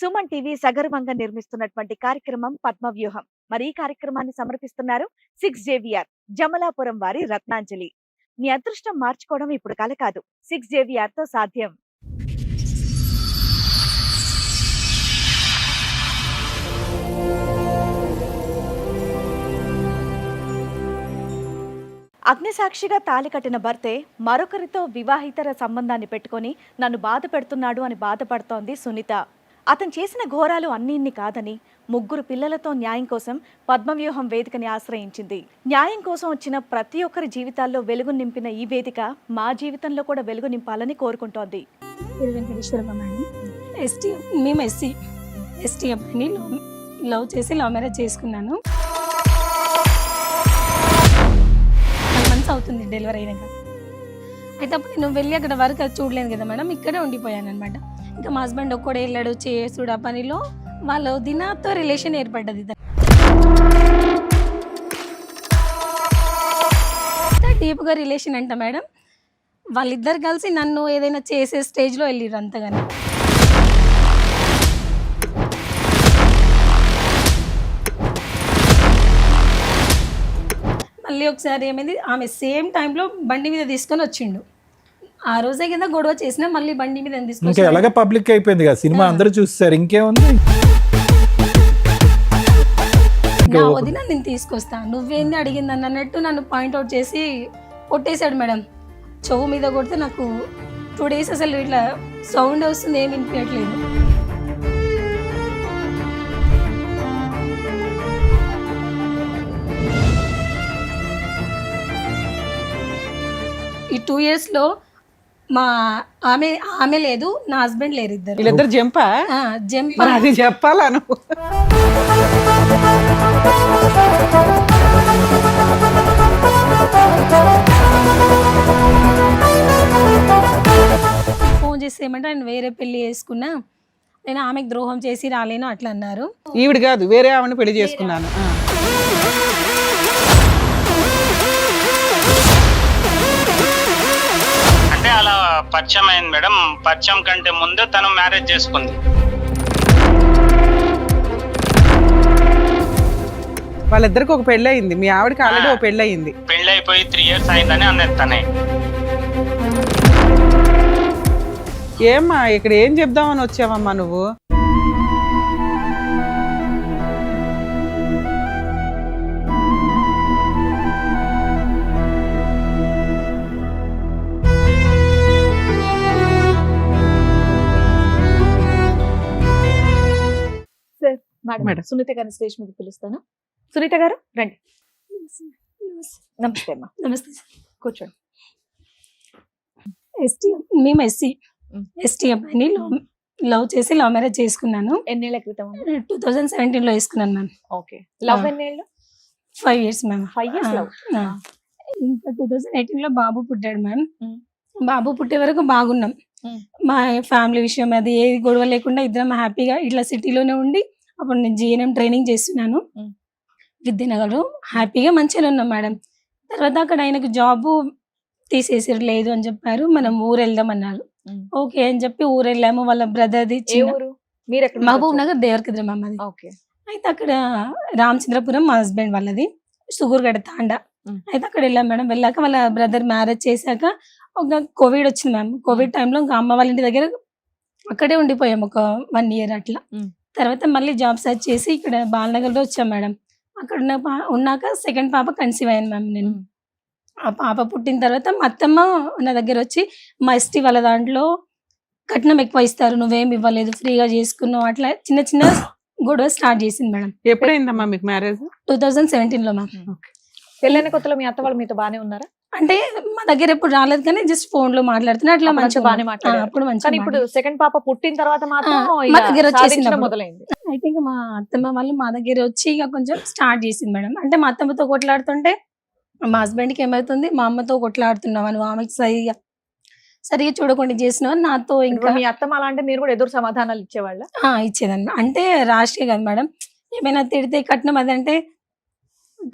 Suman TV సగర్వంగా నిర్మిస్తున్నటువంటి కార్యక్రమం పద్మవ్యూహం. మరి ఈ కార్యక్రమాన్ని సమర్పిస్తున్నారు 6JVR జమలాపురం వారి రత్నాంజలి. మీ అదృష్టం మార్చుకోవడం ఇప్పుడు కల కాదు, 6JVR తో సాధ్యం. అగ్నిసాక్షిగా తాళి కట్టిన భర్తే మరొకరితో వివాహితర సంబంధాన్ని పెట్టుకొని నన్ను బాధ పెడుతున్నాడు అని బాధపడుతోంది సునీత. అతను చేసిన ఘోరాలు అన్నీ కాదని 3 పిల్లలతో న్యాయం కోసం పద్మవ్యూహం వేదికని ఆశ్రయించింది. న్యాయం కోసం వచ్చిన ప్రతి ఒక్కరి జీవితాల్లో వెలుగు నింపిన ఈ వేదిక మా జీవితంలో కూడా వెలుగు నింపాలని కోరుకుంటోంది. మేము ఎస్టీ అబ్బాయిని లవ్ చేసి లవ్ మ్యారేజ్ చేసుకున్నాను. 5 months అవుతుంది డెలివరీ అయినాక. అయితే అప్పుడు నేను వెళ్ళి అక్కడ వర్క్ చూడలేను కదా మేడం, ఇక్కడే ఉండిపోయాను అనమాట. ఇంకా మా హస్బెండ్ ఒక్కడే వెళ్ళాడు చేసుడు ఆ పనిలో, వాళ్ళు దినాతో రిలేషన్ ఏర్పడ్డది. డీప్గా రిలేషన్ అంట మేడం. వాళ్ళిద్దరు కలిసి నన్ను ఏదైనా చేసే స్టేజ్లో వెళ్ళిర్రు అంతగానే. మళ్ళీ ఒకసారి ఏమైంది, ఆమె సేమ్ టైంలో బండి మీద తీసుకొని వచ్చిండు. ఆ రోజే కదా గొడవ చేసినా మళ్ళీ బండి మీద తీసుకొని ఎలాగ పబ్లిక్ అయిపోయింది కదా సినిమా, అందరూ చూస్తారు, ఇంకేముంది. నా వదిన నేను తీసుకొస్తా, నువ్వేంది అడిగింది అన్నట్టు నన్ను పాయింట్అవుట్ చేసి కొట్టేశాడు మేడం. చెవు మీద కొడితే నాకు 2 days అసలు ఇట్లా సౌండ్ వస్తుంది, ఏమి వినిపించట్లేదు. ఈ 2 yearsలో మా ఆమె లేదు, నా హస్బెండ్ లేరు, వీళ్ళిద్దరు జంపా అది చెప్పాలా నువ్వు? ఫోన్ చేసి ఏమంటే నేను వేరే పెళ్లి చేసుకున్నా, నేను ఆమెకు ద్రోహం చేసి రాలేను అట్లా అన్నారు. ఈవిడ కాదు, వేరే ఆమెను పెళ్లి చేసుకున్నాను. అంటే అలా పరిచయం అయింది మేడం. పరిచయం కంటే ముందు తను మ్యారేజ్ చేసుకుంది. వాళ్ళిద్దరికి ఒక పెళ్లి అయింది, మీ ఆవిడకి ఆల్రెడీ ఒక పెళ్లి అయింది. పెళ్లి అయిపోయి 3 years అయిందని అన్నది తనే. ఏమ్మా ఇక్కడ ఏం చెప్దామని వచ్చావమ్మా నువ్వు? మేడం సునీత గారిని స్టేజ్ మీద పిలుస్తాను. సునీత గారు రండి. నమస్తే అమ్మా. నమస్తే సార్, కూర్చోండి. మేము ఎస్టీ అబ్బాయిని లవ్ చేసి లవ్ మ్యారేజ్ చేసుకున్నాను. ఎన్నేళ్ల క్రితం? 2017లో వేసుకున్నాను మ్యామ్. ఓకే. లవ్ ఎన్నేళ్ళు? 5 years మ్యామ్. 5 years love. ఇంకా 2018లో బాబు పుట్టాడు మ్యామ్. బాబు పుట్టే వరకు బాగున్నాం. మా ఫ్యామిలీ విషయం అది ఏది గొడవ లేకుండా ఇద్దరం హ్యాపీగా ఇట్లా సిటీలోనే ఉండి, అప్పుడు నేను GNM ట్రైనింగ్ చేస్తున్నాను విద్యానగర్లో. హ్యాపీగా మంచిగా ఉన్నాం మేడం. తర్వాత అక్కడ ఆయనకు జాబు తీసేసారు, లేదు అని చెప్పారు. మనం ఊరు వెళ్దాం అన్నారు. ఓకే అని చెప్పి ఊరు వెళ్ళాము. వాళ్ళ బ్రదర్ది మహబూబ్ నగర్ దేవరకద్ర మామది. అయితే అక్కడ రామచంద్రపురం మా హస్బెండ్ వాళ్ళది, సుగూర్గడ తాండా. అయితే అక్కడ వెళ్ళాం మేడం. వెళ్ళాక వాళ్ళ బ్రదర్ మ్యారేజ్ చేశాక ఒక కోవిడ్ వచ్చింది మ్యామ్. కోవిడ్ టైంలో ఇంకా అమ్మ వాళ్ళ ఇంటి దగ్గర అక్కడే ఉండిపోయాం ఒక 1 year అట్లా. తర్వాత మళ్ళీ జాబ్ సర్చ్ చేసి ఇక్కడ బాలనగర్లో వచ్చాం మేడం. అక్కడ ఉన్నాక 2nd పాప కన్సీవ్ అయ్యాను మ్యామ్ నేను. ఆ పాప పుట్టిన తర్వాత మా అత్తమ్మ నా దగ్గర వచ్చి, మా ఎస్టీ వాళ్ళ దాంట్లో కట్నం ఎక్కువ ఇస్తారు, నువ్వేం ఇవ్వలేదు, ఫ్రీగా చేసుకున్నావు, అట్లా చిన్న చిన్న గొడవ స్టార్ట్ చేసింది మేడం. ఎప్పుడైందమ్మా మీకు మ్యారేజ్? 2017లో మ్యామ్. పెళ్ళైన కొత్తలో మీ అత్త వాళ్ళు మీతో బానే ఉన్నారా? అంటే మా దగ్గర ఎప్పుడు రాలేదు కానీ జస్ట్ ఫోన్ లో మాట్లాడుతున్నా, అట్లా మంచిగా బాగానే మాట్లాడారు. అప్పుడు మంచిగా. ఇప్పుడు 2nd పాప పుట్టిన తర్వాత మాత్రం మా దగ్గర వచ్చేసింది మొదలైంది. అయితే ఇంకా మా అత్తమ్మ వాళ్ళు మా దగ్గర వచ్చి ఇక కొంచెం స్టార్ట్ చేసింది మేడం. అంటే మా అత్తమ్మతో కొట్లాడుతుంటే మా హస్బెండ్కి ఏమవుతుంది, మా అమ్మతో కొట్లాడుతున్నావా నువ్వు, ఆమెకి సరిగా చూడకుండా చేసినావు నాతో. ఇంకా మీ అత్తమ్మ అలా అంటే మీరు కూడా ఎదురు సమాధానాలు ఇచ్చేవాళ్ళ? ఇచ్చేదాన్ని. అంటే రాష్ట్రీయ కదా మేడం, ఏమైనా తిడితే కట్నం అదంటే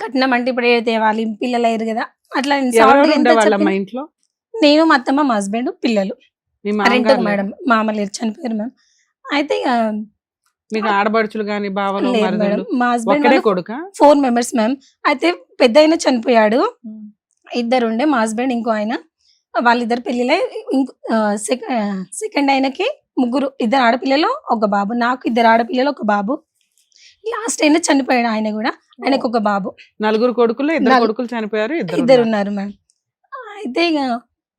కట్నం అంటే ఇప్పుడు ఏ తేవాలి, పిల్లలు అయ్యారు కదా అట్లా. ఇంట్లో నేను మా అత్తమ్మ మా హస్బెండ్ పిల్లలు. మేడం మామలేరు, చనిపోయారు మ్యామ్. అయితే మీకు ఆడబడుచులు గాని బావలు లేదు మరదలు మేడం, మా హస్బెండ్ ఒక్కడే కొడుక 4 మెంబర్స్ మ్యామ్. అయితే పెద్ద ఆయన చనిపోయాడు, ఇద్దరు ఉండే, మా హస్బెండ్ ఇంకో ఆయన. వాళ్ళిద్దరు పెళ్ళిలే. సెకండ్ ఆయనకి ముగ్గురు, 2 ఆడపిల్లలు 1 బాబు. నాకు 2 ఆడపిల్లలు 1 బాబు. లాస్ట్ అయినా చనిపోయాడు ఆయన కూడా, ఆయనకు 1 బాబు. 4 కొడుకులు 2 నలుగురు. కొడుకులు చనిపోయారు, ఇద్దరు ఇద్దరు ఉన్నారు మేడం. అయితే ఇక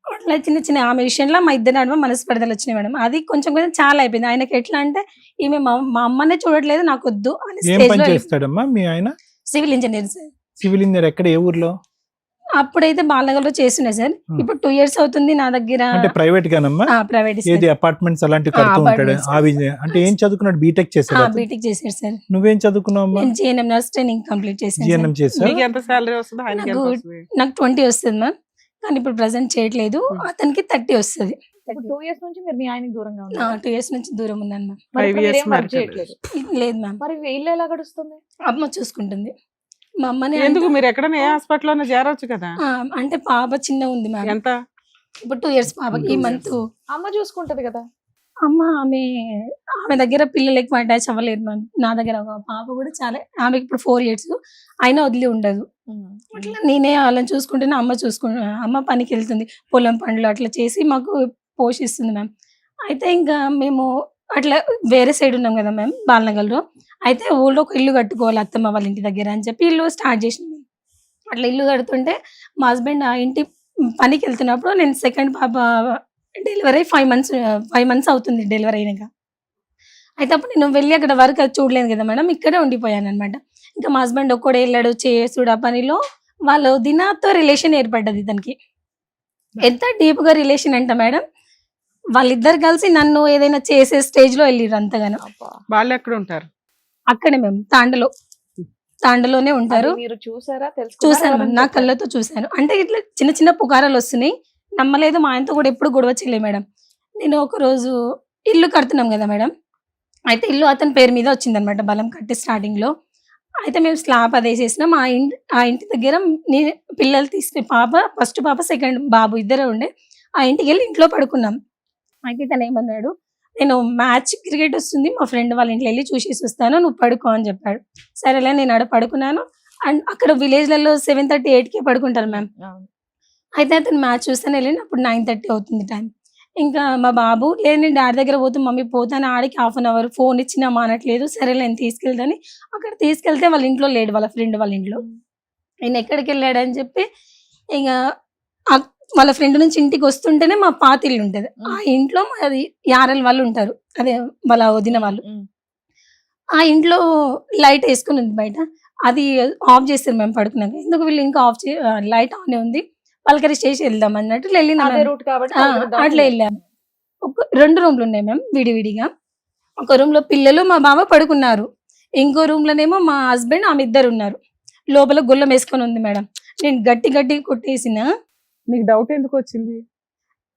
అట్లా చిన్న చిన్న ఆమె విషయంలో మా ఇద్దరు నడుమ మనస్పర్ధలు వచ్చినాయి మేడం. అది కొంచెం కొంచెం చాలా అయిపోయింది. ఆయనకి ఎట్లా అంటే ఈమె మా అమ్మనే చూడట్లేదు, నాకు వద్దు అని ఏం స్టేజ్ పని లో చేస్తాడమ్మా మీ ఆయన? Civil engineer sir. Civil engineer ఎక్కడ, ఏ ఊర్లో? అప్పుడైతే బాలనగర్లో చేస్తుండే సార్. ఇప్పుడు 2 years అవుతుంది నా దగ్గర. అంటే ప్రైవేట్ గానమ్మా? ప్రైవేట్ ఏది అపార్ట్మెంట్స్ అలాంటివి కడుతూ ఉంటాడు? apartments. అంటే ఏం చదువుకున్నాడు? బీటెక్ చేశాడు? బీటెక్ చేశాడు సార్. నువ్వేం చదువుకున్నావు? నేను జిఎన్ఎం నర్స్ ట్రైనింగ్ కంప్లీట్ చేశాను జిఎన్ఎం సార్. చేసా? నీకు ఎంత సాలరీ వస్తుంది, ఆయనకి ఎంత నాకు వస్తుంది? నాకు 20 వస్తుంది మ్యామ్, కానీ ఇప్పుడు ప్రెసెంట్ చేయట్లేదు. అతనికి 30 వస్తుంది. 2 years నుంచి మీరు మీ ఆయనకి దూరంగా ఉన్నారు. 2 years నుంచి దూరం ఉన్నాను మ్యామ్. మరి 5 ఇప్పుడు years మీరేం వర్క్ married. చేయట్లేదు. లేదు మ్యామ్, మరి ఇల్లు ఎలా గడుస్తుంది? అమ్మ చూసుకుంటుంది. మా అమ్మని ఎందుకు మీరు ఎక్కడైనా ఏ హాస్పిటల్ చేరవచ్చు కదా? అంటే పాప చిన్న ఉంది మ్యామ్. ఎంత? ఇప్పుడు 2 years పాపకి. ఈ 2 మంత్ అమ్మ చూసుకుంటది కదా. అమ్మ ఆమె దగ్గర పిల్లలు ఎక్కువ అటాచ్ అవ్వలేదు మ్యామ్. నా దగ్గర ఒక పాప కూడా చాలా, ఆమెకి ఇప్పుడు 4 years, అయినా వదిలి ఉండదు. అట్లా నేనే వాళ్ళని చూసుకుంటేనే అమ్మ పనికి వెళ్తుంది, పొలం పనులు అట్లా చేసి మాకు పోషిస్తుంది మ్యామ్. అయితే ఇంకా మేము అట్లా వేరే సైడ్ ఉన్నాం కదా మ్యామ్, బాలనగర్లో. అయితే ఊళ్ళో ఒక ఇల్లు కట్టుకోవాలి అత్తమ్మ వాళ్ళ ఇంటి దగ్గర అని చెప్పి ఇల్లు స్టార్ట్ చేసినాం. అట్లా ఇల్లు కడుతుంటే మా హస్బెండ్ ఆ ఇంటి పనికి వెళ్తున్నప్పుడు, నేను సెకండ్ పాప డెలివరీ 5 months అవుతుంది డెలివరీ అయినాక. అయితే అప్పుడు నేను వెళ్ళి అక్కడ వర్క్ అది చూడలేదు కదా మేడం, ఇక్కడే ఉండిపోయాను అనమాట. ఇంకా మా హస్బెండ్ ఒక్కడే వెళ్ళాడు చేసుడు ఆ పనిలో. వాళ్ళు దినాతో రిలేషన్ ఏర్పడ్డది ఇతనికి. ఎంత డీప్ గా రిలేషన్ అంట మేడం, వాళ్ళిద్దరు కలిసి నన్ను ఏదైనా చేసే స్టేజ్ లో వెళ్ళిర్రు అంతగానో. వాళ్ళు ఎక్కడ ఉంటారు? అక్కడే మేము తాండలోనే ఉంటారు. అది మీరు చూసారా? చూసాను మ్యామ్, నా కళ్ళతో చూసాను. అంటే ఇట్లా చిన్న చిన్న పుకారాలు వస్తున్నాయి, నమ్మలేదు. మా ఆయనతో కూడా ఎప్పుడు గొడవ చేయలే మేడం. నేను ఒక రోజు ఇల్లు కడుతున్నాం కదా మేడం, అయితే ఇల్లు అతని పేరు మీద వచ్చిందనమాట బలం కట్టి స్టార్టింగ్ లో. అయితే మేము స్లాబ్ అది వేసేసినాం. ఆ ఇంటి దగ్గర నేను పిల్లలు తీసుకుని ఫస్ట్ పాప సెకండ్ బాబు ఇద్దరే ఉండే. ఆ ఇంటికి వెళ్ళి ఇంట్లో పడుకున్నాం. అయితే తను ఏమన్నాడు, నేను మ్యాచ్ క్రికెట్ వస్తుంది, మా ఫ్రెండ్ వాళ్ళ ఇంట్లో వెళ్ళి చూసేసి వస్తాను, నువ్వు పడుకో అని చెప్పాడు. సరేలే నేను ఆడ పడుకున్నాను. అండ్ అక్కడ విలేజ్లలో 7:30, 8కే పడుకుంటారు మ్యామ్. అయితే అతను మ్యాచ్ చూస్తాను వెళ్ళిన అప్పుడు 9:30 అవుతుంది టైం. ఇంకా మా బాబు లేదు, నేను డాడీ దగ్గర పోతే మమ్మీ పోతాను, ఆడికి 1/2 hour ఫోన్ ఇచ్చినా మానట్లేదు. సరే నేను తీసుకెళ్తాను. అక్కడ తీసుకెళ్తే వాళ్ళ ఇంట్లో లేడు, వాళ్ళ ఫ్రెండ్ వాళ్ళ ఇంట్లో. ఆయన ఎక్కడికి వెళ్ళాడని చెప్పి ఇంకా వాళ్ళ ఫ్రెండ్ నుంచి ఇంటికి వస్తుంటేనే మా పాత ఇల్లు ఉంటుంది, ఆ ఇంట్లో అది యారల్ వాళ్ళు ఉంటారు, అదే వాళ్ళ వదిన వాళ్ళు. ఆ ఇంట్లో లైట్ వేసుకుని ఉంది బయట, అది ఆఫ్ చేస్తారు మేము పడుకున్నాక. ఎందుకు వీళ్ళు ఇంకా లైట్ ఆన్ ఉంది, పలకరి చేసి వెళ్దాం అన్నట్టు వెళ్ళిన అట్లా వెళ్ళాము. 2 రూమ్లు ఉన్నాయి మ్యామ్ విడివిడిగా. ఒక రూమ్ లో పిల్లలు మా బావ పడుకున్నారు, ఇంకో రూమ్ లోనేమో మా హస్బెండ్ ఆమె ఇద్దరు ఉన్నారు. లోపల గుల్లం వేసుకొని ఉంది మేడం. నేను గట్టి కొట్టేసిన. నీకు డౌట్ ఎందుకు వచ్చింది?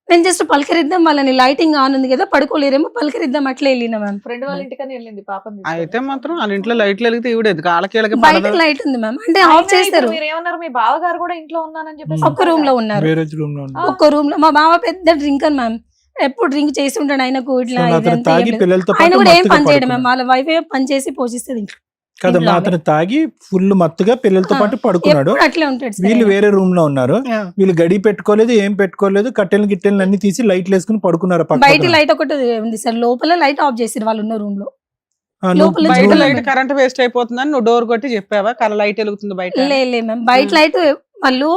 నేను జస్ట్ పలకరిద్దాం, వాళ్ళని లైటింగ్ ఆన్ ఉంది కదా పడుకోలేరేమో పలకరిద్దాం అట్లా వెళ్ళిన మ్యామ్. ఫ్రెండ్ వాళ్ళ ఇంటికని వెళ్ళింది పాపం. అయితే మాత్రం వాళ్ళ ఇంట్లో లైట్లు వెలిగితే ఇవిడేది కాళ్ళకి బయట లైట్ ఉంది మ్యామ్, అంటే ఆఫ్ చేస్తారు. మీరు ఏమన్నారు, మీ బావగారు కూడా ఇంట్లో ఉన్నానని చెప్పేసి ఒక్క రూమ్ లో ఉన్నారు. వేరే రూమ్ లో ఉన్నారు. ఒక్క రూమ్ లో మా బావ పెద్ద డ్రింకర్ మ్యామ్, ఎప్పుడు డ్రింక్ చేసి ఉంటాడు. ఆయనకు ఇట్లా సో అతను ఇదంతా తాగి ఏం లేదు. పిల్లలతో ఆయన పాటు కూడా ఏం మత్తుగా పని చేయడం మ్యామ్, పడుకున్నాడు. వాళ్ళ వైఫ్ పని చేసి పోషిస్తుంది ఇంట్లో. కదమ్మా, ఇంట్లో అతను తాగి ఫుల్ మత్తుగా పిల్లలతో పాటు పడుకున్నాడు. ఎప్పుడు అట్లే ఉంటాడు సార్ వీళ్ళు ఆయన. వేరే రూమ్ లో ఉన్నారు. ఆ. వీళ్ళు గడి పెట్టుకోలేదు, ఏం పెట్టుకోలేదు, కట్టెలు అన్ని తీసి లైట్లు వేసుకుని పడుకున్నారు బయట పక్కన. లైట్ ఒకటి ఉంది సార్, లోపల లైట్ ఆఫ్ చేసారు వాళ్ళు ఉన్న రూమ్ లో. నువ్వు లోపల బయట చూడలేదు. లైట్ కరెంట్ వేస్ట్ అయిపోతుందని నువ్వు డోర్ కొట్టి చెప్పావా? లైట్ వెలుగుతుంది బయట. లే మ్యామ్, బయట లైట్ వాళ్ళు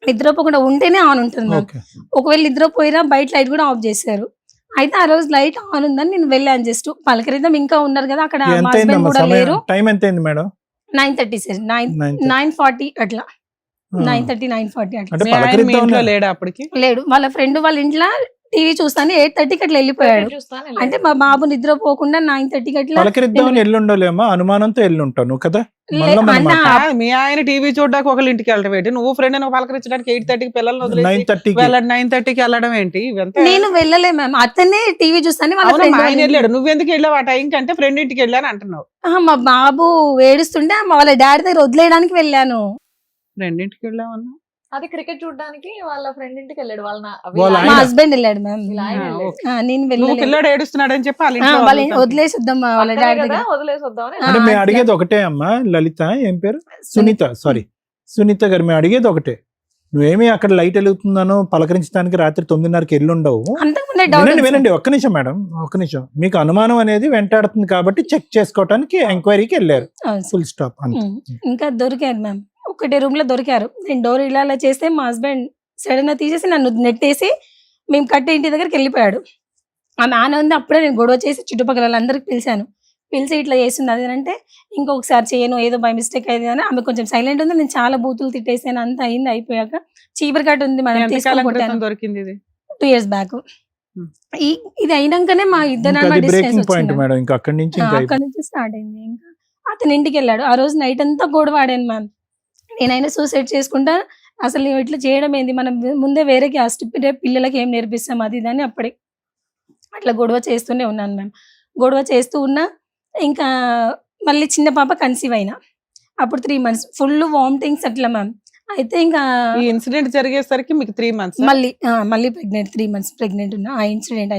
నిద్రపోకుండా ఉంటేనే ఆన్ ఉంటుంది మ్యామ్. ఓకే. ఒకవేళ నిద్రపోయినా బయట లైట్ కూడా ఆఫ్ చేశారు. అయితే ఆ రోజు లైట్ ఆన్ ఉందని నేను వెళ్ళాను, జస్ట్ పలకరిద్దాం, ఇంకా ఉన్నారు కదా అక్కడ, మా ఎంత హస్బెండ్ అయిందమ్మా కూడా సమయం? లేరు. టైం ఎంత అయింది మేడం? 9:30 సార్, 9:40 అట్లా, 9:30, 9:40 అట్లా. అంటే మీ ఆయన మీ పలకరిద్దాం ఇంట్లో లేడా అప్పటికి? లేడు, వాళ్ళ ఫ్రెండ్ వాళ్ళ ఇంట్లో టీవీ చూస్తాను 8:30కి అట్లా వెళ్ళిపోయాడు. అంటే మా బాబు నిద్రపోకుండా 9:30కి అట్లా పలకరిద్దామని ఎల్లుండలేమో, అనుమానంతో ఎల్లుంటావు నువ్వు కదా. మనలో మనం అన్న, మాట్లాడు. కాదు, మీ ఆయన టీవీ చూడడానికి ఒకళ్ళ ఇంటికి వెళ్ళడం ఏంటి? నువ్వు ఫ్రెండ్ పలకరించడానికి 8:30కి పిల్లల్ని వదిలేసి 9:30కి. వెళ్ళడం 9:30కి వెళ్ళడం ఏంటి? ఇవంతా నేను వెళ్ళలే మ్యామ్, అతనే టీవీ చూస్తాను వాళ్ళ అవును, friend మా వాళ్ళ ఆయన ఇంట్లో. వెళ్ళాడు, నువ్వెందుకు వెళ్ళావు ఆ టైంకి? అంటే ఫ్రెండ్ ఇంటికి వెళ్ళాను అంటున్నావు. మా బాబు ఏడుస్తుంటే వాళ్ళ డాడీ దగ్గర వదిలేయడానికి వెళ్ళాను. ఫ్రెండ్ ఇంటికి వెళ్ళావన్నా అది క్రికెట్ చూడడానికి వాళ్ళ ఫ్రెండ్ ఇంటికి వెళ్ళాడు వాళ్ళ వాళ్ళ మా ఆయన? హస్బెండ్ వెళ్ళాడు మ్యామ్. వీళ్ళ ఆయన ఆ, వెళ్ళాడు. ఓకే. నేను నువ్వు వెళ్ళలేదు. పిల్లాడు ఏడుస్తున్నాడని చెప్పి వాళ్ళ ఆ, ఇంట్లో వాళ్ళ వదులుతాను. వదిలేసి వద్దాం వాళ్ళ పక్కనే డాడీ కదా దగ్గర. వదిలేసి వద్దామని ఆ, అంటే మేము అట్లా. అడిగేది ఒకటే అమ్మా లలిత, ఏం పేరు? సునీత, సారీ సునీత గారు, మేము అడిగేది ఒకటే. నువ్వేమి అక్కడ లైట్ వెలుగుతుందానో పలకరించడానికి రాత్రి 9:30కి వెళ్ళుండవు. అంతకుముందే డౌట్ వినండి వినండి, ఒక్క నిమిషం మేడం, ఒక్క నిమిషం. మీకు అనుమానం అనేది వెంటాడుతుంది కాబట్టి చెక్ చేసుకోవడానికి ఎంక్వైరీకి వెళ్ళారు, ఫుల్ స్టాప్ అంతే. ఇంకా దొరికారు మ్యామ్. ఒకటే రూమ్ లో దొరికారు. నేను డోర్ ఇలా చేస్తే మా హస్బెండ్ సడన్ గా తీసేసి నన్ను నెట్టేసి మేము కట్టే ఇంటి దగ్గరికి వెళ్ళిపోయాడు. ఆమె ఆన ఉంది. అప్పుడే నేను గొడవ చేసి చుట్టుపక్కల వాళ్ళందరికి పిలిచాను. పిలిచి ఇట్లా చేస్తుంది అది అంటే, ఇంకొకసారి చేయను, ఏదో బై మిస్టేక్ అయింది అని. ఆమె కొంచెం సైలెంట్ ఉంది. నేను చాలా బూతులు తిట్టేసాను. అంత అయింది. అయిపోయాక చీపురు కట్ట ఉంది మేడం, ఎంతకాలం తీసుకొని క్రితం కొట్టాను. దొరికింది ఇది? 2 years బ్యాక్. ఇది అయినాకనే మా ఇద్దరు ఇంకా అది డిస్టెన్స్ బ్రేకింగ్ పాయింట్ వచ్చింది. మేడం, ఇంకా అక్కడి నుంచి ఇంకా అక్కడ నుంచి స్టార్ట్ అయింది. ఇంకా అతను ఇంటికి వెళ్ళాడు. ఆ రోజు నైట్ అంతా గొడవ ఆడాను మ్యామ్. నేనైనా సూసైడ్ చేసుకుంటా, అసలు నువ్వు ఇట్లా చేయడం ఏంది, మనం ముందే వేరే క్యాస్ట్ పిల్లలకి ఏం నేర్పిస్తాం అది ఇది అని అప్పుడే అట్లా గొడవ చేస్తూనే ఉన్నాను మ్యామ్. గొడవ చేస్తూ ఉన్నా. ఇంకా మళ్ళీ చిన్న పాప కన్సీవ్ అయినా. అప్పుడు 3 months ఫుల్ వామిటింగ్స్ అట్లా మ్యామ్. అయితే ఇంకా ఈ ఇన్సిడెంట్ జరిగేసరికి మీకు 3 months మళ్ళీ ప్రెగ్నెంట్, 3 months ప్రెగ్నెంట్ ఉన్నా. ఆ ఇన్సిడెంట్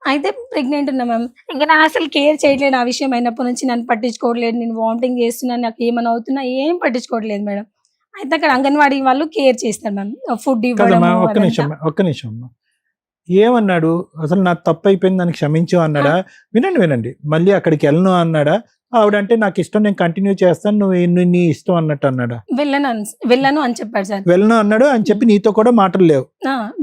అయితే ప్రెగ్నెంట్ ఉన్నా మ్యామ్. ఇంకా నా అసలు కేర్ చేయట్లేదు. ఆ విషయం అయినప్పటి నుంచి నన్ను పట్టించుకోవట్లేదు. నేను వామిటింగ్ చేస్తున్నాను, నాకు ఏమైనా అవుతున్నా ఏం పట్టించుకోవట్లేదు మేడం. అయితే అక్కడ అంగన్వాడీ వాళ్ళు కేర్ చేస్తారు మ్యామ్, ఫుడ్ కదమ్మా. ఇవ్వడం. ఒక్క నిమిషం అమ్మా. ఏమన్నాడు అసలు? నాకు తప్పు అయిపోయింది, నన్ను క్షమించు అన్నాడా? వినండి, మళ్ళీ అక్కడికి వెళ్ళను అన్నాడా? ఆవిడంటే నాకు ఇష్టం, నేను కంటిన్యూ చేస్తాను, నువ్వు నీ ఇష్టం అన్నట్టు అన్నాడా? వెళ్ళను అని చెప్పాడు సార్. వెళ్ళను అన్నాడు అని చెప్పి నీతో కూడా మాటలు లేవు?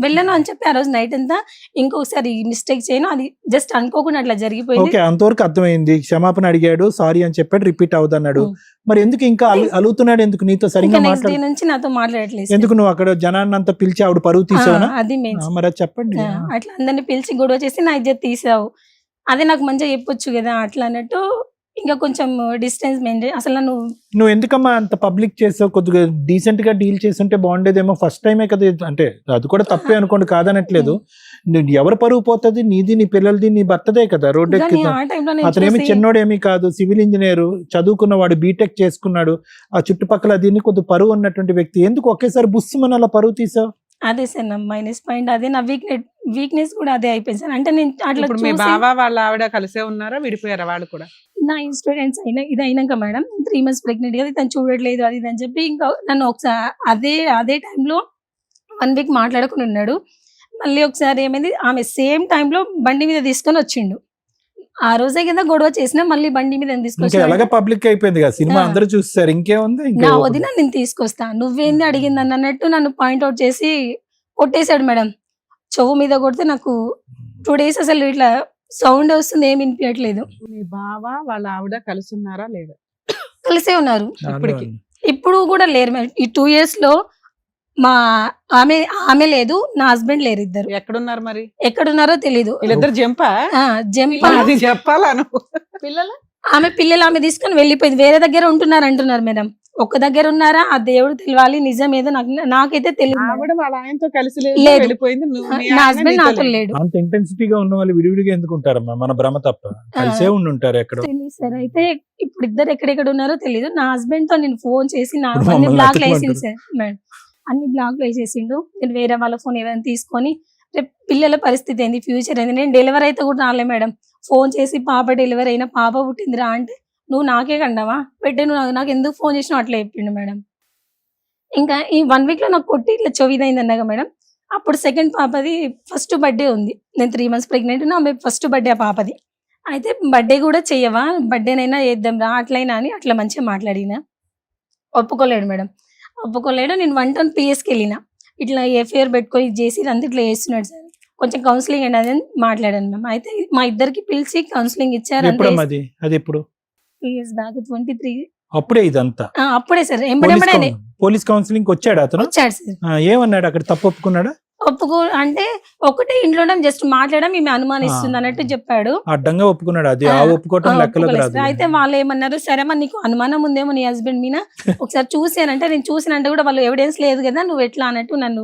వెళ్ళను అని చెప్పి ఆ రోజు నైట్ అంతా ఇంకొకసారి మిస్టేక్ చేయను, అది జస్ట్ అనుకోకుండా అట్లా జరిగిపోయింది. ఓకే, అంతవరకు అర్థమైంది. క్షమాపణ అడిగాడు, సారీ అని చెప్పాడు, రిపీట్ అవుతున్నాడు. మరి ఎందుకు ఇంకా అలుగుతున్నాడు? ఎందుకు నీతో ఇంకా సరిగ్గా నెక్స్ట్ డే మాట్లాడు? నుంచి నాతో మాట్లాడట్లేదు. ఎందుకు నువ్వు అక్కడ జనాన్ని అంతా పిలిచి ఆవిడ పరువు తీసావునా? అది మెయిన్. మరి అది చెప్పండి. అట్లా అందరిని పిలిచి గొడవ చేసి నా ఇజ్జత్ తీసావు, అదే నాకు మంచిగా చెప్పొచ్చు కదా అట్లా అన్నట్టు. ఇంకా కొంచెం డిస్టెన్స్ మెయింటైన్. అసలు నువ్వు ఎందుకమ్మా అంత పబ్లిక్ చేసావు? కొద్దిగా డీసెంట్ గా డీల్ చేస్తుంటే బాగుండేదేమో. ఫస్ట్ టైమే కదా ఇది. అంటే అది కూడా తప్పే అనుకోండి, కాదనట్లేదు. ఎవరు పరువు పోతుంది? నీది, నీ పిల్లలది, నీ భర్తదే కదా. రోడ్ కానీ ఎక్కి ఆ టైంలో అతనేమి చిన్నోడేమీ కాదు, సివిల్ ఇంజనీర్ చదువుకున్నవాడు, బీటెక్ చేసుకున్నాడు. ఆ చుట్టుపక్కల దీన్ని కొద్ది పరువు ఉన్నటువంటి వ్యక్తి. ఎందుకు ఒకేసారి బుస్సుమని అలా పరువు తీసావు? అదే సార్ నా మైనస్ పాయింట్. అదే నా వీక్నెస్ కూడా అదే అయిపోయింది సార్. అంటే నేను అట్లా ఇప్పుడు మీ బావ వాళ్ళ ఆవిడ కలిసే ఉన్నారా, విడిపోయారా వాళ్ళు కూడా? నా ఇన్స్టూడెంట్స్ ఇది అయినాక మేడం 3 months ప్రెగ్నెంట్ కదా, తను చూడట్లేదు అది ఇది అని చెప్పి ఇంకా నన్ను ఒకసారి అదే టైంలో 1 week మాట్లాడుకుని ఉన్నాడు. మళ్ళీ ఒకసారి ఏమైంది, ఆమె సేమ్ టైంలో బండి మీద తీసుకొని వచ్చిండు. ఆ రోజే కదా గొడవ చేసినా, మళ్ళీ బండి మీద ఇంకా తీసుకొచ్చి ఎలాగ పబ్లిక్ అయిపోయింది కదా, సినిమా అందరూ చూస్తారు, ఇంకేముంది? ఇంకా నా వదిన నేను తీసుకొస్తా, నువ్వేంది అడిగింది అన్నట్టు నన్ను పాయింట్అవుట్ చేసి కొట్టేశాడు మేడం. చెవు మీద కొడితే నాకు 2 days అసలు ఇట్లా సౌండ్ వస్తుంది, ఏమి వినిపించట్లేదు. మీ బావ వాళ్ళ ఆవిడ కలిసి ఉన్నారా లేదా? కలిసే ఉన్నారు. ఇప్పటికి ఇప్పుడు కూడా లేరు మేడం. ఈ 2 years లో ఆమె లేదు, నా హస్బెండ్ లేరు. ఇద్దరు ఎక్కడున్నారు మరి? ఎక్కడున్నారో తెలీదు. వీళ్ళిద్దరు జంపా? జంప్ అది చెప్పాలా నువ్వు? పిల్లలు ఆమె పిల్లలు ఆమె తీసుకొని వెళ్ళిపోయింది. వేరే దగ్గర ఉంటున్నారు అంటున్నారు మేడం. ఒక్క దగ్గర ఉన్నారా ఆ దేవుడు తెలియాలి. నిజం ఏదో నాకైతే తెలియదు. ఆవిడ వాళ్ళ ఆయనతో కలిసి లేదు. వెళ్ళిపోయింది. నా హస్బెండ్ నాతో లేడు. అంత ఇంటెన్సిటీగా ఉన్న వాళ్ళు విడివిడిగా ఎందుకు ఉంటారమ్మా? మన భ్రమ తప్ప. కలిసే ఉండుంటారు ఎక్కడో. తెలియదు సార్. అయితే ఇప్పుడు ఇద్దరు ఎక్కడెక్కడ ఉన్నారో తెలియదు. నా హస్బెండ్ తో నేను ఫోన్ చేసి నా ఇప్పుడు అన్ని మమ్మల్ని బ్లాక్ లో అతుక్కుంటారు. వేసింది సార్ మేడం. అన్ని బ్లాక్ లో వేసేసిండు. నేను వేరే వాళ్ళ ఫోన్ ఏదైనా తీసుకొని రేపు పిల్లల పరిస్థితి ఏంది, ఫ్యూచర్ ఏంది. నేను డెలివరీ అయితే కూడా రాలే మేడం. ఫోన్ చేసి పాప డెలివరీ అయినా, పాప పుట్టిందిరా అంటే, నువ్వు నాకే కండావా పెట్టే, నువ్వు నాకు ఎందుకు ఫోన్ చేసినావు అట్లా చెప్పిండు మేడం. ఇంకా ఈ 1 week లో నాకు కొట్టి ఇట్లా చొవిదైంది అన్నాగా మేడం. అప్పుడు సెకండ్ పాపది ఫస్ట్ బర్త్డే ఉంది. నేను 3 months ప్రెగ్నెంట్ ఉన్నా. ఆమె ఫస్ట్ బర్త్డే ఆ పాపది. అయితే బర్త్డే కూడా చెయ్యవా, బర్త్డేనైనా చేద్దాం రా అట్లయినా అని అట్లా మంచిగా మాట్లాడినా. ఒప్పుకోలేడు మేడం, ఒప్పుకోలేడు. నేను 1 ton PSకి వెళ్ళిన. ఇట్లా ఎఫ్ఐఆర్ పెట్టుకొని ఇది చేసి అంతా ఇట్లా చేస్తున్నాడు సార్, కొంచెం కౌన్సిలింగ్ అండి అని మాట్లాడాను మ్యామ్. అయితే మా ఇద్దరికి పిలిచి కౌన్సిలింగ్ ఇచ్చారు. ఎప్పుడమ్మా అది ఎప్పుడు? 3 years బ్యాక్ 23. అప్పుడే ఇదంతా? అప్పుడే సార్. ఎంబడే పోలీస్ కౌన్సిలింగ్ వచ్చాడు అతను? వచ్చాడు సార్. ఏమన్నాడు అక్కడ? తప్పు ఒప్పుకున్నాడా? అంటే ఒకటే ఇంట్లో జస్ట్ మాట్లాడడం ఈమె అనుమానిస్తుంది అన్నట్టు చెప్పాడు. అడ్డంగా ఒప్పుకున్నాడు. అది ఒప్పుకోవటం లెక్కలోకి రాదు. అయితే వాళ్ళు ఏమన్నారు, సరే మరి నీకు అనుమానం ఉందేమో నీ హస్బెండ్ మీద, ఒకసారి చూసానంటే, నేను చూసినంటే కూడా వాళ్ళు ఎవిడెన్స్ లేదు కదా, నువ్వు ఎట్లా అన్నట్టు నన్ను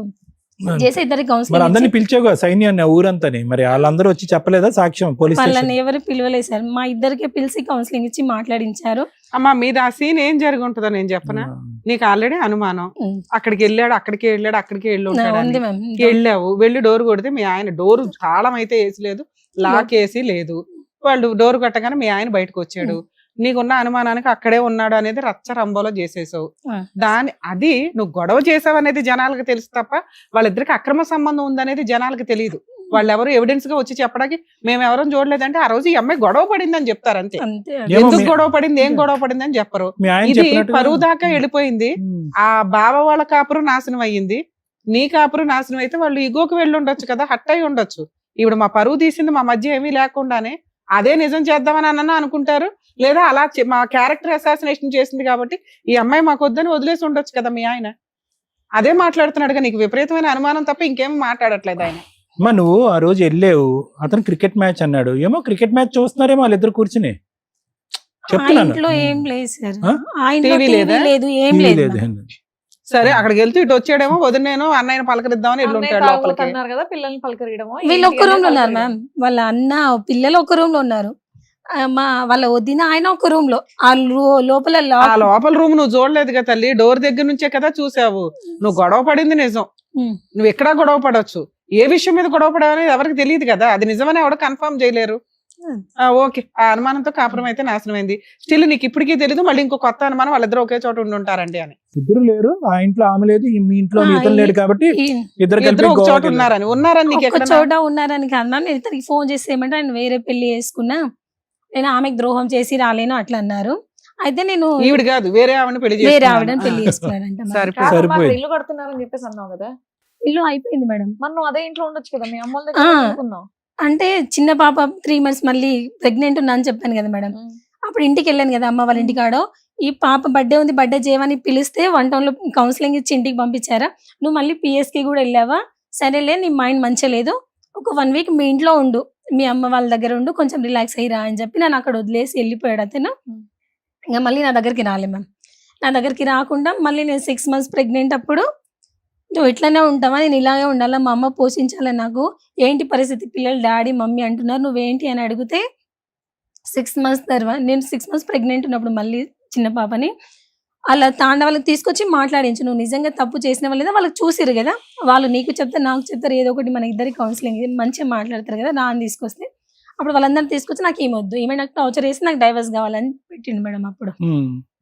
చేసి ఇద్దరికి మరి కౌన్సిలింగ్ అందరిని పిలిచావుగా సైన్యాన్ని ఆ ఊరంతని, మరి వాళ్ళందరూ వచ్చి చెప్పలేదా సాక్ష్యం పోలీస్ వాళ్ళని స్టేషన్? ఎవరు పిలవలేదు సార్, మా ఇద్దరికే పిలిచి కౌన్సిలింగ్ ఇచ్చి మాట్లాడించారు. అమ్మా మీద ఆ సీన్ ఏం జరిగి ఉంటుందో నేను చెప్పనా, నీకు ఆల్రెడీ అనుమానం, అక్కడికి వెళ్ళాడు అక్కడికి వెళ్ళి ఉంది ఉంటాడు, మ్యామ్. వెళ్ళావు, వెళ్ళి డోర్ కొడితే మీ ఆయన డోర్ తాళం అయితే వేసి లేదు, లాక్ వేసి లేదు, వాళ్ళు డోర్ కొట్టగానే మీ ఆయన బయటకు వచ్చాడు, నీకున్న అనుమానానికి అక్కడే ఉన్నాడు అనేది రచ్చ రంబోలో చేసేసావు. అది నువ్వు గొడవ చేసావు అనేది జనాలకు తెలుసు తప్ప వాళ్ళిద్దరికి అక్రమ సంబంధం ఉందనేది జనాలకు తెలియదు. వాళ్ళు ఎవరు ఎవిడెన్స్ గా వచ్చి చెప్పడానికి మేము ఎవరూ చూడలేదంటే ఆ రోజు ఈ అమ్మాయి గొడవ పడింది అని చెప్తారు అంతే. అంతే. ఎందుకు గొడవ పడింది, ఏం గొడవ పడింది అని చెప్పరు. మీ ఆయన ఇది చెప్పినట్టుగా- పరువు దాకా వెళ్ళిపోయింది. ఆ బావ వాళ్ళ కాపురం నాశనం అయ్యింది, నీ కాపురం నాశనం అయితే వాళ్ళు ఇగోకి వెళ్ళి ఉండొచ్చు కదా, హట్ అయి ఉండొచ్చు. ఇప్పుడు మా పరువు తీసింది మా మధ్య ఏమీ లేకుండానే అదే నిజం చేద్దామని అన్న అనుకుంటారు, లేదా అలా మా క్యారెక్టర్ అసాసినేషన్ చేసింది కాబట్టి ఈ అమ్మాయి మాకు వద్దని వదిలేసి ఉండొచ్చు కదా మీ ఆయన. అదే మాట్లాడుతున్నాడుగా, నీకు విపరీతమైన అనుమానం తప్ప ఇంకేం మాట్లాడట్లేదు ఆయన. అమ్మా నువ్వు ఆ రోజు వెళ్ళావు, అతను క్రికెట్ మ్యాచ్ అన్నాడు, ఏమో క్రికెట్ మ్యాచ్ చూస్తున్నారేమో వాళ్ళిద్దరు కూర్చుని ఆ చెప్తున్నాను. ఇంట్లో ఏం లేదు సార్, ఆ? ఆ ఇంట్లో టీవీ టీవీ లేదా? లేదు, ఏం టీవీ లేదు లేదు. మ్యామ్. సరే అక్కడికి వెళ్తూ ఇటు వచ్చాడేమో, వదిలేను అన్నయ్యని పలకరిద్దామని వెళ్ళి ఉంటాడు లోపలికి. అన్నారు కదా పిల్లల్ని పలకరియడమో వీళ్ళు ఒక్క రూమ్ లో ఉన్నారు మ్యామ్, వాళ్ళ అన్న పిల్లలు ఒక రూమ్ లో ఉన్నారు, మా వాళ్ళ వదిన ఆయన ఒక రూమ్ లో, ఆ లోపల ఆ లోపల రూమ్ నువ్వు చూడలేదు కదా తల్లి, డోర్ దగ్గర నుంచే కదా చూసావు. నువ్వు గొడవ పడింది నిజం, నువ్వు ఎక్కడా గొడవ పడవచ్చు, ఏ విషయం మీద గొడవ పడవనేది ఎవరికి తెలియదు కదా, అది నిజమని ఎవరు కన్ఫర్మ్ చేయలేరు. ఓకే, ఆ అనుమానంతో కాపురం అయితే నాశనమైంది. స్టిల్ నీకు ఇప్పటికీ తెలియదు, మళ్ళీ ఇంకో కొత్త అనుమానం వాళ్ళిద్దరు ఒకే చోట ఉండి ఉంటారండి అని. ఇద్దరు లేరు, ఆ ఇంట్లో ఆమె లేదు, మీ ఇంట్లో ఇతను లేడు కాబట్టి ఇద్దరు ఇద్దరు కలిపి ఒక చోట గోవాకి ఉన్నారని నీకు ఒక ఎక్కడ చోట ఉన్నారని కాదు మ్యామ్, నేను ఇతనికి ఫోన్ చేసి ఏమంటే ఆయన వేరే పెళ్లి చేసుకున్నా, నేను ఆమెకు ద్రోహం చేసి రాలేను అట్లా అన్నారు. అయితే నేను ఈవిడ కాదు వేరే ఆవిడని పెళ్లి వేరే చేసుకున్నాను. ఆవిడని పెళ్లి చేసుకున్నానంట మ్యామ్. సరే. కాదు, సరిపోయింది. మాకు ఇల్లు కడుతున్నారని చెప్పేసి అన్నావు కదా, ఇల్లు అయిపోయింది మేడం. మరి నువ్వు అదే ఇంట్లో ఉండొచ్చు కదా, మీ అమ్మల ఆ. దగ్గర ఎందుకున్నావు? అంటే చిన్న పాప 3 months మళ్ళీ ప్రెగ్నెంట్ ఉన్నా అని చెప్పాను కదా మేడం, అప్పుడు ఇంటికి వెళ్ళాను కదా అమ్మ వాళ్ళ ఇంటికాడ, ఈ పాప బర్త్డే ఉంది బర్త్డే చేయమని పిలిస్తే 1 town లో కౌన్సిలింగ్ ఇచ్చి ఇంటికి పంపించారా, నువ్వు మళ్ళీ పిఎస్కి కూడా వెళ్ళావా, సరేలే నీ మైండ్ మంచిగా లేదు, ఒక 1 week మీ ఇంట్లో ఉండు, మీ అమ్మ వాళ్ళ దగ్గర ఉండు, కొంచెం రిలాక్స్ అయ్యిరా అని చెప్పి నన్ను అక్కడ వదిలేసి వెళ్ళిపోయాడు అతను. ఇంకా మళ్ళీ నా దగ్గరికి రాలే మ్యామ్, నా దగ్గరికి రాకుండా మళ్ళీ నేను 6 months ప్రెగ్నెంట్ అప్పుడు, నువ్వు ఇట్లానే ఉంటావా, నేను ఇలాగే ఉండాలా, మా అమ్మ పోషించాలి, నాకు ఏంటి పరిస్థితి, పిల్లలు డాడీ మమ్మీ అంటున్నారు, నువ్వేంటి అని అడిగితే 6 months తర్వాత నేను 6 months ప్రెగ్నెంట్ ఉన్నప్పుడు మళ్ళీ చిన్న పాపని అలా వాళ్ళకి తీసుకొచ్చి మాట్లాడించు, నువ్వు నిజంగా తప్పు చేసిన వాళ్ళేదా వాళ్ళకి చూసిరు కదా, వాళ్ళు నీకు చెప్తారు నాకు చెప్తారు, ఏదో ఒకటి మన ఇద్దరికి కౌన్సిలింగ్ మంచిగా మాట్లాడతారు కదా, నా అని తీసుకొస్తే అప్పుడు వాళ్ళందరినీ తీసుకొచ్చి నాకు ఏమొద్దు, ఏమైనా నాకు టార్చర్ చేసి నాకు డైవర్స్ కావాలని పెట్టిండు మేడం. అప్పుడు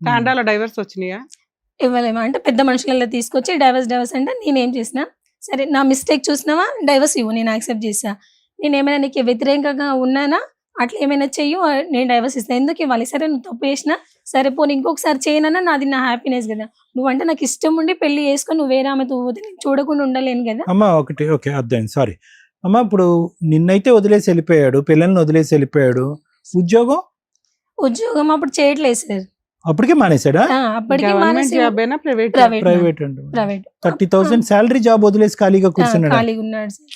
కాండాల డైవర్స్ వచ్చినాయా? ఇవ్వలేమా అంటే పెద్ద మనుషులలో తీసుకొచ్చి డైవర్స్ అంటే నేనేం చేసిన, సరే నా మిస్టేక్ చూసినావా డైవర్స్ ఇవ్వు, నేను యాక్సెప్ట్ చేసా, నేను ఏమైనా నీకు వ్యతిరేకంగా ఉన్నానా, అట్లా ఏమైనా చెయ్యు, నేను డైవర్స్ ఇస్తాను, ఎందుకు ఇవ్వాలి, సరే నువ్వు తప్పు చేసినా సరే పోనీ ఇంకొకసారి చేయనన్నా నాది నా హ్యాపీనెస్ కదా, నువ్వంటే నాకు ఇష్టం ఉండి పెళ్లి చేసుకొని నువ్వు వేరే ఆమెతో పోతే నేను చూడకుండా ఉండలేను కదా. అమ్మా ఒకటి ఓకే అర్థం సారీ అమ్మా, ఇప్పుడు నిన్నైతే వదిలేసి వెళ్ళిపోయాడు, పిల్లల్ని వదిలేసి వెళ్ళిపోయాడు, ఉద్యోగం అప్పుడు చేయట్లేదు సార్, అప్పటికే మానేశాడా? అప్పటికి గవర్నమెంట్ జాబ్ అయినా ప్రైవేట్? ప్రైవేట్ అండి, ప్రైవేట్ 30,000 శాలరీ జాబ్ వదిలేసి ఖాళీగా కూర్చున్నాడు. ఖాళీగా ఉన్నాడు సార్.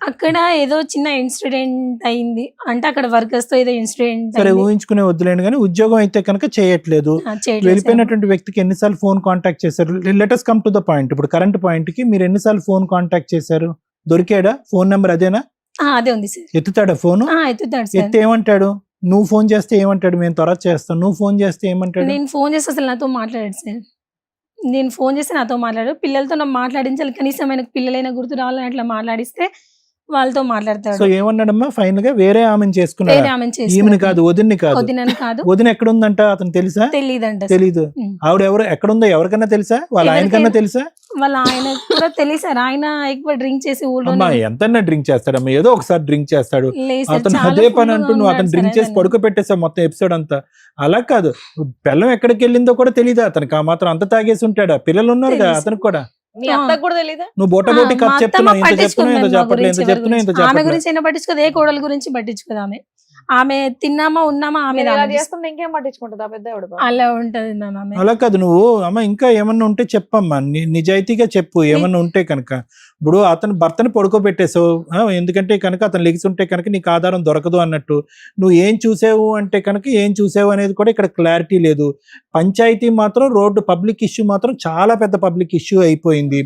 అక్కడ ఏదో చిన్న ఇన్సిడెంట్ అయింది, అంటే అక్కడ వర్కర్స్ తో ఏదో ఇన్సిడెంట్ సరే ఊహించుకునే వద్దులేండి, కానీ ఉద్యోగం అయితే కనుక చేయట్లేదు. వెళ్ళిపోయినటువంటి వ్యక్తికి ఎన్నిసార్లు ఫోన్ కాంటాక్ట్ చేశారు? Let's come to the point. ఇప్పుడు కరెంట్ పాయింట్ కి మీరు ఎన్నిసార్లు ఫోన్ కాంటాక్ట్ చేశారు? దొరికాడా? ఫోన్ నెంబర్ అదేనా? అదే ఉంది సార్. ఎత్తుతాడా ఫోన్? ఎత్తుతాడు సార్. ఎత్తి ఏమంటాడు? నువ్వు ఫోన్ చేస్తే ఏమంటాడు? మేము త్వరగా చేస్తాం. నువ్వు ఫోన్ చేస్తే ఏమంటాడు? నేను ఫోన్ చేస్తే అసలు నాతో మాట్లాడాడు సార్. నేను ఫోన్ చేస్తే నాతో మాట్లాడు, పిల్లలతో నాకు మాట్లాడించాలి, కనీసం ఆయనకు పిల్లలైనా గుర్తు రావాలని అట్లా మాట్లాడిస్తే వాళ్ళతో మాట్లాడతాడు. సో ఏమన్నాడమ్మా ఫైనల్ గా? వేరే ఆమెను చేసుకున్నాడు. వేరే ఆమెను చేసుకున్నాడు. ఈమెను కాదు, వదిన్ని కాదు. వదినని కాదు. వదిన ఎక్కడ ఉందంట అతను తెలుసా? తెలీదంట. తెలీదు. ఆవిడ ఎవరు ఎక్కడుందో ఎవరికన్నా తెలుసా? వాళ్ళ ఆయనకన్నా తెలుసా? వాళ్ళ ఆయన కూడా తెలిసారు. ఆయన ఎక్కువ డ్రింక్ చేసి ఊళ్ళో అమ్మా ఎంతన్నా డ్రింక్ చేస్తాడమ్మా, ఏదో ఒకసారి డ్రింక్ చేస్తాడు. అతను అదే పని అంటూ నువ్వు అతను డ్రింక్ చేసి పడుకోబెట్టేసావు మొత్తం ఎపిసోడ్ అంతా. అలా కాదు, పిల్లం ఎక్కడికి వెళ్ళిందో కూడా తెలీదా అతనికి? ఆ మాత్రం అంత తాగేసి ఉంటాడా? పిల్లలు ఉన్నారు కదా అతనికి కూడా. మీ అత్తకు కూడా తెలీదా? నువ్వు బోటబోటి కథ చెప్తున్నావు, ఇంత చెప్తున్నావు, ఇంత చెప్పట్లేదు, ఇంత చెప్తున్నావు, ఇంత ఆమె చెప్పట్లేదు. గురించి అయినా పట్టించుకోదు, ఏ కోడల గురించి పట్టించుకోదు ఆమె. ఆమె తిన్నామా ఉన్నామా ఆమె మీరు ఇలా ఆమె చేస్తుంటే ఇంకేం పట్టించుకుంటుంది ఆ పెద్ద ఆవిడ పాపం. అలా ఉంటది మ్యామ్ ఆమె. అలా కాదు, నువ్వు అమ్మ ఇంకా ఏమన్నా ఉంటే చెప్పమ్మా, నిజాయితీగా చెప్పు ఏమన్నా ఉంటే కనుక. ఇప్పుడు అతను భర్తని పడుకోబెట్టేసావు, ఎందుకంటే కనుక అతను లెగిసి ఉంటే కనుక నీకు ఆధారం దొరకదు అన్నట్టు. నువ్వు ఏం చూసావు అంటే కనుక ఏం చూసావు అనేది కూడా ఇక్కడ క్లారిటీ లేదు. పంచాయతీ మాత్రం రోడ్డు పబ్లిక్ ఇష్యూ మాత్రం చాలా పెద్ద పబ్లిక్ ఇష్యూ అయిపోయింది.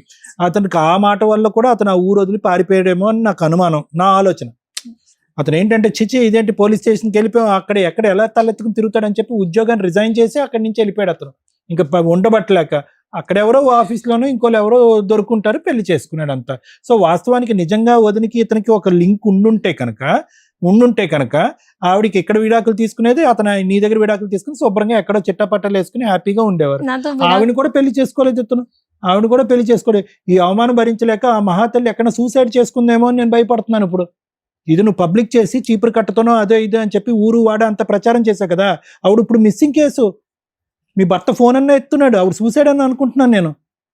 అతనికి ఆ మాట వల్ల కూడా అతను ఆ ఊరు వదిలి పారిపోయాడేమో అని నాకు అనుమానం, నా ఆలోచన. అతను ఏంటంటే చిచి ఇదేంటి పోలీస్ స్టేషన్కి వెళ్ళిపోయాం, అక్కడ ఎక్కడ ఎలా తలెత్తుకుని తిరుగుతాడని చెప్పి ఉద్యోగాన్ని రిజైన్ చేసి అక్కడి నుంచి వెళ్ళిపోయాడు అతను. ఇంకా ఉండబట్టలేక అక్కడెవరో ఆఫీస్లోనూ ఇంకోళ్ళు ఎవరో దొరుకుంటారు, పెళ్లి చేసుకున్నాడు అంతా. సో వాస్తవానికి నిజంగా వదినికి ఇతనికి ఒక లింక్ ఉండుంటే కనుక ఆవిడికి ఎక్కడ విడాకులు తీసుకునేది, అతను నీ దగ్గర విడాకులు తీసుకుని శుభ్రంగా ఎక్కడో చిట్టపట్టలు వేసుకుని హ్యాపీగా ఉండేవారు. నాతో ఆవిడని కూడా పెళ్లి చేసుకోలేదు ఇతను, ఆవిడ కూడా పెళ్లి చేసుకోలేదు. ఈ అవమానం భరించలేక ఆ మహాతల్లి ఎక్కడ సూసైడ్ చేసుకుందేమో అని నేను భయపడుతున్నాను ఇప్పుడు. ఇది నువ్వు పబ్లిక్ చేసి చీపురు కట్టతోనో అదే ఇదే అని చెప్పి ఊరు వాడ అంత ప్రచారం చేశావు కదా. ఆవిడ ఇప్పుడు మిస్సింగ్ కేసు, మీ భర్త ఫోన్ అన్న ఎత్తున్నాడు, ఆవిడ సూసైడ్ అని అనుకుంటున్నాను నేను,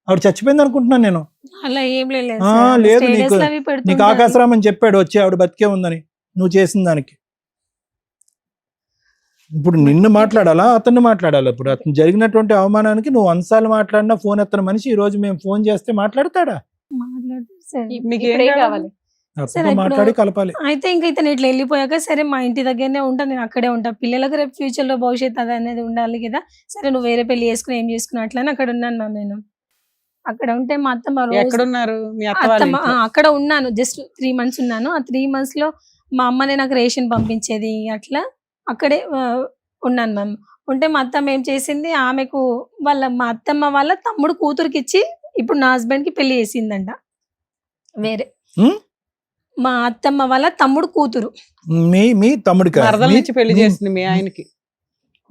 ఆవిడ చచ్చిపోయింది అనుకుంటున్నాను నేను. అలా ఏం లేదు లేదు, నీకు ఆకాశరామ్ అని చెప్పాడు వచ్చి ఆవిడ బతికే ఉందని నువ్వు చేసిన దానికి. ఇప్పుడు నిన్ను మాట్లాడాలా అతన్ని మాట్లాడాలా? ఇప్పుడు అతను జరిగినటువంటి అవమానానికి నువ్వు అన్సార్లు మాట్లాడినా ఫోన్ ఎత్తన మనిషి ఈ రోజు మేము ఫోన్ చేస్తే మాట్లాడతాడా? మాట్లాడతారు సార్. మీకు ఇప్పుడు ఏం ఏం కావాలి? కావాలి? అతనితో ఇప్పుడు- మాట్లాడి కలపాలి. అయితే ఇంకా ఇతను ఇట్లా వెళ్ళిపోయాక సరే మా ఇంటి దగ్గరనే ఉంటా, నేను అక్కడే ఉంటా, పిల్లలకు రేపు ఫ్యూచర్ లో భవిష్యత్తు అది అనేది ఉండాలి కదా. సరే నువ్వు వేరే పెళ్లి చేసుకుని ఏం చేసుకున్నా అట్లా అని అక్కడ ఉన్నాను మ్యామ్. నేను అక్కడ ఉంటే మా అత్తమ్మ రోజు ఎక్కడున్నారు మీ అత్త వాళ్ళ అత్తమ్మ ఇంట్లో? అక్కడ ఉన్నాను, జస్ట్ 3 months ఉన్నాను. ఆ 3 months లో మా అమ్మనే నాకు రేషన్ పంపించేది, అట్లా అక్కడే ఉన్నాను మ్యామ్. ఉంటే మా అత్తమ్మ ఏం చేసింది, ఆమెకు మా అత్తమ్మ వాళ్ళ తమ్ముడు కూతురికి ఇచ్చి ఇప్పుడు నా హస్బెండ్ కి పెళ్లి చేసిందంట వేరే. హ్మ్? మా అత్తమ్మ వాళ్ళ తమ్ముడు కూతురు మీ తమ్ముడికి మరదల నుంచి పెళ్లి చేసింది మీ ఆయనకి.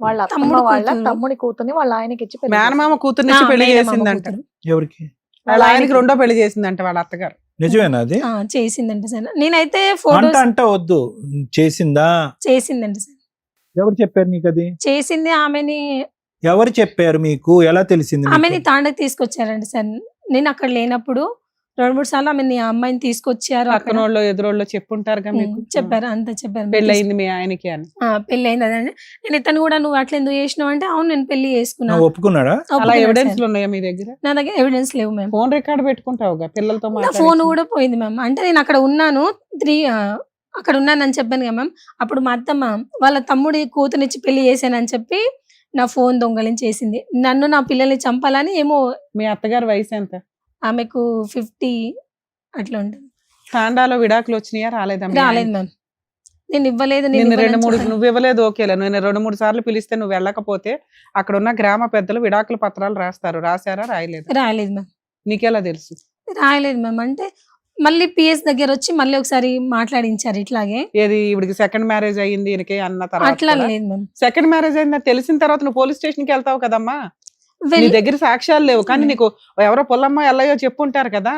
వాళ్ళ అత్తమ్మ తమ్ముడు వాళ్ళ కూతురు. తమ్ముడి కూతుర్ని వాళ్ళ ఆయనకి ఇచ్చి పెళ్లి మేనమామ కూతురు నుంచి పెళ్లి మేనమామ చేసిందంట. కూతురు. ఎవరికి? వాళ్ళ ఆయనకి రెండో పెళ్లి చేసిందంట వాళ్ళ అత్తగారు. నిజమేనా అది? చేసిందంట సార్. నేనైతే అంట ఫోటోస్ అంట వద్దు, చేసిందా? చేసిందంట సార్. ఎవరు చెప్పారు నీకు అది? చేసింది ఆమెని. ఎవరు చెప్పారు మీకు? ఎలా తెలిసింది మీకు? ఆమెని తాండకి తీసుకొచ్చారంట సార్. నేను అక్కడ లేనప్పుడు 2-3 సార్లు ఆమెని ఆ అమ్మాయిని తీసుకొచ్చారు. అక్కడ పక్కనోళ్ళు ఎదురోళ్ళు చెప్పుంటారుగా మీకు. చెప్పారు, అంతా చెప్పారు. పెళ్లి అయింది మీ ఆయనకి అని. పెళ్లి అయింది అదండి. నేను ఇతను కూడా నువ్వు అట్లా ఎందుకు చేసినావు అంటే అవును నేను పెళ్లి చేసుకున్నా. ఒప్పుకున్నాడా? అలా ఒప్పుకున్నాడు ఎవిడెన్స్ సార్. ఉన్నాయా మీ దగ్గర? నా దగ్గర ఎవిడెన్స్ లేవు మ్యామ్. ఫోన్ రికార్డ్ పెట్టుకుంటావుగా పిల్లలతో నా ఫోన్ మాట్లాడి. కూడా పోయింది మ్యామ్. అంటే నేను అక్కడ ఉన్నాను అక్కడ ఉన్నానని చెప్పాను కదా మ్యామ్. అప్పుడు మా అత్తమ్మ వాళ్ళ తమ్ముడి కూతునిచ్చి పెళ్లి చేశానని చెప్పి నా ఫోన్ దొంగలించేసింది. నన్ను నా పిల్లల్ని చంపాలని ఏమో. మీ అత్తగారి వయసు ఎంత? ఆమెకు 50 అట్లా ఉంటుంది. తాండాలో విడాకులు వచ్చినాయా రాలేదా? రాలేదు మ్యామ్. నేను ఇవ్వలేదు, నేను నిన్ను ఇవ్వనని 2-3 చెప్పాను. నువ్వు ఇవ్వలేదు ఓకేలే, నేను 2-3 సార్లు పిలిస్తే నువ్వు వెళ్ళకపోతే అక్కడ ఉన్న గ్రామ పెద్దలు విడాకుల పత్రాలు రాస్తారు, రాశారా రాయలేదు? రాయలేదు మ్యామ్. నీకెలా తెలుసు? రాయలేదు మ్యామ్. అంటే మళ్ళీ పిఎస్ దగ్గర వచ్చి మళ్ళీ ఒకసారి మాట్లాడించారు ఇట్లాగే. ఏది ఇవిడికి సెకండ్ మ్యారేజ్ అయ్యింది ఈయనకి అన్న తర్వాత అట్లా లేదు మ్యామ్. సెకండ్ మ్యారేజ్ అయిందని తెలిసిన తర్వాత నువ్వు పోలీస్ స్టేషన్ కి వెళ్తావు కదమ్మా. నీ వెళ్ళి దగ్గర సాక్ష్యాలు లేవు కానీ నీకు ఎవరో పొల్లమ్మ ఎల్లయ్యో చెప్పుంటారు కదా,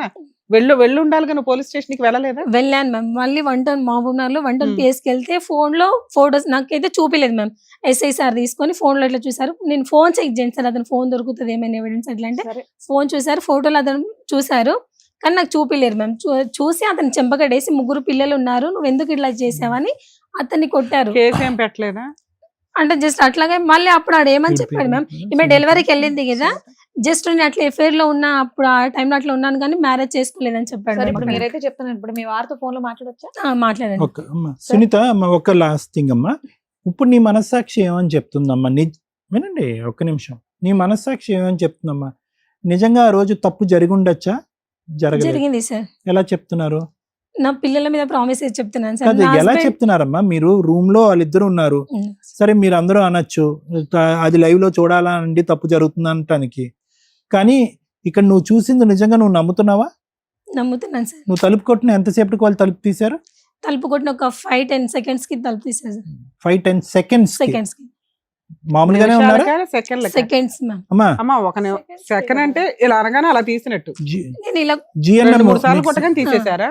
వెళ్ళి ఉండాలి కానీ పోలీస్ స్టేషన్ కి వెళ్ళలేదా? వెళ్ళాను మ్యామ్. మళ్ళీ 1 town మహబూబ్నగర్ లో 1 town మ్. పిఎస్కి వెళ్తే ఫోన్ లో ఫోటోస్ నాకైతే చూపిలేదు మ్యామ్. ఎస్ఐ సార్ తీసుకొని ఫోన్ లో ఇట్లా చూసారు. నేను ఫోన్ చెక్ చేయండి సార్, అతను ఫోన్ దొరుకుతుంది ఏమైనా ఎవిడెన్స్ అట్లా అంటే సరే. ఫోన్ చూసారు, ఫోటోలు అతను చూసారు కానీ నాకు చూపిలేరు మ్యామ్. చూసి అతను చెంపకడేసి 3 పిల్లలు ఉన్నారు నువ్వు ఎందుకు ఇట్లా చేసావని అతన్ని కొట్టారు. కేసు ఏం పెట్టలేదా? అంటే జస్ట్ అట్లాగే మళ్ళీ అప్పుడు ఆడ ఏమని చెప్పాడు మ్యామ్, ఈమె డెలివరీకి వెళ్ళింది కదా, జస్ట్ నేను అట్లా ఎఫైర్ లో ఉన్నా, అప్పుడు ఆ టైంలో అట్లా ఉన్నాను కానీ మ్యారేజ్ చేసుకోలేదని చెప్పాడు సరే ma'am ఇప్పుడు అక్కడ. మీరైతే చెప్తున్నాను, ఇప్పుడు మీ వారితో ఫోన్ లో మాట్లాడొచ్చా? మాట్లాడండి. సునీత అమ్మ, ఒక లాస్ట్ థింగ్ అమ్మా, ఇప్పుడు నీ మనస్సాక్షి ఏమని చెప్తుందమ్మా? వినండి ఒక్క నిమిషం. నీ మనస్సాక్షి ఏమని చెప్తుందమ్మా? నిజంగా ఆ రోజు తప్పు జరిగి ఉండొచ్చా? జరిగింది సార్. ఎలా చెప్తున్నారు? నా పిల్లల మీద ప్రామిస్ చేసి చెప్తున్నాను సార్. కాదు, నా ఎలా husband- చెప్తున్నారమ్మా? మీరు రూమ్ లో వాళ్ళిద్దరు ఉన్నారు, ఉమ్. సరే మీరు అందరూ అనొచ్చు అది లైవ్ లో చూడాలా అండి తప్పు జరుగుతుంది అనటానికి, కానీ ఇక్కడ నువ్వు చూసింది నిజంగా నువ్వు నమ్ముతున్నావా? నమ్ముతున్నాను సార్. నువ్వు తలుపు కొట్టిన ఎంతసేపటికి వాళ్ళు తలుపు తీశారు? తలుపు కొట్టిన ఒక 5-10 seconds కి తలుపు తీసారు సార్. 5-10 seconds కి. సెకండ్స్ కి మామూలుగానే ఉన్నారా సెకండ్ మ్యామ్. అమ్మా? అమ్మా ఒక సెకండ్ అంటే ఇలా అనగానే అలా తీసినట్టు నేను ఇలా జిఎన్ఎం 2-3 సార్లు కొట్టగానే తీసేశారా?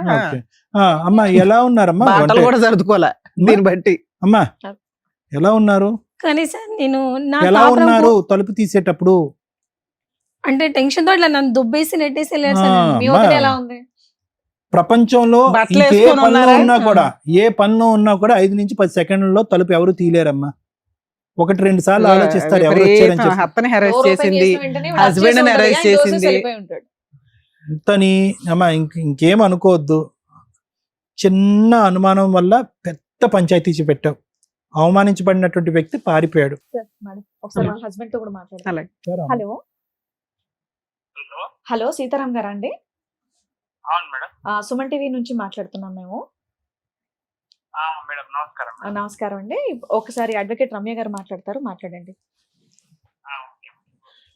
అమ్మా ఎలా ఉన్నారమ్మా? బాటలు కూడా సర్దుకోలే దీన్ని బట్టి. అమ్మా ఎలా ఉన్నారు? కానీ సార్ నేను నా ఎలా కాపురం ఉన్నారు తలుపు తీసేటప్పుడు? అంటే టెన్షన్ తో ఇట్లా నన్ను దుబ్బేసి నెట్టేసి వెళ్ళారు సార్. ఆ. మీ అమ్మా. వదిన ఎలా ఉంది? ప్రపంచంలో బట్టలు ఇంకే వేసుకొని పనిలో ఉన్నారా? ఉన్నా కూడా ఏ పనిలో ఉన్నా కూడా 5 నుంచి 10 సెకండ్లలో తలుపు ఎవరు తీలేరమ్మా. 1-2 సార్లు ఆలోచిస్తారు ఎవరు వచ్చారని చెప్పి. అత్తని హెరాస్ డోర్ ఓపెన్ చేసింది, చేసిన వెంటనే వాడు husband వచ్చేసి ని ఉంటాడు, arrest కానీ దోసేసి చేసింది. వెళ్ళిపోయి ఉంటాడు. ఇంతని అమ్మా ఇంకేం అనుకోవద్దు. చిన్న అనుమానం వల్ల పెద్ద పంచాయతీ పెట్టావు. అవమానించబడినటువంటి వ్యక్తి పారిపోయాడు. సార్, మేడం, ఒకసారి మా హస్బెండ్ తో కూడా మాట్లాడతాను. అలాగే. హలో హలో హలో సీతారాం గారా అండి? అవును మేడం. సుమన్ టీవీ నుంచి మాట్లాడుతున్నాం మేము. మేడం నమస్కారం. నమస్కారం అండి. ఒకసారి అడ్వకేట్ రమ్య గారు మాట్లాడతారు, మాట్లాడండి.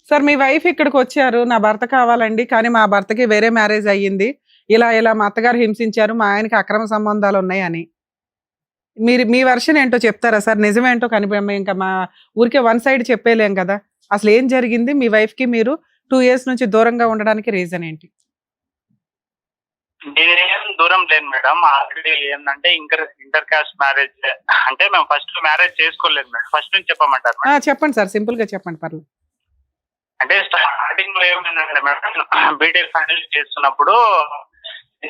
సార్, మీ వైఫ్ ఇక్కడికి వచ్చారు, నా భర్త కావాలండి, కానీ మా భర్తకి వేరే మ్యారేజ్ అయ్యింది, ఇలా మా అత్తగారు హింసించారు, మా ఆయనకి అక్రమ సంబంధాలు ఉన్నాయి అని. మీరు మీ వర్షన్ ఏంటో చెప్తారా సార్? నిజమేంటో ఇంకా మా ఊరికే వన్ సైడ్ చెప్పేలేం కదా. అసలు ఏం జరిగింది? మీ వైఫ్ కి మీరు 2 years నుంచి దూరంగా ఉండడానికి రీజన్ ఏంటి? నేనేం దూరం లేను మేడం. ఆల్రెడీ ఏంటంటే ఇంటర్ కాస్ట్ మ్యారేజ్, అంటే మేము ఫస్ట్ మ్యారేజ్ చేసుకోలేదు మేడం. ఫస్ట్ నుంచి చెప్పమంటారు మేడం? చెప్పండి సార్, సింపుల్ గా చెప్పండి, పర్లేదు. అంటే స్టార్టింగ్ లో ఏమైందంటే మేడం, బీటెక్ ఫైనల్ చేస్తున్నప్పుడు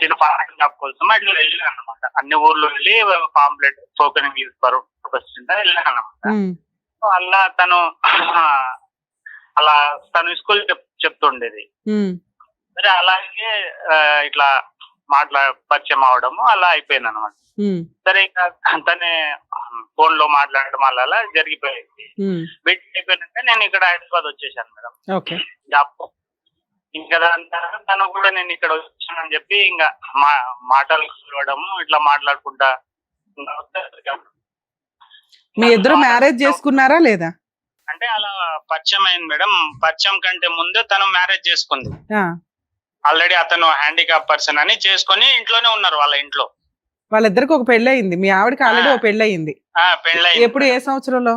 చిన్న పార్టీ జాబ్ కోసం అట్లా వెళ్ళాను అనమాట. అన్ని ఊర్లు వెళ్ళి పాంప్లెట్ స్పోకెన్ ఇంగ్లీష్ పర్పస్ కింద వెళ్ళాను అనమాట. అలా తను స్కూల్ చెప్తుండేది. సరే, అలాగే ఇట్లా పరిచయం అవడము అలా అయిపోయింది అనమాట. సరే, ఇంకా తనే ఫోన్ లో మాట్లాడడం అలా జరిగిపోయింది. బీటెక్ అయిపోయినాక నేను ఇక్కడ హైదరాబాద్ వచ్చేసాను మేడం జాబ్. ఇంకా దాని తర్వాత తను కూడా నేను ఇక్కడ వచ్చానని చెప్పి ఇంకా మాటలు కలవడము ఇట్లా మాట్లాడుకుంటా. మీ ఇద్దరు మ్యారేజ్ చేసుకున్నారా లేదా? అంటే అలా పరిచయం అయింది మేడం. పరిచయం కంటే ముందే తను మ్యారేజ్ చేసుకుంది. ఆల్రెడీ అతను హ్యాండిక్యాప్ పర్సన్ అని చేసుకుని ఇంట్లోనే ఉన్నారు వాళ్ళ ఇంట్లో. వాళ్ళిద్దరికి ఒక పెళ్లి అయింది, మీ ఆవిడకి ఆల్రెడీ ఒక పెళ్లి అయింది. పెళ్ళి ఎప్పుడు, ఏ సంవత్సరంలో?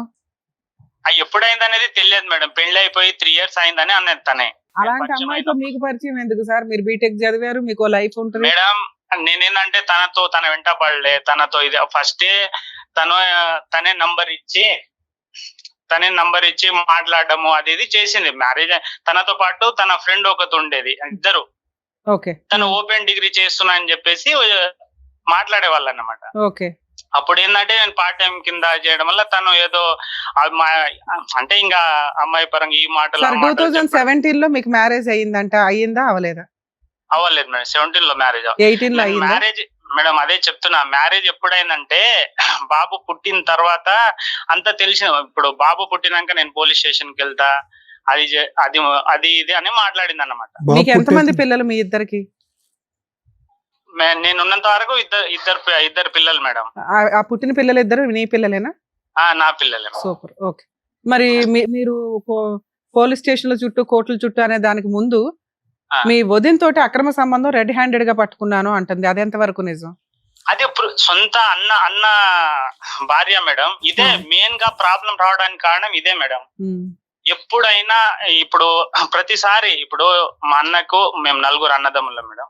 ఎప్పుడైంది అనేది తెలియదు మేడం. పెళ్లి అయిపోయి 3 years అయిందని అన్నది తనే. అలాంటి అమ్మాయితో మీకు పరిచయం ఎందుకు సార్? మీరు బీటెక్ చదివారు, మీకు లైఫ్ ఉంటుంది మేడం. నేనేంటంటే తన వెంట పడలే. తనతో ఇది ఫస్టే తనే నంబర్ ఇచ్చి మాట్లాడడము అది ఇది చేసింది. మ్యారేజ్ తనతో పాటు తన ఫ్రెండ్ ఒకటి ఉండేది, ఇద్దరు. తను ఓపెన్ డిగ్రీ చేస్తున్నా అని చెప్పేసి మాట్లాడే వాళ్ళు అన్నమాట. అప్పుడు ఏంటంటే నేను పార్ట్ టైం కింద చేయడం వల్ల తను ఏదో అంటే ఇంకా అమ్మాయి పరంగా ఈ మాటలు. 2017 లో మీకు మ్యారేజ్ అయ్యిందంట, అయ్యిందా అవలేదా? అవ్వలేదు మేడం. 17 లో మ్యారేజ్. 18 లో మ్యారేజ్ మేడం. అదే చెప్తున్నా, మ్యారేజ్ ఎప్పుడైందంటే బాబు పుట్టిన తర్వాత అంతా తెలిసిన. ఇప్పుడు బాబు పుట్టినాక నేను పోలీస్ స్టేషన్ కి వెళ్తా, అది ఇది అని మాట్లాడింది అన్నమాట. మీకు ఎంతమంది పిల్లలు మీ ఇద్దరికి? నేనున్నంత వరకు ఇద్దరు పిల్లలు మేడం. ఆ పుట్టిన పిల్లలు ఇద్దరు నీ పిల్లలేనా? నా పిల్లలే. సూపర్. ఓకే. మరి మీరు పోలీస్ స్టేషన్ల చుట్టూ, కోర్టుల చుట్టూ అనే దానికి ముందు మీ వదిన తోటి అక్రమ సంబంధం రెడ్ హ్యాండెడ్ గా పట్టుకున్నాను అంటుంది, అదెంత వరకు నిజం? అదే సొంత అన్న భార్య మేడం. ఇదే మెయిన్ గా ప్రాబ్లం రావడానికి కారణం ఇదే మేడం. ఎప్పుడైనా ఇప్పుడు ప్రతిసారి ఇప్పుడు మా అన్నకు మేము 4 అన్నదమ్ములం మేడం.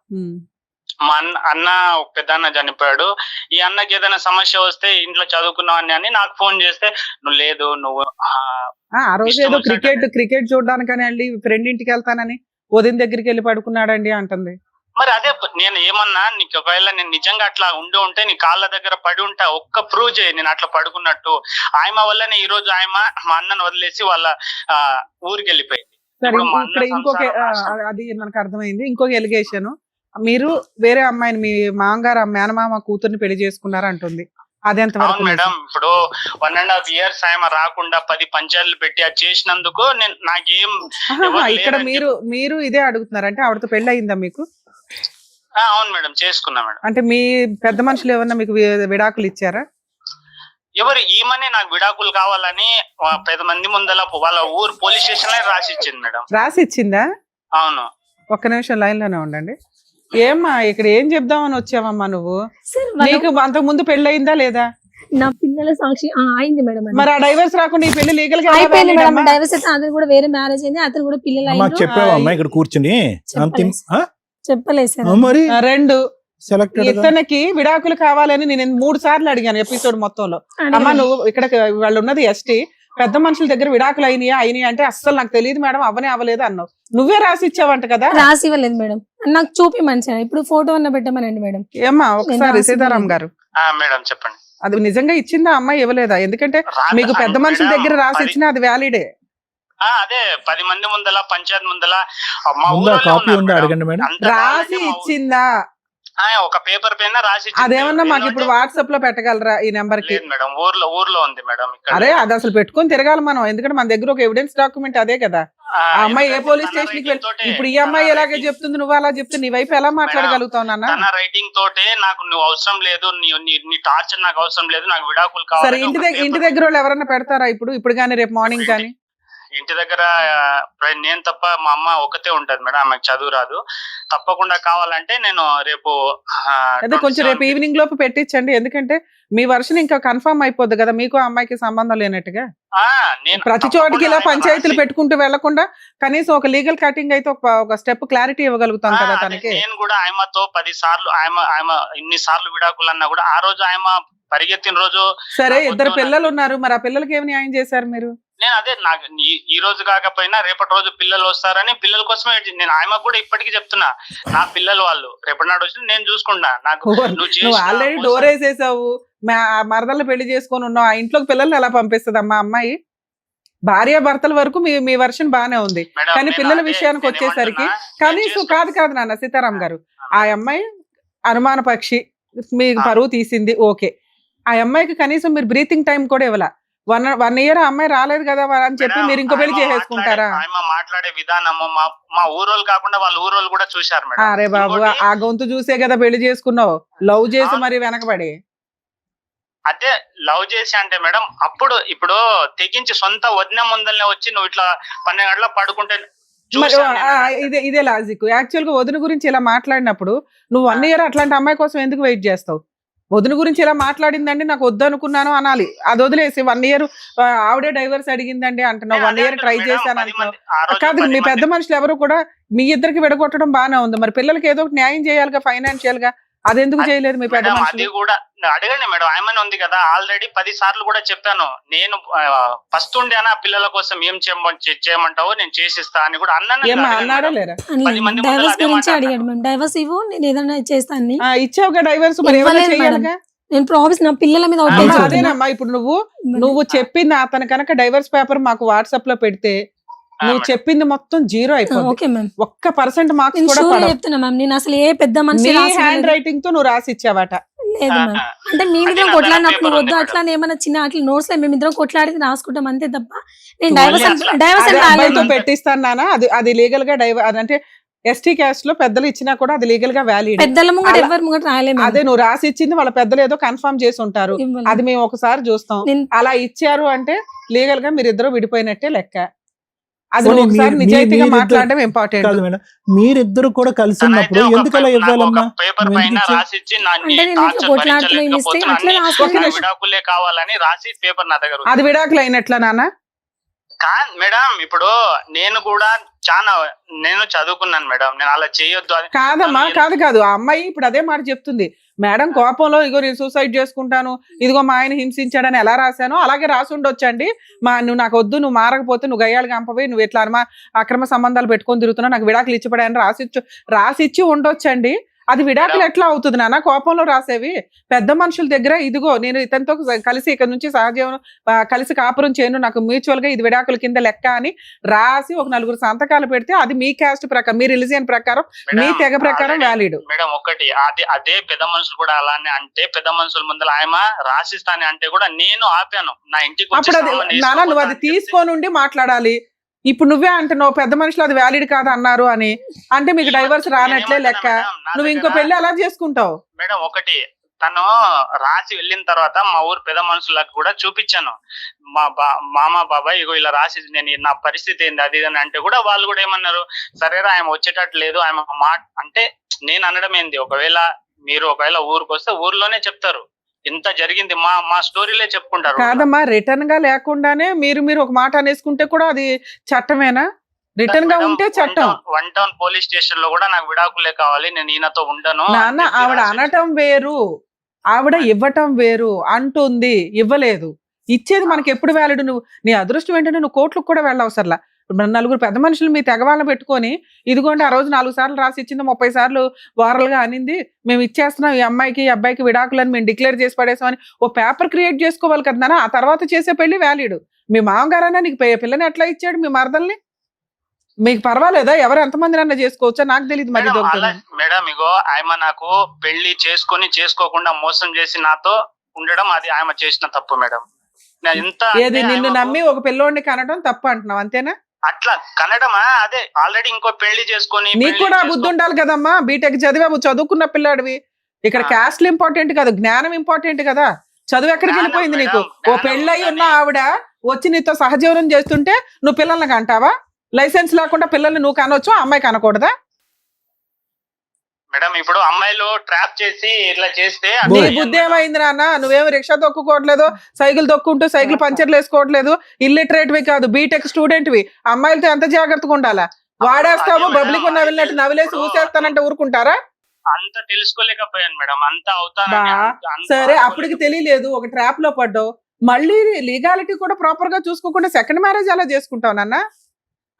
మా అన్న పెద్ద అన్న చనిపోయాడు. ఈ అన్నకి ఏదైనా సమస్య వస్తే ఇంట్లో చదువుకున్నావు అని నాకు ఫోన్ చేస్తే నువ్వు ఆ రోజు ఏదో క్రికెట్ చూడడానికని వెళ్ళి ఫ్రెండ్ ఇంటికి వెళ్తానని వదిన దగ్గరికి వెళ్ళి పడుకున్నాడండి అంటుంది. మరి అదే నేను ఏమన్నా, నీకు ఒకవేళ నేను నిజంగా అట్లా ఉంటే నీ కాళ్ళ దగ్గర పడి ఉంటా, ఒక్క ప్రూవ్ చేయి నేను అట్లా పడుకున్నట్టు. ఆయమ వల్లనే ఈ రోజు ఆయమ మా అన్నను వదిలేసి వాళ్ళ ఊరికి వెళ్ళిపోయింది. ఇంకొక అది మనకు అర్థమైంది. ఇంకొక ఎలిగేషన్, మీరు వేరే అమ్మాయిని మీ మామగారు మేనమామ కూతుర్ని పెళ్లి చేసుకున్నారు అంటుంది, అదెంతవరకు మేడం? ఇప్పుడు 1.5 years ఆయన రాకుండా 10 పంచాయతీలు పెట్టి అది చేసినందుకు నాకేం ఇక్కడ మీరు ఇదే అడుగుతున్నారు అంటే ఆవిడతో పెళ్లి అయిందా మీకు? అవును మేడం, చేసుకున్నా మేడం. అంటే మీ పెద్ద మనుషులు ఏమన్నా మీకు విడాకులు ఇచ్చారా? ఎవరు ఈమెనే నాకు విడాకులు కావాలని 10 మంది ముందల వాళ్ళ ఊరు పోలీస్ స్టేషన్ లో రాసి ఇచ్చింది మేడం. రాసి ఇచ్చిందా? అవును. ఒక్క నిమిషం లైన్ లోనే ఉండండి. ఏమ్మా ఇక్కడ ఏం చెప్దామని వచ్చావమ్మా నువ్వు? నీకు అంతకు ముందు పెళ్లి అయిందా లేదా? నా పిల్లల సాక్షి అయింది మేడం. మరి ఆ డైవర్స్ రాకుండా ఈ పెళ్లి లీగల్ గా అయిపోయింది మేడం. డైవర్స్ అయితే అతను కూడా వేరే మ్యారేజ్ అయింది, అతను కూడా పిల్లలు అయ్యారు. చెప్పావమ్మా ఇక్కడ కూర్చుని? చెప్పలేదు సార్. మరి 2 ఇతనికి విడాకులు కావాలని నేను 3 సార్లు అడిగాను ఎపిసోడ్ మొత్తంలో. అమ్మా నువ్వు ఇక్కడ వాళ్ళు ఉన్నది ఎస్టీ, పెద్ద మనుషుల దగ్గర విడాకులు అయినాయి అంటే అస్సలు నాకు తెలియదు మేడం, అవ్వలేదు అన్నావు. నువ్వే రాసి ఇచ్చావంట కదా. రాసి ఇవ్వలేదు మేడం, నాకు చూపి మంచిగా ఇప్పుడు ఫోటో అన్న పెట్టమనండి మేడం. ఏమ్మా ఒకసారి సీతారాం గారు మేడం చెప్పండి. అది నిజంగా ఇచ్చిందా అమ్మాయి ఇవ్వలేదా? ఎందుకంటే మీకు పెద్ద మనుషుల దగ్గర రాసి ఇచ్చినా అది వ్యాలిడే. అదే 10 మంది ముందల పంచాయత్ ముందల మా ఉందా ఊర్లో కాపీ ఉందా అడగండి మేడం. రాసి ఇచ్చిందా? ఒక పేపర్ పైన రాసి అదేమన్నా మాకు ఇప్పుడు వాట్సాప్ లో పెట్టగలరా ఈ నెంబర్ కి? మేడం ఊర్లో ఉంది మేడం. అరే అది అసలు పెట్టుకొని తిరగాలి మనం, ఎందుకంటే మన దగ్గర ఒక ఎవిడెన్స్ డాక్యుమెంట్ అదే కదా. ఆ అమ్మాయి ఏ పోలీస్ స్టేషన్ కి ఇప్పుడు ఈ అమ్మాయి ఎలాగే చెప్తుంది, నువ్వు అలా చెప్తే నీ వైపు ఎలా మాట్లాడగలుగుతావు నాన్న? తన రైటింగ్ తోటే నాకు నువ్వు అవసరం లేదు, నీ టార్చర్ నాకు అవసరం లేదు, నాకు విడాకులు సరే కావాలి. ఇంటి దగ్గర వాళ్ళు ఎవరైనా పెడతారా ఇప్పుడు కానీ రేపు మార్నింగ్ కానీ? ఇంటి దగ్గర నేను తప్ప మా అమ్మ ఒకతే ఉంటది మేడం, ఆమెకు చదువు రాదు. తప్పకుండా కావాలంటే నేను రేపు అదే కొంచెం రేపు ఈవినింగ్ లోపు పెట్టించండి, ఎందుకంటే మీ వర్షన్ ఇంకా కన్ఫర్మ్ అయిపోద్ది కదా, మీకు అమ్మాయికి సంబంధం లేనట్టుగా. ప్రతి చోటికి ఇలా పంచాయతీలు పెట్టుకుంటూ వెళ్లకుండా కనీసం ఒక లీగల్ కటింగ్ అయితే ఒక స్టెప్ క్లారిటీ ఇవ్వగలుగుతాం కదా తనకి. నేను కూడా ఆయమతో 10 సార్లు ఆయన ఇన్ని సార్లు విడాకులు అన్నా కూడా ఆ రోజు ఆయన పరిగెత్తిన రోజు. సరే 2 పిల్లలు ఉన్నారు, మరి ఆ పిల్లలకి ఏమి న్యాయం చేశారు మీరు? నేను అదే నాకు ఈ రోజు కాకపోయినా రేపటి రోజు పిల్లలు వస్తారని పిల్లల కోసమే నేను ఆయన కూడా ఇప్పటికీ చెప్తున్నా, నా పిల్లలు వాళ్ళు రేపటి నాడు వచ్చి నేను చూసుకుంటా. నాకు నువ్వు ఆల్రెడీ డోర్ వేసేసావు, మరదలు పెళ్లి చేసుకొని ఉన్నావు, ఆ ఇంట్లోకి పిల్లల్ని ఎలా పంపిస్తుంది అమ్మా అమ్మాయి? భార్య భర్తల వరకు మీ వర్షన్ బానే ఉంది, కానీ పిల్లల విషయానికి వచ్చేసరికి కనీసం కాదు నాన్న సీతారాం గారు, ఆ అమ్మాయి అనుమాన పక్షి, మీకు పరువు తీసింది ఓకే, ఆ అమ్మాయికి కనీసం మీరు బ్రీతింగ్ టైం కూడా ఇవ్వాల. 1 ఇయర్ అమ్మాయి రాలేదు కదా అని చెప్పి మీరు ఇంకో పెళ్లి చేసేసుకుంటారా? మాట్లాడే విధానము మా ఊరోళ్ళు కాకుండా వాళ్ళ ఊరోళ్ళు కూడా చూశారు మేడం. అరే బాబు ఆ గొంతు చూసే కదా పెళ్లి చేసుకున్నావు, లవ్ చేసి మరి వెనకబడి. అదే లవ్ చేసి అంటే మేడం ఇప్పుడు తెగించి సొంత వదిన ముందల్నే వచ్చి నువ్వు ఇట్లా 12 గంటల పడుకుంటే ఇదే లాజిక్. యాక్చువల్ గా వదిన గురించి ఇలా మాట్లాడినప్పుడు నువ్వు 1 ఇయర్ అట్లాంటి అమ్మాయి కోసం ఎందుకు వెయిట్ చేస్తావు? వదిన గురించి ఇలా మాట్లాడిందండి నాకు వద్దు అనుకున్నాను అనాలి, అది వదిలేసి 1 ఇయర్ ఆవిడే డైవర్స్ అడిగిందండి అంటున్నావు, 1 ఇయర్ ట్రై చేశాను అంటున్నావు. కాదు మీ పెద్ద మనుషులు ఎవరు కూడా మీ ఇద్దరికి విడగొట్టడం బాగానే ఉంది, మరి పిల్లలకి ఏదో ఒకటి న్యాయం చేయాలిగా ఫైనాన్షియల్ గా, అదెందుకు చేయలేదు మీ పెద్ద మనుషులు? అది కూడా అడగండి మేడం, ఆయమనే ఉంది కదా ఆల్రెడీ 10 సార్లు కూడా చెప్పాను. నేను ఫస్ట్ ఉండేనా పిల్లల కోసం ఏం చేయమంటావో నేను చేసిస్తా అని కూడా అన్నారా లేరా? డైవర్స్ గురించి అడిగాడు మేము, డైవర్స్ ఇవ్వు నేను ఏదైనా చేస్తాను. ఇచ్చావుగా డైవర్స్, మరి ఏమైనా చేయాలిగా. నేను ప్రామిస్ నా పిల్లల మీద అదేనమ్మా, ఇప్పుడు నువ్వు చెప్పింది అతను కనుక డైవర్స్ పేపర్ మాకు వాట్సాప్ లో పెడితే నువ్వు చెప్పింది మొత్తం 0 అయిపోతుంది, 1% మార్క్స్ కూడా చెప్తున్నా మ్యామ్. నేను అసలు ఏ పెద్ద మనిషి హ్యాండ్ రైటింగ్ తో నువ్వు రాసి ఇచ్చావట. లేదు మ్యామ్, అంటే మేమిద్దరం కొట్లాడినప్పుడు వద్దు అట్లా ఏమైనా చిన్న అట్లా నోట్స్ లో మేమిద్దరం కొట్లాడి రాసుకుంటాం అంతే తప్ప నేను డైవర్స్ పెట్టిస్తాను నాన్న. అది లీగల్ గా అంటే ఎస్టీ క్యాస్ట్ లో పెద్దలు ఇచ్చినా కూడా అది లీగల్ గా వ్యాలిడ్. పెద్దల ముంగట ఎవరి ముంగట రాయలేము. అదే నువ్వు రాసి ఇచ్చింది వాళ్ళ పెద్దలు ఏదో కన్ఫర్మ్ చేసి ఉంటారు, అది మేము ఒకసారి చూస్తాం. అలా ఇచ్చారు అంటే లీగల్ గా మీరిద్దరు విడిపోయినట్టే లెక్క. అది ఒకసారి నిజాయితీగా మాట్లాడడం ఇంపార్టెంట్ కాదు మేడం. మీరిద్దరు కూడా కలిసి ఉన్నప్పుడు ఎందుకు అలా ఇవ్వాలమ్మా? పేపర్ పైన రాసి ఇచ్చి విడాకులే కావాలని రాసి పేపర్ నా దగ్గర. అది విడాకులు అయినట్లా నాన్న? మేడం ఇప్పుడు నేను చదువుకున్నాను మేడం, నేను అలా చేయొద్దు. కాదమ్మా కాదు, ఆ అమ్మాయి ఇప్పుడు అదే మాట చెప్తుంది. మేడం కోపంలో ఇగో నేను సూసైడ్ చేసుకుంటాను, ఇదిగో మా ఆయన హింసించాడని ఎలా రాశానో అలాగే రాసి ఉండొచ్చండి. నువ్వు నాకు వద్దు, నువ్వు మారకపోతే నువ్వు గయ్యాలు కంపవి, నువ్వు ఎట్లా అక్రమ సంబంధాలు పెట్టుకొని తిరుగుతున్నావు, నాకు విడాకులు ఇచ్చిపడాయని రాసిచ్చి ఉండొచ్చండి. అది విడాకులు ఎట్లా అవుతుంది నాన్న కోపంలో రాసేవి? పెద్ద మనుషుల దగ్గర ఇదిగో నేను ఇతనితో కలిసి ఇక్కడ నుంచి సహజీవనం కలిసి కాపురం చేయను, నాకు మ్యూచువల్ గా ఇది విడాకుల కింద లెక్క అని రాసి ఒక 4 సంతకాలు పెడితే అది మీ క్యాస్ట్ ప్రకారం, మీ రిలీజియన్ ప్రకారం, మీ తెగ ప్రకారం వ్యాలిడ్. మేడం ఒకటి అదే పెద్ద మనుషులు కూడా అలానే అంటే పెద్ద మనుషుల ముందర ఆయన రాసిస్తాను అంటే కూడా నేను ఆపాను నా ఇంటికి. అప్పుడు అది నాన్న నువ్వు అది తీసుకొని ఉండి మాట్లాడాలి. ఇప్పుడు నువ్వే అంటున్నావు పెద్ద మనుషులు అది వ్యాలిడ్ కాదు అన్నారు అని, అంటే మీకు డైవర్స్ రానట్లే లెక్క. నువ్వు ఇంకో పెళ్లి ఎలా చేసుకుంటావు? మేడం ఒకటి తను రాసి వెళ్ళిన తర్వాత మా ఊరు పెద్ద మనుషులకు కూడా చూపించాను, మా మామ బాబాయ్ ఇగో ఇలా రాసి నేను నా పరిస్థితి ఏంది అది అని అంటే కూడా వాళ్ళు కూడా ఏమన్నారు, సరేరా ఆయన వచ్చేటట్టు లేదు ఆయన అంటే నేను అనడం ఏంది, ఒకవేళ ఊరికి వస్తే ఊర్లోనే చెప్తారు ఇంత జరిగింది, మా స్టోరీలే చెప్పుకుంటారు. కాదమ్మా రిటర్న్ గా లేకుండానే మీరు ఒక మాట అనేసుకుంటే కూడా అది చట్టమేనా? రిటర్న్ గా ఉంటే చట్టం. 1 టౌన్ పోలీస్ స్టేషన్ లో కూడా నాకు విడాకులే కావాలి, నేను ఈయనతో ఉండను నాన్న. ఆవిడ అనటం వేరు, ఆవిడ ఇవ్వటం వేరు. అంటుంది ఇవ్వలేదు, ఇచ్చేది మనకి ఎప్పుడు వ్యాలిడ్? నువ్వు నీ అదృష్టం ఏంటంటే నువ్వు కోట్లకు కూడా వెళ్ళవసరలా. నలుగురు పెద్ద మనుషులు మీ తెగవాళ్ళని పెట్టుకొని ఇదిగోండి ఆ రోజు 4 సార్లు రాసి ఇచ్చింది, 30 సార్లు వారలుగా అనింది, మేము ఇచ్చేస్తున్నాం ఈ అమ్మాయికి ఈ అబ్బాయికి విడాకులని మేము డిక్లేర్ చేసి పడేసామని ఓ పేపర్ క్రియేట్ చేసుకోవాలి కదా. ఆ తర్వాత చేసే పెళ్లి వ్యాలిడ్. మీ మామగారైనా నీకు పిల్లని ఎట్లా ఇచ్చాడు? మీ మరదల్ని మీకు పర్వాలేదా? ఎవరు ఎంతమంది అన్నా చేసుకోవచ్చా? నాకు తెలియదు మరి. మేడం ఇగో ఆమె నాకు పెళ్లి చేసుకోకుండా మోసం చేసి నాతో ఉండడం అది ఆమె చేసిన తప్పు మేడం. ఏది నిన్ను నమ్మి ఒక పిల్లోడిని కనడం తప్పు అంటున్నావు అంతేనా? అట్లా కనడమా? అదే ఆల్రెడీ ఇంకో పెళ్లి చేసుకొని. నీకు కూడా బుద్ధి ఉండాలి కదమ్మా. బీటెక్ చదివావు, చదువుకున్న పిల్లాడివి. ఇక్కడ క్యాస్ట్లు ఇంపార్టెంట్ కదా, జ్ఞానం ఇంపార్టెంట్ కదా. చదువు ఎక్కడికి వెళ్ళిపోయింది నీకు? ఓ పెళ్ళయి ఉన్న ఆవిడ వచ్చి నీతో సహజీవనం చేస్తుంటే నువ్వు పిల్లల్ని కంటావా? లైసెన్స్ లేకుండా పిల్లల్ని నువ్వు కనొచ్చు, అమ్మాయి కనకూడదా? మేడం ఇప్పుడు అమ్మాయిలు ట్రాప్ చేసి ఇట్లా చేస్తే నీ బుద్ధి ఏమైంది నాన్న? నువ్వేమో రిక్షా తొక్కుకోవట్లేదు, సైకిల్ తొక్కుంటూ సైకిల్ పంచర్లు వేసుకోవట్లేదు, ఇల్లిటరేట్ వి కాదు, బీటెక్ స్టూడెంట్ వి. అమ్మాయిలతో ఎంత జాగ్రత్తగా ఉండాలా? వాడేస్తావు బబ్లిక్ నవ్వినట్టు నవ్విలేసి ఊసేస్తానంటే ఊరుకుంటారా? అంత తెలుసుకోలేకపోయాను మేడం. అంత అవుతా సరే, అప్పటికి తెలియలేదు, ఒక ట్రాప్ లో పడ్డావు. మళ్ళీ లీగాలిటీ కూడా ప్రాపర్ గా చూసుకోకుండా సెకండ్ మ్యారేజ్ అలా చేసుకుంటావు నాన్న?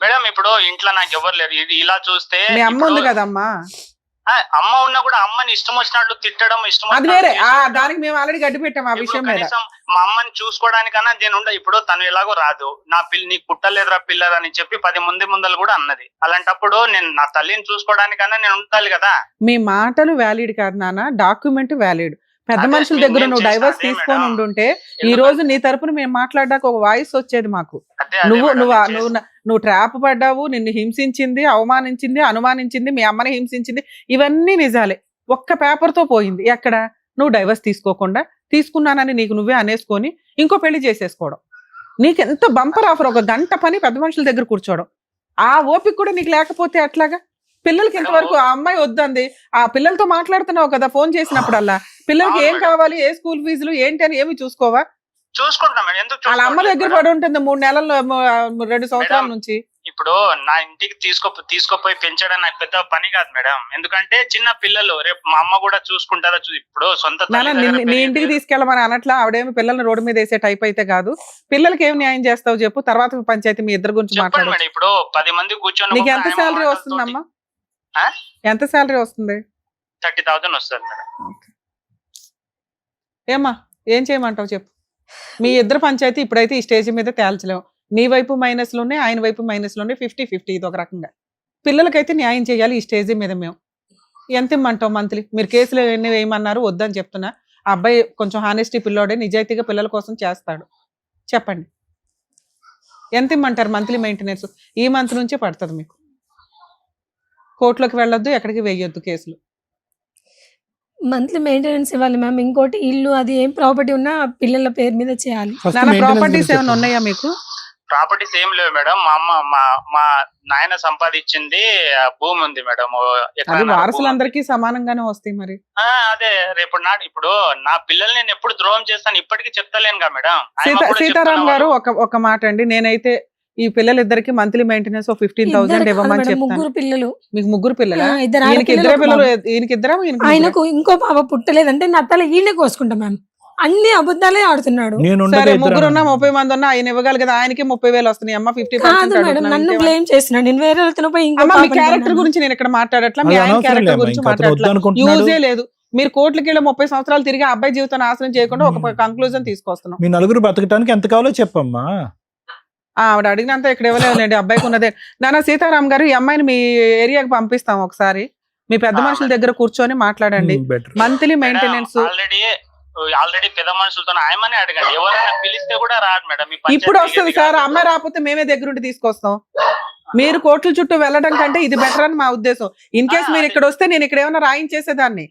మేడం ఇప్పుడు ఇంట్లో నాకు ఎవరు లేరు. ఇది ఇలా చూస్తే మీ అమ్మ ఉంది కదమ్మా. అమ్మ ఉన్నా కూడా అమ్మని ఇష్టం వచ్చినట్లు తిట్టడం ఇష్టం. అది వేరే, దానికి మేము ఆల్రెడీ గడ్డి పెట్టాం ఆ విషయం మీద. మా అమ్మని చూసుకోవడానికన్నా నేను ఇప్పుడు తను ఎలాగో రాదు, నా నీకు పుట్టలేదురా పిల్లరని చెప్పి 10 ముందలు కూడా అన్నది. అలాంటప్పుడు నేను నా తల్లిని చూసుకోవడానికన్నా నేను ఉండాలి కదా. మీ మాటలు వ్యాలిడ్ కాదు నాన్న, డాక్యుమెంట్ వ్యాలిడ్. పెద్ద మనుషుల దగ్గర నువ్వు డైవర్స్ తీసుకొని ఉండుంటే ఈ రోజు నీ తరపున మేము మాట్లాడడానికి ఒక వాయిస్ వచ్చేది మాకు. నువ్వు ట్రాప్ పడ్డావు, నిన్ను హింసించింది, అవమానించింది, అనుమానించింది, మీ అమ్మని హింసించింది, ఇవన్నీ నిజాలే. ఒక్క పేపర్ తో పోయింది. ఎక్కడ? నువ్వు డైవర్స్ తీసుకోకుండా తీసుకున్నానని నీకు నువ్వే అనేసుకొని ఇంకో పెళ్లి చేసేసుకోవడం. నీకెంత బంపర్ ఆఫర్, ఒక గంట పని పెద్ద మనుషుల దగ్గర కూర్చోవడం. ఆ ఓపిక కూడా నీకు లేకపోతే అట్లాగా? పిల్లలకి ఇంతవరకు ఆ అమ్మాయి వద్దంది, ఆ పిల్లలతో మాట్లాడుతున్నావు కదా ఫోన్ చేసినప్పుడల్లా, పిల్లలకి ఏం కావాలి, ఏ స్కూల్ ఫీజులు ఏంటి అని ఏమి చూసుకోవా? వాళ్ళ అమ్మ దగ్గర పడి ఉంటుంది 3 నెలల్లో 2 సంవత్సరాల నుంచి. ఇప్పుడు నా ఇంటికి తీసుకుపోయి పెంచడం నాకు పెద్ద పని కాదు మేడం. ఎందుకంటే చిన్న పిల్లలు, రేపు మా అమ్మ కూడా చూసుకుంటారా? ఇప్పుడు సొంత నీ ఇంటికి తీసుకెళ్ళమని అనట్లా. ఆవిడేమి పిల్లల్ని రోడ్డు మీద వేసే టైప్ అయితే కాదు. పిల్లలకి ఏం న్యాయం చేస్తావు చెప్పు, తర్వాత పంచాయతీ మీ ఇద్దరు గురించి మాట్లాడు. ఇప్పుడు 10 మంది కూర్చొని నీకు ఎంత శాలరీ వస్తుందమ్మా? ఎంత శాలరీ వస్తుంది? 30,000 వస్తుంది మేడం. ఏమ్మా ఏం చేయమంటావు చెప్పు. మీ ఇద్దరు పంచాయతీ ఇప్పుడైతే ఈ స్టేజ్ మీద తేల్చలేము. నీ వైపు మైనస్లు ఉన్నాయి, ఆయన వైపు మైనస్లు ఉన్నాయి, 50-50 ఇది ఒక రకంగా. పిల్లలకైతే న్యాయం చేయాలి ఈ స్టేజ్ మీద. మేము ఎంత ఇమ్మంటావు మంత్లీ? మీరు కేసులు ఎన్ని వేయమన్నారు, వద్దని చెప్తున్నా. ఆ అబ్బాయి కొంచెం హానెస్టీ పిల్లోడే, నిజాయితీగా పిల్లల కోసం చేస్తాడు. చెప్పండి ఎంత ఇమ్మంటారు మంత్లీ మెయింటెనెన్స్? ఈ మంత్ నుంచే పడుతుంది మీకు. కోర్టులోకి వెళ్ళొద్దు, ఎక్కడికి వేయొద్దు కేసులు. మంత్లీ మెయింటెనెన్స్ ఇవ్వాలి మ్యామ్. ఇంకోటి ఇల్లు అది ఏం ప్రాపర్టీ ఉన్నా పిల్లల పేరు మీద చేయాలి. ప్రాపర్టీస్ ఏమైనా ఉన్నాయా మీకు? ప్రాపర్టీస్ ఏం లేవు మేడం. మా అమ్మ మా నాయన సంపాదించింది భూమి ఉంది మేడం. వారసులందరికీ సమానంగానే వస్తాయి మరి. అదే రేపు ఇప్పుడు నా పిల్లల్ని నేను ఎప్పుడు ద్రోహం చేస్తాను ఇప్పటికీ చెప్తలేను కదా మేడం. సీతారాం గారు ఒక మాట అండి, నేనైతే ఈ పిల్లలిద్దరికి మంత్లీ మెయింటెనెన్స్ 15,000 ఇవ్వమని చెప్తాను. 3 పిల్లలు. మీకు 3 పిల్లలా? పిల్లలు. ఆయనకు ఇంకో పాప పుట్టలేదంటే నా తల ఈయన కోసుకుంటా మ్యామ్. అన్ని అబద్ధాలే ఆడుతున్నాడు. సరే 3 ఉన్నా 30 మంది ఉన్నా ఆయన ఇవ్వగలి కదా. ఆయనకి 30,000 వస్తున్నాయి. అమ్మ 50%. నన్ను బ్లేమ్ చేస్తున్నాడు. నేను వేరే వాళ్ళతో పోయి మీ క్యారెక్టర్ గురించి నేను ఇక్కడ మాట్లాడట్లా, మీ ఆయన క్యారెక్టర్ గురించి మాట్లాడట్లా. యూజే లేదు. మీరు కోట్లకి 30 సంవత్సరాలు తిరిగి అబ్బాయి జీవితం నాశనం చేయకుండా ఒక కంక్లూజన్ తీసుకొస్తున్నాం. మీ నలుగురు బతకడానికి ఎంత కావాలో చెప్పమ్మా. ఆవిడ అడిగినంత ఇక్కడ ఇవ్వలేదులేండి, అబ్బాయికి ఉన్నదే. నాన్న సీతారాం గారు, ఈ అమ్మాయిని మీ ఏరియాకి పంపిస్తాం. ఒకసారి మీ పెద్ద మనుషుల దగ్గర కూర్చొని మాట్లాడండి. మంత్లీ మెయింటెనెన్స్ ఆల్రెడీ పెద్ద మనుషులతో ఆయమని అడగండి. ఎవరైనా పిలిస్తే కూడా రాదు మేడం. ఇప్పుడు వస్తుంది సార్. అమ్మాయి రాకపోతే మేమే దగ్గరుండి తీసుకొస్తాం. మీరు కోట్ల చుట్టూ వెళ్ళడం కంటే ఇది బెటర్ అని మా ఉద్దేశం. ఇన్ కేసు మీరు ఇక్కడ వస్తే నేను ఇక్కడ ఏమైనా రాయించేసేదాన్ని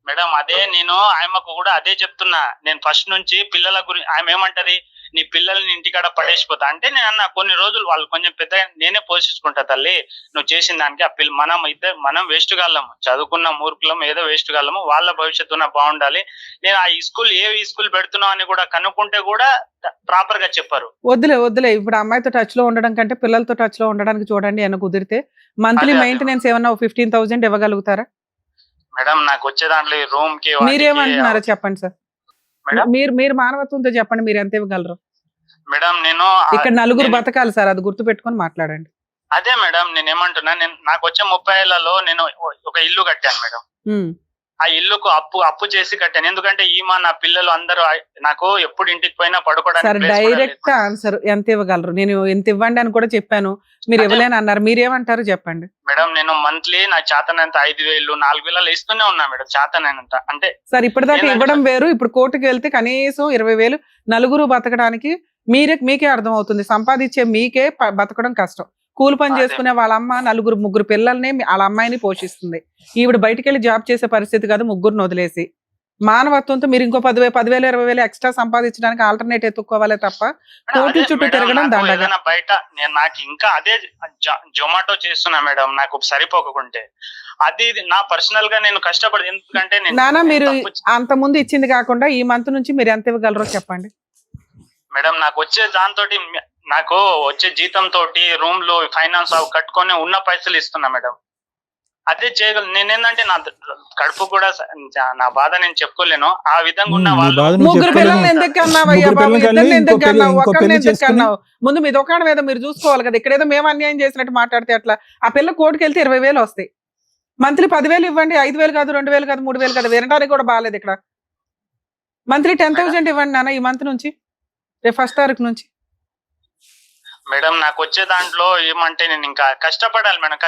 మేడం. అదే నేను ఆయమకు కూడా అదే చెప్తున్నా. నేను ఫస్ట్ నుంచి పిల్లల గురించి ఆమె ఏమంటది, నీ పిల్లల్ని ఇంటికాడ పడేసిపోతా అంటే నేను అన్న కొన్ని రోజులు వాళ్ళు కొంచెం పెద్ద నేనే పోషించుకుంటా తల్లి, నువ్వు చేసిన దానికి. ఆ మనం వేస్ట్ గాళ్ళము, చదువుకున్న మూర్ఖులం, ఏదో వేస్ట్ గాళ్ళము, వాళ్ళ భవిష్యత్తున బాగుండాలి. నేను ఆ ఏ స్కూల్ పెడుతున్నావు అని కూడా కనుక్కుంటే కూడా ప్రాపర్ గా చెప్పారు. వద్దులే. ఇప్పుడు అమ్మాయితో టచ్ లో ఉండడం కంటే పిల్లలతో టచ్ లో ఉండడానికి చూడండి. ఏమైనా కుదిరితే మంత్లీ మెయింటెనెన్స్ ఏమన్నా 15,000 ఇవ్వగలుగుతారా మేడం? నాకు వచ్చే దాంట్లో రూమ్ కి మీరేమంటున్నారో చెప్పండి సార్. మేడం మీరు మానవత్వంతో చెప్పండి, మీరు ఎంత ఇవ్వగలరు? మేడం నేను ఇక్కడ నలుగురు నేను- బతకాలి సార్, అది గుర్తు పెట్టుకొని మాట్లాడండి. అదే మేడం నేను ఏమంటున్నా, నాకు వచ్చే 30 ఏళ్లలో నేను ఒక ఇల్లు కట్టాను మేడం. ఉమ్. ఆ ఇల్లుకు అప్పు చేసి కట్టాను. ఎందుకంటే నా పిల్లలు అందరూ నాకు ఎప్పుడు ఇంటికి పోయినా సార్ పడుకోవడానికి place కూడా డైరెక్ట్ లేదు. ఆన్సర్ ఎంత ఇవ్వగలరు? నేను ఎంత ఇవ్వండి అని కూడా చెప్పాను, మీరు అదే. ఇవ్వలేని అన్నారు. మీరేమంటారు చెప్పండి. మేడం నేను మంత్లీ నా చేతనంత 5,000 4,000 ఇస్తూనే ఉన్నా మేడం, చేతనంత. అంటే సార్ ఇప్పటిదాకా ఏంటంటే ఇవ్వడం వేరు, ఇప్పుడు కోర్టుకి వెళ్తే కనీసం 20,000 నలుగురు బతకడానికి మీకే అర్థం అవుతుంది. సంపాదించే మీకే బతకడం కష్టం. కూలి పని అదే. చేసుకునే వాళ్ళ అమ్మ ముగ్గురు పిల్లల్ని వాళ్ళ అమ్మాయిని పోషిస్తుంది. ఈవిడ బయటికి వెళ్ళి జాబ్ చేసే పరిస్థితి కాదు, ముగ్గురుని వదిలేసి. మానవత్వంతో మీరు ఇంకో 10,000 20,000 ఎక్స్ట్రా సంపాదించడానికి ఆల్టర్నేట్ ఎత్తుక్కోవాలే తప్ప కోర్టుల అదే చుట్టూ మేడం, తిరగడం నాకు దండగా. ఏదైనా బయట నాకు ఇంకా అదే జొమాటో చేస్తున్నా మేడం, నాకు సరిపోకుంటే. అది నా పర్సనల్ గా నేను కష్టపడి, ఎందుకంటే నానా మీరు తప్పు అంత ముందు ఇచ్చింది కాకుండా ఈ మంత్ నుంచి మీరు ఎంత ఇవ్వగలరో చెప్పండి. మేడం నాకు వచ్చే దాంతోటి నాకు వచ్చే జీతం తోటి రూమ్లు ఫైనాన్స్ అవి కట్టుకొని ఉన్న పైసలు ఇస్తున్నా మేడం. అదే చేయగలను. నేనేందంటే నా కడుపు కూడా నా బాధ నేను చెప్పుకోలేను. ఆ విధంగా ఉన్న నీ వాళ్ళు బాధ నువ్వు ముగ్గురు చెప్పుకోలేవు. పిల్లల్ని ఎందుకు కన్నావయ్యా ముగ్గురు బాబు? పిల్లల్ని ఇద్దరిని కని ఎందుకు ఇంకో పెళ్లి- కన్నావు? ఇంకో ఒకరిని పెళ్లి ఎందుకు చేసుకుని- కన్నావు? ముందు మీ దుకాణం ఏదో మీరు చూసుకోవాలి కదా. ఇక్కడేదో మేము అన్యాయం చేసినట్టు మాట్లాడితే అట్లా. ఆ పిల్ల కోర్టుకి వెళ్తే 20,000 వస్తాయి. మంత్లీ 10,000 ఇవ్వండి, 5,000 కాదు, 2,000 కాదు, 3,000 కాదు. వినడానికి కూడా బాగాలేదు ఇక్కడ. మంత్లీ 10,000 ఇవ్వండి నాన్న ఈ మంత్ నుంచి, రేపు 1st తారీఖు నుంచి. మేడం నాకు వచ్చే దాంట్లో ఏమంటే నేను ఇంకా కష్టపడాలి మేడం.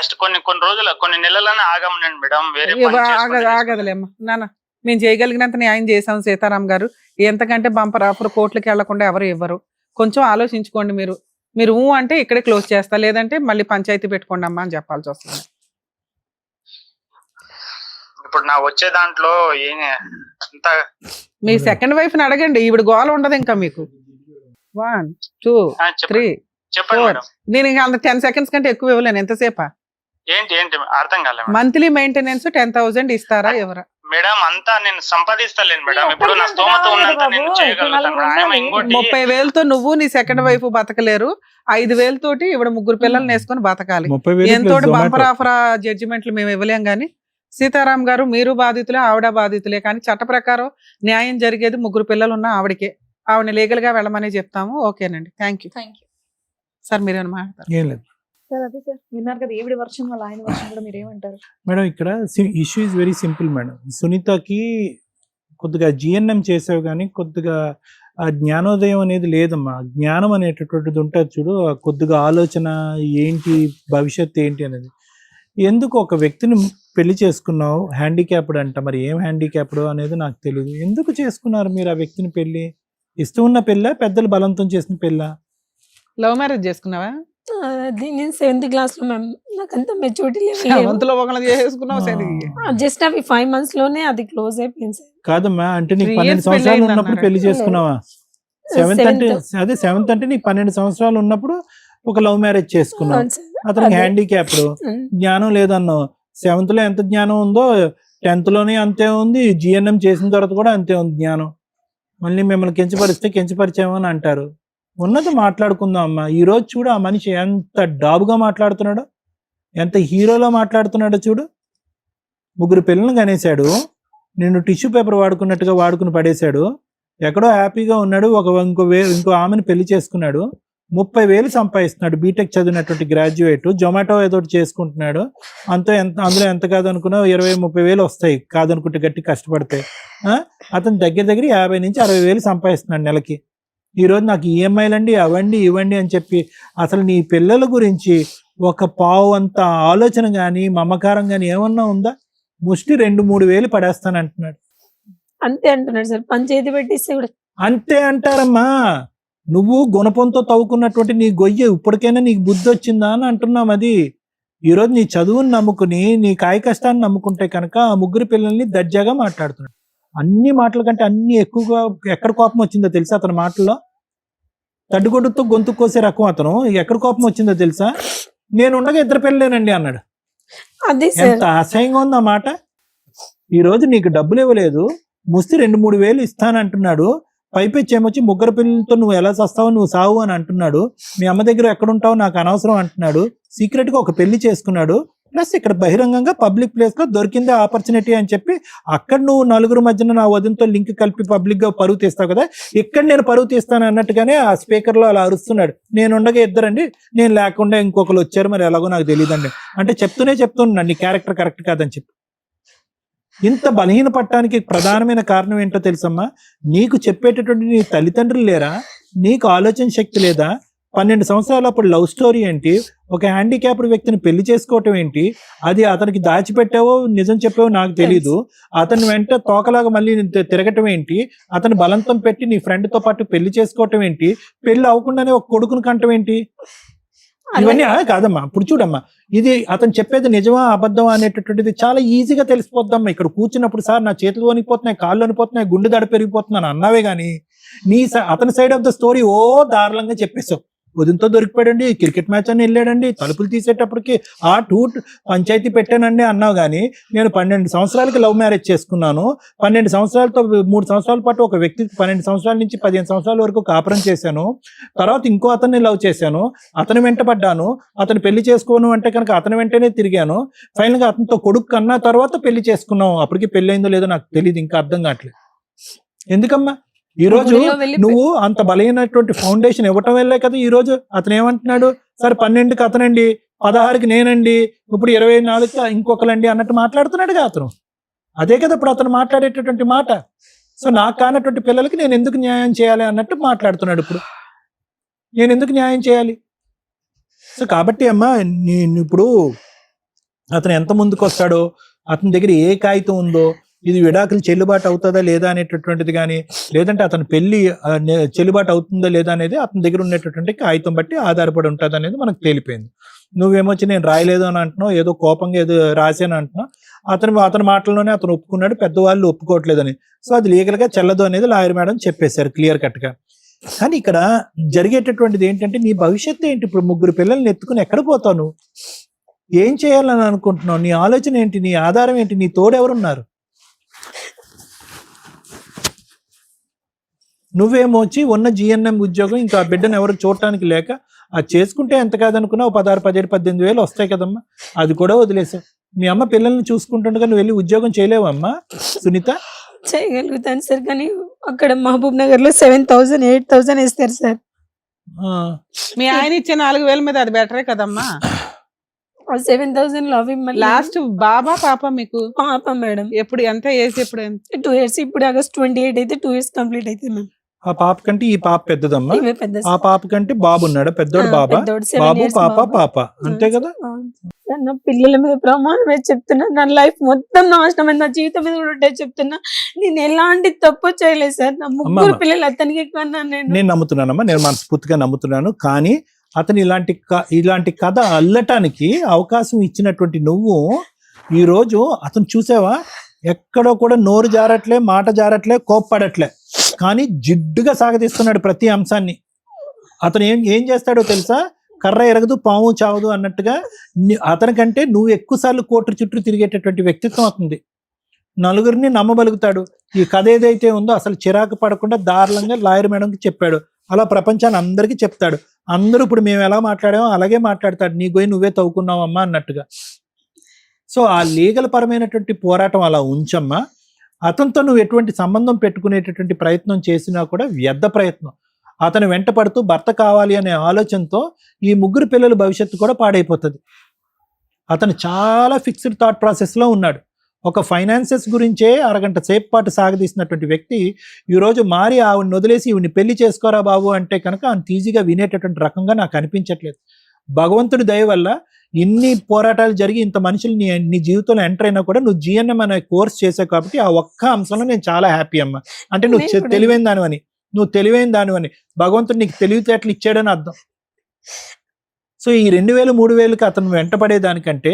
కొన్ని రోజులు కొన్ని నెలలనే ఆగమనండి మేడం. వేరే పని చేసుకుంటే ఆగదులేమ్మా నాన్న, మేము చేయగలిగినంత న్యాయం చేసాం సీతారాం గారు. ఎంతకంటే బంపర్ ఆఫర్ కోర్టులకు వెళ్లకుండా ఎవరు ఇవ్వరు. కొంచెం ఆలోచించుకోండి. మీరు అంటే ఇక్కడే క్లోజ్ చేస్తా, లేదంటే మళ్ళీ పంచాయతీ పెట్టుకోండి అమ్మా అని చెప్పాల్సి వస్తుంది. ఇప్పుడు నా వచ్చే దాంట్లో అంత మీ సెకండ్ వైఫ్ ని అడగండి, ఈవిడ గోల ఉండదు ఇంకా మీకు. 1 2 3 చెప్పండి 4 మేడం. నేను ఇంకా అంత 10 seconds కంటే ఎక్కువ ఇవ్వలేను. ఎంతసేపా? ఏంటి అర్థం కాలే మేడం. మంత్లీ మెయింటెనెన్స్ 10,000 ఇస్తారా ఎవరా? మేడం అంతా నేను సంపాదిస్తలేను మేడం. ఇప్పుడు నా స్తోమత ఉన్నంత నేను చేయగలుగుతాను. ఆమె ఇంకోటి 30,000తో నువ్వు నీ సెకండ్ వైఫ్ బతకలేరు. 5,000 తోటి ఇవిడ ముగ్గురు పిల్లల్ని వేసుకొని బతకాలి. 30,000 ఎంతో plus బంపర్ Zomato. ఆఫర్ జడ్జిమెంట్లు మేము ఇవ్వలేం. గానీ సీతారాం గారు మీరు బాధితులే, ఆవిడ బాధితులే. కానీ చట్ట ప్రకారం న్యాయం జరిగేది ముగ్గురు పిల్లలు ఉన్న ఆవిడకే. ఆవిడని లీగల్ గా వెళ్ళమని చెప్తాము. ఓకేనండి, థ్యాంక్ యూ సార్. మీరేమైనా మాట్లాడతారు? ఏం లేదు సార్ అదే సార్ విన్నారు కదా ఈవిడ వర్షన్ వాళ్ళ ఆయన వర్షన్ కూడా మీరు ఏమంటారు? మేడం, ఇక్కడ issue is very simple madam. సునీతకి కొద్దిగా జిఎన్ఎం చేసావు కానీ కొద్దిగా ఆ జ్ఞానోదయం అనేది లేదమ్మా. జ్ఞానం అనేటటువంటిది ఉంటుంది చూడు, ఆ కొద్దిగా ఆలోచన ఏంటి, భవిష్యత్తు ఏంటి అనేది. ఎందుకు ఒక వ్యక్తిని పెళ్లి చేసుకున్నావు, హ్యాండిక్యాప్డ్ అంట, మరి ఏం హ్యాండిక్యాప్డ్ అనేది నాకు తెలియదు. ఎందుకు చేసుకున్నారు మీరు ఆ వ్యక్తిని పెళ్లి? ఇష్టం ఉన్న పెళ్ళ, పెద్దలు బలంతం చేసిన పెళ్ళ? లవ్ మ్యారేజ్ చేసుకున్నావా? అది నేను 7th క్లాస్ లో మ్యామ్, నాకు అంత మెచ్యూరిటీ వంతులో ఒకళ్ళని చేసుకున్నావు సరే. జస్ట్ అవి 5 months లోనే అది క్లోజ్ అయిపోయింది సార్. కాదమ్మా, అంటే నీకు 3 12 years సంవత్సరాలు పెళ్ళయింది ఉన్నప్పుడు అన్నారు. పెళ్లి చేసుకున్నావా? 7th అంటే అదే 7th అంటే నీకు 12 సంవత్సరాలు ఉన్నప్పుడు ఒక లవ్ మ్యారేజ్ చేసుకున్నావు. అవును సార్. అతనికి అదే. హ్యాండిక్యాప్డ్, జ్ఞానం లేదన్నావు. 7th లో ఎంత జ్ఞానం ఉందో 10th లోనే అంతే ఉంది. జిఎన్ఎం చేసిన తర్వాత కూడా అంతే ఉంది జ్ఞానం. మళ్ళీ మిమ్మల్ని కించపరిచామో అని అంటారు. ఉన్నది మాట్లాడుకుందాం అమ్మా. ఈ రోజు చూడు ఆ మనిషి ఎంత డాబుగా మాట్లాడుతున్నాడో, ఎంత హీరోలో మాట్లాడుతున్నాడో చూడు. ముగ్గురు పిల్లల్ని కనేశాడు, నిన్ను టిష్యూ పేపర్ వాడుకున్నట్టుగా వాడుకుని పడేశాడు. ఎక్కడో హ్యాపీగా ఉన్నాడు. ఇంకో ఆమెను పెళ్లి చేసుకున్నాడు. 30,000 సంపాదిస్తున్నాడు. బీటెక్ చదివినటువంటి గ్రాడ్యుయేట్. జొమాటో ఏదో ఒకటి చేసుకుంటున్నాడు. అందులో ఎంత కాదనుకున్నా 20,000-30,000 వస్తాయి కాదనుకుంటే గట్టి కష్టపడితే. అతను దగ్గర 50,000 నుంచి 60,000 సంపాదిస్తున్నాడు నెలకి. ఈరోజు నాకు ఈఎంఐలండి అవండి ఇవ్వండి అని చెప్పి అసలు నీ పిల్లల గురించి ఒక పావు అంత ఆలోచన కానీ మమకారం కానీ ఏమన్నా ఉందా? ముష్టి 2-3 వేలు పడేస్తానంటున్నాడు. అంతే అంటున్నాడు సార్. పంచాయతీ పెట్టిస్తే కూడా అంతే అంటారమ్మా. నువ్వు గుణపంతో తవ్వుకున్నటువంటి నీ గొయ్యి ఇప్పటికైనా నీకు బుద్ధి వచ్చిందా అని అంటున్నాం. అది ఈరోజు నీ చదువుని నమ్ముకుని నీ కాయ కష్టాన్ని నమ్ముకుంటే కనుక ఆ ముగ్గురు పిల్లల్ని దర్జాగా మాట్లాడుతున్నాడు. అన్ని మాటల కంటే అన్ని ఎక్కువగా ఎక్కడ కోపం వచ్చిందో తెలుసా అతని మాటల్లో? తడ్డుగొడ్డుతో గొంతు కోసే రకం అతను. ఎక్కడ కోపం వచ్చిందో తెలుసా? నేను ఉండగా 2 పిల్లలేనండి అన్నాడు. అదే సార్. ఎంత అసహ్యంగా ఉంది ఆ మాట. ఈ రోజు నీకు డబ్బులు ఇవ్వలేదు, ముస్తి 2-3 వేలు ఇస్తానంటున్నాడు. పైపెచ్చి ఏమొచ్చి ముగ్గురు పిల్లలతో నువ్వు ఎలా చస్తావు, నువ్వు సావు అని అంటున్నాడు. మీ అమ్మ దగ్గర ఎక్కడుంటావు నాకు అనవసరం అంటున్నాడు. సీక్రెట్ గా ఒక పెళ్లి చేసుకున్నాడు. ప్లస్ ఇక్కడ బహిరంగంగా పబ్లిక్ ప్లేస్ లో దొరికిందే ఆపర్చునిటీ అని చెప్పి అక్కడ నువ్వు నలుగురు మధ్యన నా వదినతో లింక్ కలిపి పబ్లిక్ గా పరువు తీస్తావు కదా, ఇక్కడ నేను పరువు తీస్తాను అన్నట్టుగానే ఆ స్పీకర్ లో అలా అరుస్తున్నాడు. నేను ఉండగా ఇద్దరండి, నేను లేకుండా ఇంకొకరు వచ్చారు, మరి ఎలాగో నాకు తెలియదండి అంటే చెప్తున్నాను నీ క్యారెక్టర్ కరెక్ట్ కాదని చెప్పి. ఇంత బలహీన పట్టడానికి ప్రధానమైన కారణం ఏంటో తెలుసమ్మా, నీకు చెప్పేటటువంటి నీ తల్లిదండ్రులు లేరా, నీకు ఆలోచన శక్తి లేదా, 12 సంవత్సరాలు అప్పుడు లవ్ స్టోరీ ఏంటి, ఒక హ్యాండిక్యాప్డ్ వ్యక్తిని పెళ్లి చేసుకోవటం ఏంటి, అది అతనికి దాచిపెట్టావో నిజం చెప్పావో నాకు తెలీదు, అతని వెంట తోకలాగా మళ్ళీ తిరగటం ఏంటి, అతని బలంతం పెట్టి నీ ఫ్రెండ్ తో పాటు పెళ్లి చేసుకోవటం ఏంటి, పెళ్లి అవ్వకుండానే ఒక కొడుకుని కంటం ఏంటి, ఇవన్నీ కాదమ్మా. ఇప్పుడు చూడమ్మా, ఇది అతను చెప్పేది నిజమా అబద్ధమా అనేటటువంటిది చాలా ఈజీగా తెలిసిపోద్దమ్మా. ఇక్కడ కూర్చున్నప్పుడు సార్ నా చేతులు వణిపోతున్నాయి, కాళ్ళు వణిపోతున్నాయి, గుండె దడ పెరిగిపోతున్నాను అన్నావే గానీ అతని సైడ్ ఆఫ్ ద స్టోరీ దారుణంగా చెప్పేశావు. ఉదయంతో దొరికిపోయాడండి, క్రికెట్ మ్యాచ్ అని వెళ్ళాడండి, తలుపులు తీసేటప్పటికి పంచాయతీ పెట్టానండి అన్నావు. కానీ నేను 12 సంవత్సరాలకి లవ్ మ్యారేజ్ చేసుకున్నాను, 12 సంవత్సరాలతో 3 సంవత్సరాల పాటు ఒక వ్యక్తికి 12 సంవత్సరాల నుంచి 15 సంవత్సరాల వరకు కాపురం చేశాను, తర్వాత ఇంకో అతన్ని లవ్ చేశాను, అతని వెంటపడ్డాను, అతను పెళ్లి చేసుకోను అంటే కనుక అతని వెంటనే తిరిగాను, ఫైనల్ గా అతనితో కొడుకు కన్నా తర్వాత పెళ్లి చేసుకున్నాం. అప్పటికి పెళ్లి అయిందో లేదో నాకు తెలియదు, ఇంకా అర్థం కావట్లేదు. ఎందుకమ్మా ఈ రోజు నువ్వు అంత బలమైనటువంటి ఫౌండేషన్ ఇవ్వటం వల్లే కదా ఈ రోజు అతను ఏమంటున్నాడు, సరే 12కి అతనండి, 16కి నేనండి, ఇప్పుడు 24కి ఇంకొకరండి అన్నట్టు మాట్లాడుతున్నాడుగా అతను. అదే కదా ఇప్పుడు అతను మాట్లాడేటటువంటి మాట. సో నాకు కానటువంటి పిల్లలకి నేను ఎందుకు న్యాయం చేయాలి అన్నట్టు మాట్లాడుతున్నాడు. ఇప్పుడు నేను ఎందుకు న్యాయం చేయాలి? సో కాబట్టి అమ్మా, నేను ఇప్పుడు అతను ఎంత ముందుకు వస్తాడో, అతని దగ్గర ఏ కాగితం ఉందో, ఇది విడాకులు చెల్లుబాటు అవుతుందా లేదా అనేటటువంటిది కానీ, లేదంటే అతని పెళ్లి చెల్లుబాటు అవుతుందా లేదా అనేది అతని దగ్గర ఉన్నటువంటి కాగితం బట్టి ఆధారపడి ఉంటుంది అనేది మనకు తేలిపోయింది. నువ్వేమొచ్చి నేను రాయలేదు అని అంటున్నావు, ఏదో కోపంగా ఏదో రాశాను అంటున్నావు. అతని మాటల్లోనే అతను ఒప్పుకున్నాడు, పెద్దవాళ్ళు ఒప్పుకోవట్లేదని. సో అది లీగల్ గా చెల్లదు అనేది లాయర్ మేడం చెప్పేశారు క్లియర్ కట్ గా. కానీ ఇక్కడ జరిగేటటువంటిది ఏంటంటే, నీ భవిష్యత్తు ఏంటి? ఇప్పుడు 3 పిల్లల్ని ఎత్తుకుని ఎక్కడ పోతావు? నువ్వు ఏం చేయాలని అనుకుంటున్నావు? నీ ఆలోచన ఏంటి? నీ ఆధారం ఏంటి? నీ తోడు ఎవరున్నారు? నువ్వేమో వచ్చి ఉన్న జిఎన్ఎం ఉద్యోగం ఇంకా బిడ్డను ఎవరు చూడటానికి లేక అది చేసుకుంటే ఎంత కాదనుకున్నా 16, 17, 18 వేలు వస్తాయి కదమ్మా, అది కూడా వదిలేసావు. మీ అమ్మ పిల్లల్ని చూసుకుంటుండగా నువ్వు వెళ్ళి ఉద్యోగం చేయలేవమ్మా సునీత? చేయగలుగుతాను సార్, కానీ అక్కడ మహబూబ్ నగర్ లో 7,000 8,000 ఇస్తారు సార్. మీ ఆయన ఇచ్చే 4,000 మీద అది బెటరే కదమ్మా. 7,000 లో అవి లాస్ట్ బాబా పాప మీకు? పాప మేడం. ఎప్పుడు ఎంత ఏజ్? ఎప్పుడు 2 years. ఇప్పుడు ఆగస్ట్ 28 అయితే 2 years కంప్లీట్ అయితే మ్యామ్. ఆ పాప కంటే ఈ పాప పెద్దదమ్మా. ఇవే పెద్ద ఆ పాప కంటే బాబు ఉన్నాడు, పెద్దోడు బాబా, బాబు పాప అంతే కదా. నా పిల్లల మీద ప్రమాణం వేసి చెప్తున్నా, నా లైఫ్ మొత్తం నాశనమైంది, నా జీవితం మీద కూడా ఉంటే చెప్తున్నా, నేను ఎలాంటి తప్పు చేయలేదు సార్. నా 3 పిల్లలు అతనికి కన్నా నేను నమ్ముతున్నానమ్మా, నేను మనస్ఫూర్తిగా నమ్ముతున్నాను. కానీ అతను ఇలాంటి కథ అల్లటానికి అవకాశం ఇచ్చినటువంటి నువ్వు ఈ రోజు అతను చూసావా, ఎక్కడో కూడా నోరు జారట్లే, మాట జారట్లే, కోప్పడట్లే, కానీ జిడ్డుగా సాగదీస్తున్నాడు ప్రతి అంశాన్ని. అతను ఏం చేస్తాడో తెలుసా? కర్ర ఎరగదు పాము చావదు అన్నట్టుగా అతనికంటే నువ్వు ఎక్కువ సార్లు కోర్టు చుట్టూ తిరిగేటటువంటి వ్యక్తిత్వం అవుతుంది. నలుగురిని నమ్మబలుగుతాడు. ఈ కథ ఏదైతే ఉందో అసలు చిరాకు పడకుండా దారుణంగా లాయర్ మేడంకి చెప్పాడు, అలా ప్రపంచాన్ని అందరికీ చెప్తాడు. అందరూ ఇప్పుడు మేము ఎలా మాట్లాడామో అలాగే మాట్లాడతాడు, నీ గోయి నువ్వే తవ్వుకున్నావమ్మా అన్నట్టుగా. సో ఆ లీగల్ పరమైనటువంటి పోరాటం అలా ఉంచమ్మా. అతనితో నువ్వు ఎటువంటి సంబంధం పెట్టుకునేటటువంటి ప్రయత్నం చేసినా కూడా వ్యర్థ ప్రయత్నం. అతను వెంట పడుతూ భర్త కావాలి అనే ఆలోచనతో ఈ 3 పిల్లల భవిష్యత్తు కూడా పాడైపోతుంది. అతను చాలా ఫిక్స్డ్ థాట్ ప్రాసెస్లో ఉన్నాడు. ఒక ఫైనాన్సెస్ గురించే అరగంట సేపు పాటు సాగదీసినటువంటి వ్యక్తి ఈరోజు మారి ఆవిడని వదిలేసి ఈవిని పెళ్లి చేసుకోరా బాబు అంటే కనుక అంత ఈజీగా వినేటటువంటి రకంగా నాకు అనిపించట్లేదు. భగవంతుడి దయ వల్ల ఇన్ని పోరాటాలు జరిగి ఇంత మనుషులు నీ జీవితంలో ఎంటర్ అయినా కూడా నువ్వు జిఎన్ఎం అనే కోర్స్ చేసావు కాబట్టి ఆ ఒక్క అంశంలో నేను చాలా హ్యాపీ అమ్మా. అంటే నువ్వు తెలివైన దానివని, భగవంతుడు నీకు తెలివితేటలు ఇచ్చాడని అర్థం. సో ఈ 2,000 3,000కి అతను వెంటపడేదానికంటే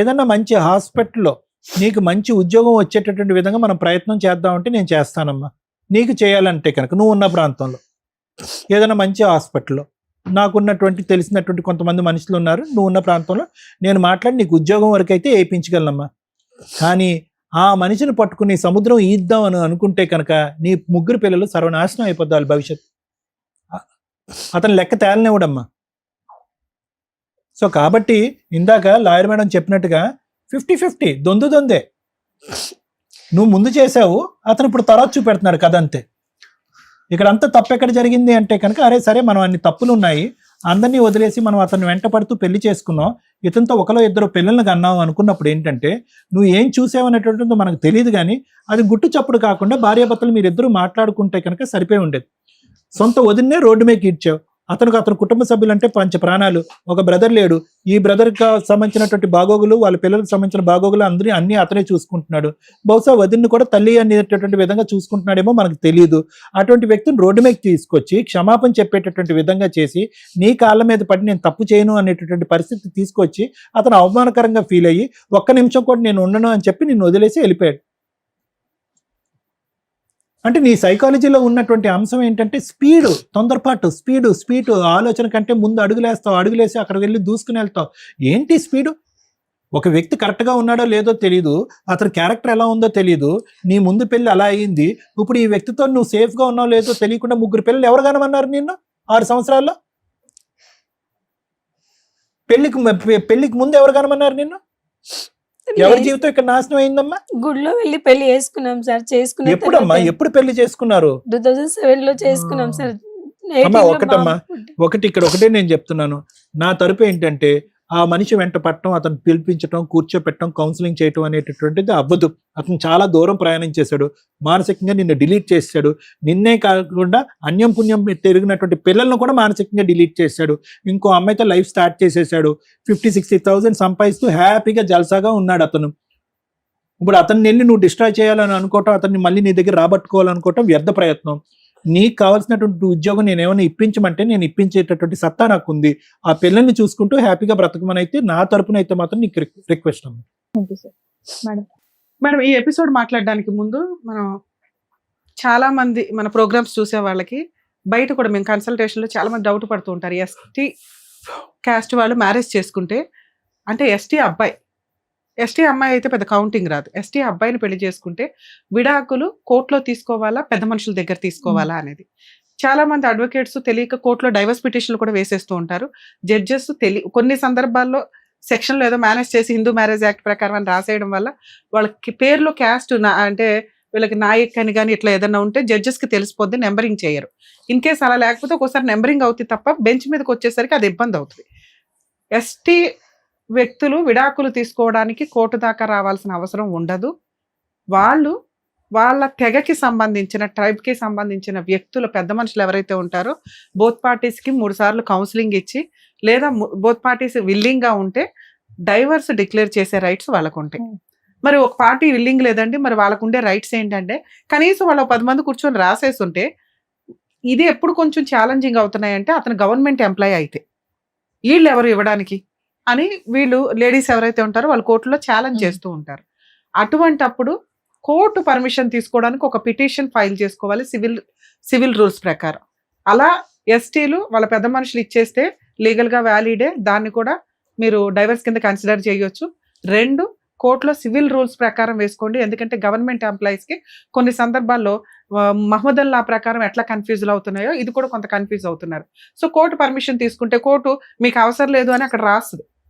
ఏదన్నా మంచి హాస్పిటల్లో నీకు మంచి ఉద్యోగం వచ్చేటటువంటి విధంగా మనం ప్రయత్నం చేద్దామంటే నేను చేస్తానమ్మా. నీకు చేయాలంటే కనుక నువ్వు ఉన్న ప్రాంతంలో ఏదైనా మంచి హాస్పిటల్లో నాకున్నటువంటి తెలిసినటువంటి కొంతమంది మనుషులు ఉన్నారు, నువ్వు ఉన్న ప్రాంతంలో నేను మాట్లాడి నీకు ఉద్యోగం వరకు అయితే వేయించగలనమ్మా. కానీ ఆ మనిషిని పట్టుకుని సముద్రం ఈద్దాం అని అనుకుంటే కనుక నీ 3 పిల్లలు సర్వనాశనం అయిపోద్దాలి భవిష్యత్తు. అతను లెక్క తేలనివ్వడమ్మా. సో కాబట్టి ఇందాక లాయర్ మేడం చెప్పినట్టుగా 50-50 దొందే. నువ్వు ముందు చేసావు, అతను ఇప్పుడు తర్వాత చూపెడుతున్నాడు కథ, అంతే. ఇక్కడ అంతా తప్పు ఎక్కడ జరిగింది అంటే కనుక, అరే సరే మనం అన్ని తప్పులు ఉన్నాయి, అందరినీ వదిలేసి మనం అతన్ని వెంట పడుతూ పెళ్లి చేసుకున్నాం, ఇతనితో ఒకలో ఇద్దరు పిల్లల్ని కన్నావు అనుకున్నప్పుడు ఏంటంటే, నువ్వు ఏం చూసావనేటువంటిది మనకు తెలియదు, కానీ అది గుట్టు చప్పుడు కాకుండా భార్యాభర్తలు మీరిద్దరూ మాట్లాడుకుంటే కనుక సరిపోయి ఉండేది. సొంత వదిన్నే రోడ్డు మీద ఇచ్చావు. అతని కుటుంబ సభ్యులు అంటే పంచ ప్రాణాలు. ఒక బ్రదర్ లేడు, ఈ బ్రదర్కి సంబంధించినటువంటి బాగోగులు, వాళ్ళ పిల్లలకు సంబంధించిన బాగోగులు అన్ని అతనే చూసుకుంటున్నాడు. బహుశా వదిన్ని కూడా తల్లి అనేటటువంటి విధంగా చూసుకుంటున్నాడేమో మనకు తెలియదు. అటువంటి వ్యక్తిని రోడ్డు మీద తీసుకొచ్చి క్షమాపణ చెప్పేటటువంటి విధంగా చేసి, నీ కాళ్ళ మీద పడి నేను తప్పు చేయను అనేటటువంటి పరిస్థితి తీసుకొచ్చి అతను అవమానకరంగా ఫీల్ అయ్యి, ఒక్క నిమిషం కూడా నేను ఉండను అని చెప్పి నిన్ను వదిలేసి వెళ్ళిపోయాడు. అంటే నీ సైకాలజీలో ఉన్నటువంటి అంశం ఏంటంటే స్పీడు, తొందరపాటు, స్పీడు ఆలోచన కంటే ముందు అడుగులేసి అక్కడ వెళ్ళి దూసుకుని వెళ్తావు. ఏంటి స్పీడు? ఒక వ్యక్తి కరెక్ట్గా ఉన్నాడో లేదో తెలియదు, అతని క్యారెక్టర్ ఎలా ఉందో తెలియదు, నీ ముందు పెళ్ళి అలా అయింది, ఇప్పుడు ఈ వ్యక్తితో నువ్వు సేఫ్గా ఉన్నావు లేదో తెలియకుండా 3 పిల్లలు ఎవరు కనమన్నారు నిన్ను 6 సంవత్సరాల్లో? పెళ్లికి ముందు ఎవరు కనమన్నారు నిన్ను? ఎవరి జీవితం ఇక్కడ నాశనం అయిందమ్మా? గుడిలో వెళ్ళి పెళ్లి చేసుకున్నాం సార్. చేసుకున్న ఎప్పుడమ్మా, ఎప్పుడు పెళ్లి చేసుకున్నారు? 2007 లో చేసుకున్నాం సార్. అమ్మా ఒకటే నేను చెప్తున్నాను, నా తరపు ఏంటంటే, ఆ మనిషి వెంట పట్టడం, అతను పిలిపించడం, కూర్చోపెట్టడం, కౌన్సిలింగ్ చేయటం అనేటటువంటిది అవ్వదు. అతను చాలా దూరం ప్రయాణం చేశాడు, మానసికంగా నిన్ను డిలీట్ చేశాడు. నిన్నే కాకుండా అన్యం పుణ్యం తిరిగినటువంటి పిల్లలను కూడా మానసికంగా డిలీట్ చేశాడు. ఇంకో అమ్మాయితో లైఫ్ స్టార్ట్ చేసేసాడు. 50,000-60,000 సంపాదిస్తూ హ్యాపీగా జల్సాగా ఉన్నాడు అతను. ఇప్పుడు అతన్ని వెళ్ళి నువ్వు డిస్ట్రాయ్ చేయాలని అనుకోవటం, అతన్ని మళ్ళీ నీ దగ్గర రాబట్టుకోవాలనుకోవటం వ్యర్థ ప్రయత్నం. నీకు కావాల్సినటువంటి ఉద్యోగం నేను ఏమైనా ఇప్పించమంటే నేను ఇప్పించేటటువంటి సత్తా నాకు ఉంది. ఆ పిల్లల్ని చూసుకుంటూ హ్యాపీగా బ్రతకమని అయితే నా తరపున అయితే మాత్రం నీకు రిక్వెస్ట్ అమ్మా. మేడం, ఈ ఎపిసోడ్ మాట్లాడడానికి ముందు మనం చాలా మంది మన ప్రోగ్రామ్స్ చూసే వాళ్ళకి బయట కూడా మేము కన్సల్టేషన్లో చాలా మంది డౌట్ పడుతూ ఉంటారు. ఎస్టీ క్యాస్ట్ వాళ్ళు మ్యారేజ్ చేసుకుంటే, అంటే ఎస్టీ అమ్మాయి అయితే పెద్ద కౌంటింగ్ రాదు, ఎస్టీ అబ్బాయిని పెళ్లి చేసుకుంటే విడాకులు కోర్టులో తీసుకోవాలా, పెద్ద మనుషుల దగ్గర తీసుకోవాలా అనేది. చాలా మంది అడ్వకేట్స్ తెలియక కోర్టులో డైవర్స్ పిటిషన్లు కూడా వేసేస్తూ ఉంటారు. జడ్జెస్ కొన్ని సందర్భాల్లో సెక్షన్లో ఏదో మేనేజ్ చేసి హిందూ మ్యారేజ్ యాక్ట్ ప్రకారం అని రాసేయడం వల్ల వాళ్ళకి పేర్లో క్యాస్ట్ అంటే వీళ్ళకి నాయక్ అని కానీ ఇట్లా ఏదైనా ఉంటే జడ్జెస్కి తెలిసిపోద్ది, నెంబరింగ్ చేయరు. ఇన్ కేస్ అలా లేకపోతే ఒకసారి నెంబరింగ్ అవుతుంది తప్ప బెంచ్ మీదకి వచ్చేసరికి అది ఇబ్బంది అవుతుంది. ఎస్టీ వ్యక్తులు విడాకులు తీసుకోవడానికి కోర్టు దాకా రావాల్సిన అవసరం ఉండదు. వాళ్ళ తెగకి సంబంధించిన, ట్రైబ్కి సంబంధించిన వ్యక్తులు, పెద్ద మనుషులు ఎవరైతే ఉంటారో బోత్ పార్టీస్కి 3 సార్లు కౌన్సిలింగ్ ఇచ్చి, లేదా బోత్ పార్టీస్ విల్లింగ్గా ఉంటే డైవర్స్ డిక్లేర్ చేసే రైట్స్ వాళ్ళకు ఉంటాయి. మరి ఒక పార్టీ విల్లింగ్ లేదండి, మరి వాళ్ళకు ఉండే రైట్స్ ఏంటంటే కనీసం వాళ్ళు 10 మంది కూర్చొని రాసేస్తుంటే, ఇది ఎప్పుడు కొంచెం ఛాలెంజింగ్ అవుతున్నాయంటే అతను గవర్నమెంట్ ఎంప్లాయీ అయితే వీళ్ళు ఎవరు ఇవ్వడానికి అని వీళ్ళు లేడీస్ ఎవరైతే ఉంటారో వాళ్ళు కోర్టులో ఛాలెంజ్ చేస్తూ ఉంటారు. అటువంటప్పుడు కోర్టు పర్మిషన్ తీసుకోవడానికి ఒక పిటిషన్ ఫైల్ చేసుకోవాలి సివిల్ రూల్స్ ప్రకారం. అలా ఎస్టీలు వాళ్ళ పెద్ద మనుషులు ఇచ్చేస్తే లీగల్గా వ్యాలిడే, దాన్ని కూడా మీరు డైవర్స్ కింద కన్సిడర్ చేయొచ్చు. 2, కోర్టులో సివిల్ రూల్స్ ప్రకారం వేసుకోండి. ఎందుకంటే గవర్నమెంట్ ఎంప్లాయీస్కి కొన్ని సందర్భాల్లో మహమ్మదన్ లా ప్రకారం ఎట్లా కన్ఫ్యూజ్ అవుతున్నాయో ఇది కూడా కొంత కన్ఫ్యూజ్ అవుతున్నారు. సో కోర్టు పర్మిషన్ తీసుకుంటే కోర్టు మీకు అవసరం లేదు అని అక్కడ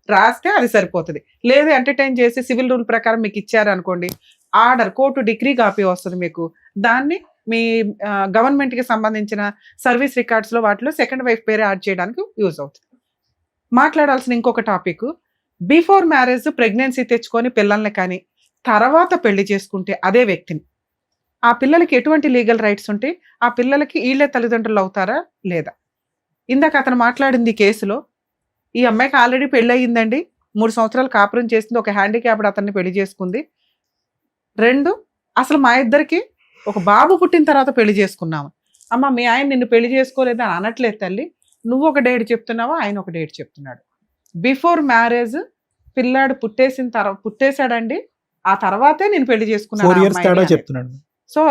రాస్తే అది సరిపోతుంది. లేదు ఎంటర్టైన్ చేసి సివిల్ రూల్ ప్రకారం మీకు ఇచ్చారు అనుకోండి, ఆర్డర్ కోర్టు డిగ్రీ కాపీ వస్తుంది మీకు. దాన్ని మీ గవర్నమెంట్కి సంబంధించిన సర్వీస్ రికార్డ్స్లో వాటిలో సెకండ్ వైఫ్ పేరే యాడ్ చేయడానికి యూజ్ అవుతుంది. మాట్లాడాల్సిన ఇంకొక టాపిక్, బిఫోర్ మ్యారేజ్ ప్రెగ్నెన్సీ తెచ్చుకొని పిల్లల్ని కానీ తర్వాత పెళ్లి చేసుకుంటే అదే వ్యక్తిని, ఆ పిల్లలకి ఎటువంటి లీగల్ రైట్స్ ఉంటాయి, ఆ పిల్లలకి వీళ్ళే తల్లిదండ్రులు అవుతారా లేదా? ఇందాక అతను మాట్లాడింది కేసులో, ఈ అమ్మాయికి ఆల్రెడీ పెళ్ళి అయ్యిందండి, 3 సంవత్సరాలు కాపురం చేసింది, ఒక హ్యాండిక్యాప్డ్ అతన్ని పెళ్లి చేసుకుంది. 2, అసలు మా ఇద్దరికి ఒక బాబు పుట్టిన తర్వాత పెళ్లి చేసుకున్నాము. అమ్మ మీ ఆయన నిన్ను పెళ్లి చేసుకోలేదు అని అనట్లేదు తల్లి, నువ్వు ఒక డేట్ చెప్తున్నావా, ఆయన ఒక డేట్ చెప్తున్నాడు. బిఫోర్ మ్యారేజ్ పిల్లాడు పుట్టేశాడండి, ఆ తర్వాతే నేను పెళ్లి చేసుకున్నాను. సో